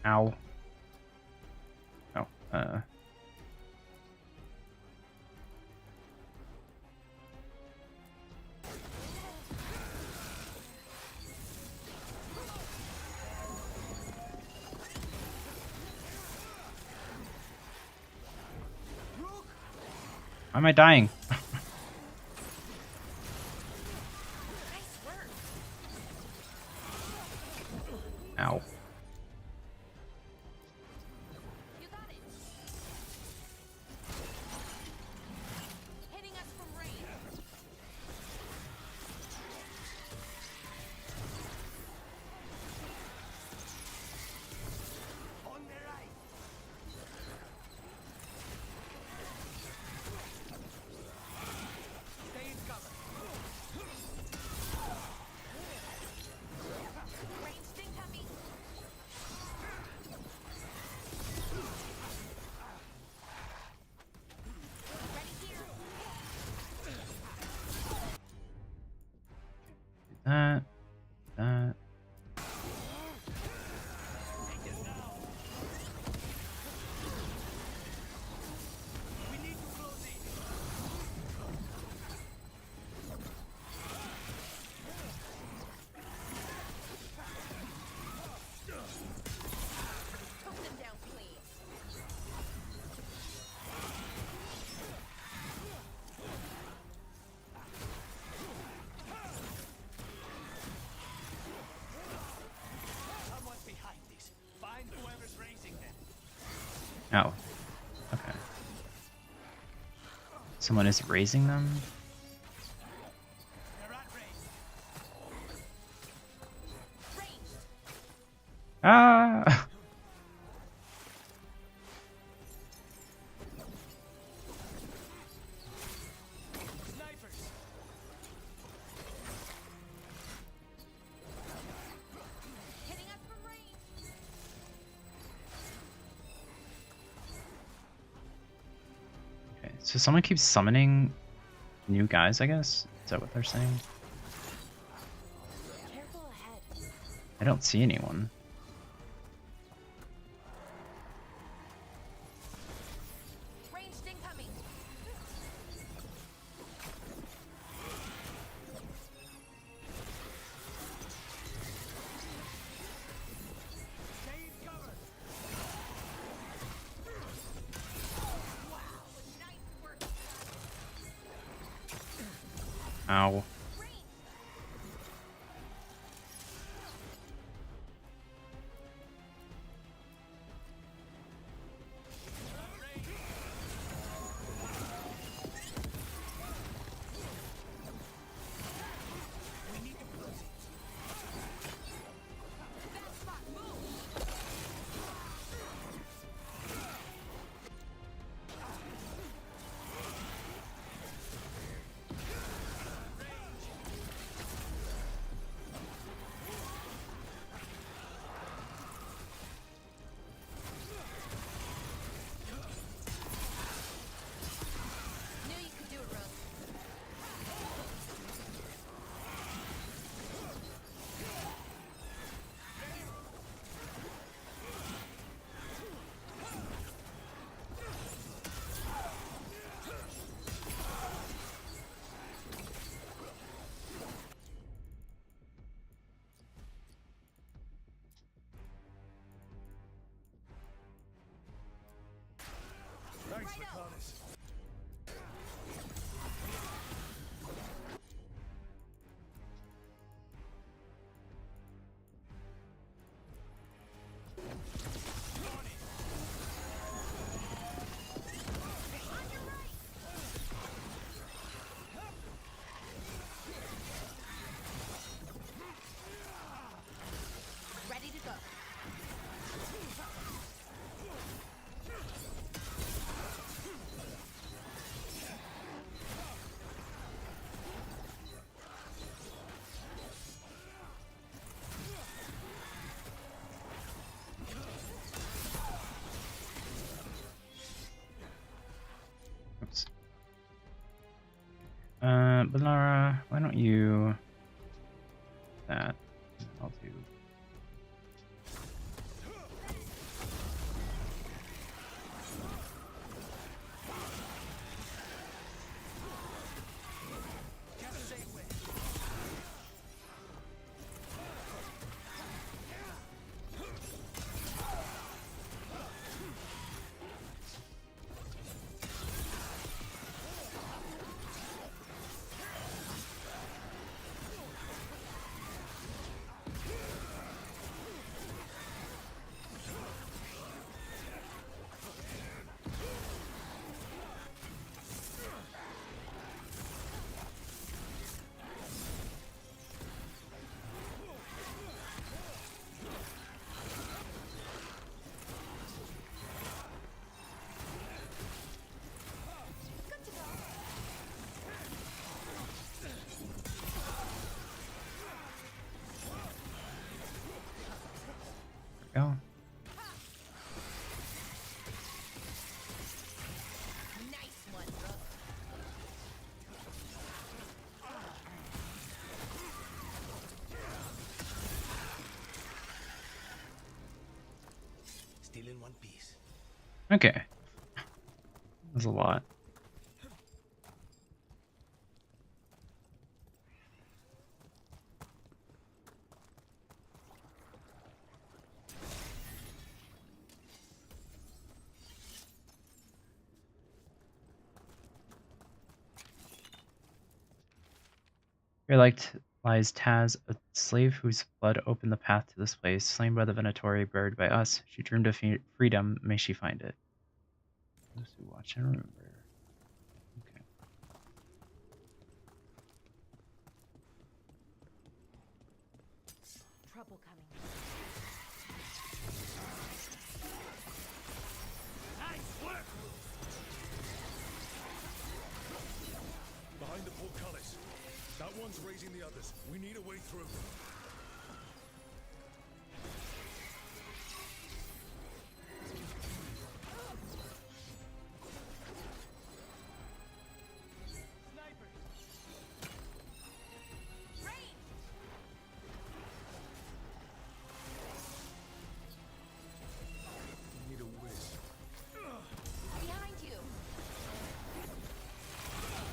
Ow. Oh, why am I dying? Ow. That. Oh. Okay. Someone is raising them? Ah! Okay, so someone keeps summoning new guys, I guess? Is that what they're saying? I don't see anyone. Ow. Thanks, Lacanis. Ready to go. Oops. Balara, why don't you that? I'll do. Go. Nice one, Rook. Still in one piece. Okay. That's a lot. Here lies Taz, a slave whose blood opened the path to this place, slain by the Venatori, buried by us. She dreamed of freedom, may she find it. Those who watch and remember. Okay. Trouble coming. Nice work! Behind the portcullis. That one's raising the others. We need a way through. We need a whiz. Behind you.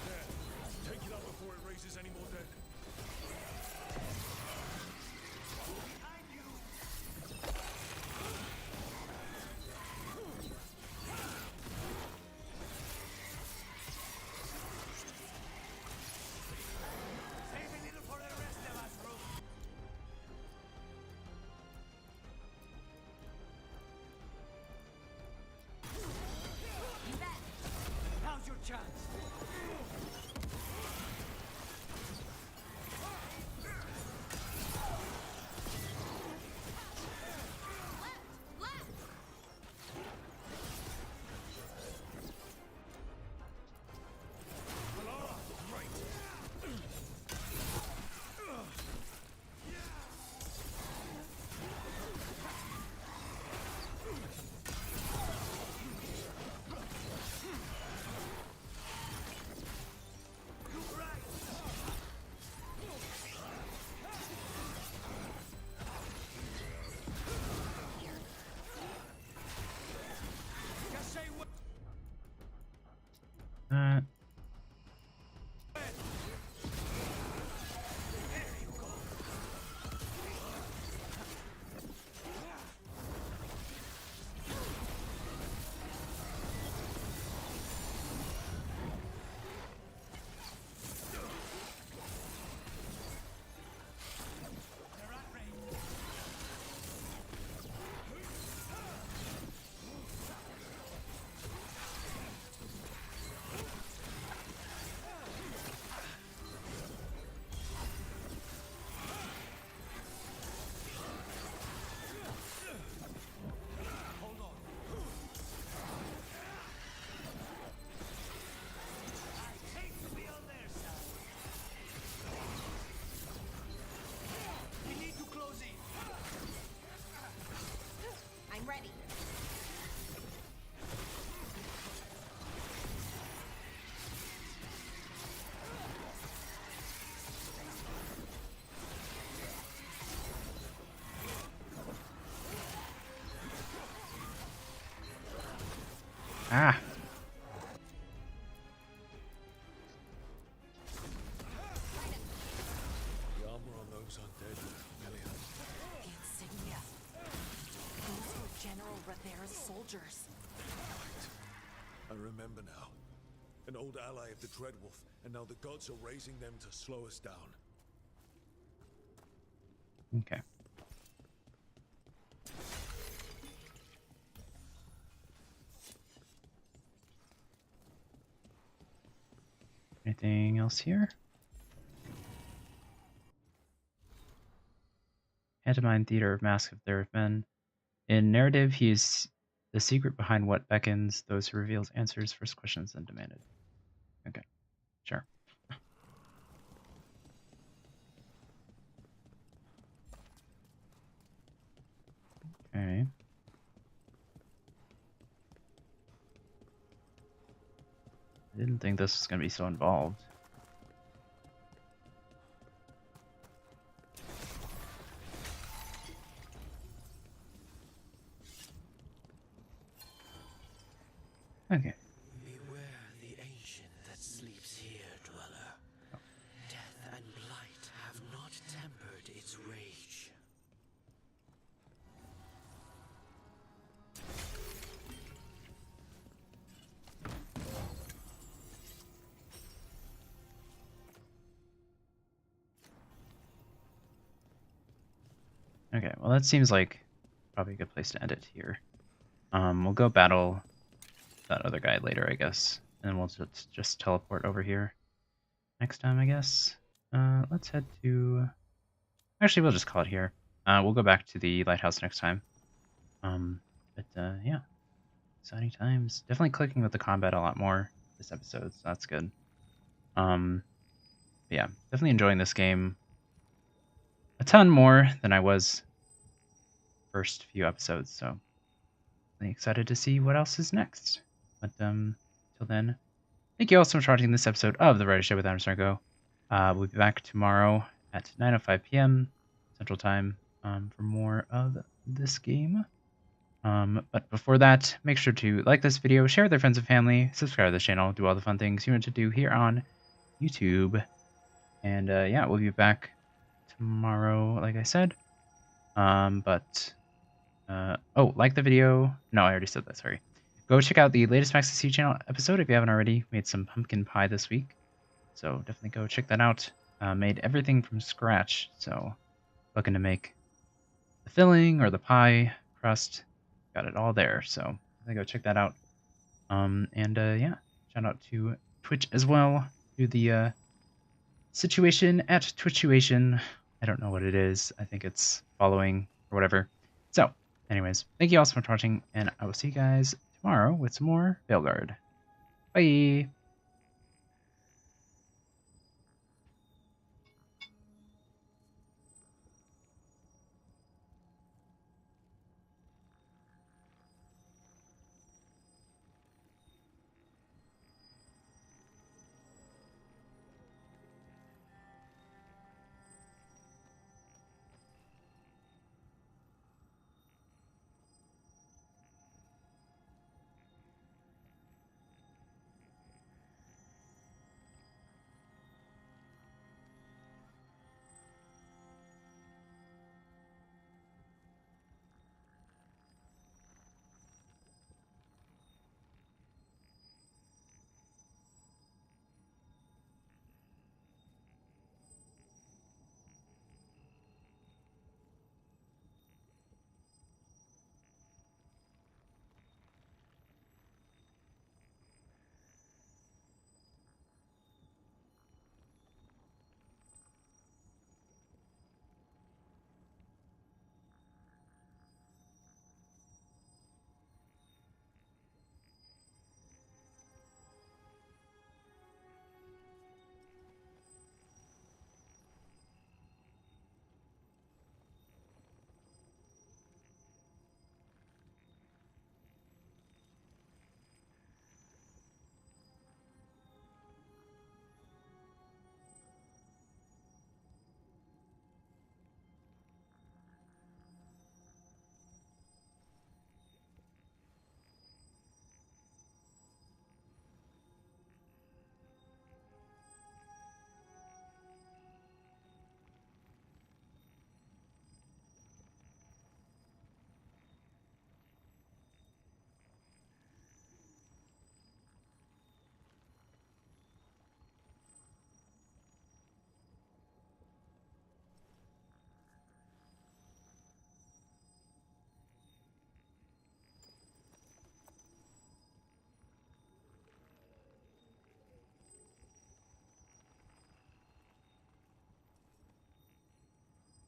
There. Take it up before it raises any more dead. Ah. The armor on those undead Villian. The insignia. Those were General Rathera's soldiers. I remember now. An old ally of the Dreadwolf, and now the gods are raising them to slow us down. Okay. Anything else here? Pantomime Theater of Mask of There Have Been. In narrative, he is the secret behind what beckons those who reveals answers, first questions, and demanded. Okay, sure. Okay. I didn't think this was going to be so involved. Okay. Beware the ancient that sleeps here, dweller. Death and blight have not tempered its rage. Okay, well that seems like probably a good place to end it here. We'll go battle that other guy later, I guess. And we'll just teleport over here next time, I guess. Let's head to... Actually, we'll just call it here. We'll go back to the lighthouse next time. Yeah. Exciting times. Definitely clicking with the combat a lot more this episode, so that's good. Yeah, definitely enjoying this game a ton more than I was first few episodes, so really excited to see what else is next. But till then, thank you all so much for watching this episode of The Writer Show with Adam Sargo. We'll be back tomorrow at 9:05 p.m. Central Time for more of this game. But before that, make sure to like this video, share with your friends and family, subscribe to the channel, do all the fun things you want to do here on YouTube. And yeah, we'll be back tomorrow, like I said. Oh, like the video. No, I already said that, sorry. Go check out the latest Max C channel episode if you haven't already. Made some pumpkin pie this week, so definitely go check that out. Made everything from scratch, so looking to make the filling or the pie crust, got it all there, so go check that out. Yeah, shout out to Twitch as well. Do the situation at Twitchuation. I don't know what it is. I think it's following or whatever. So, anyways, thank you all so much for watching, and I will see you guys tomorrow with some more Veilguard. Bye!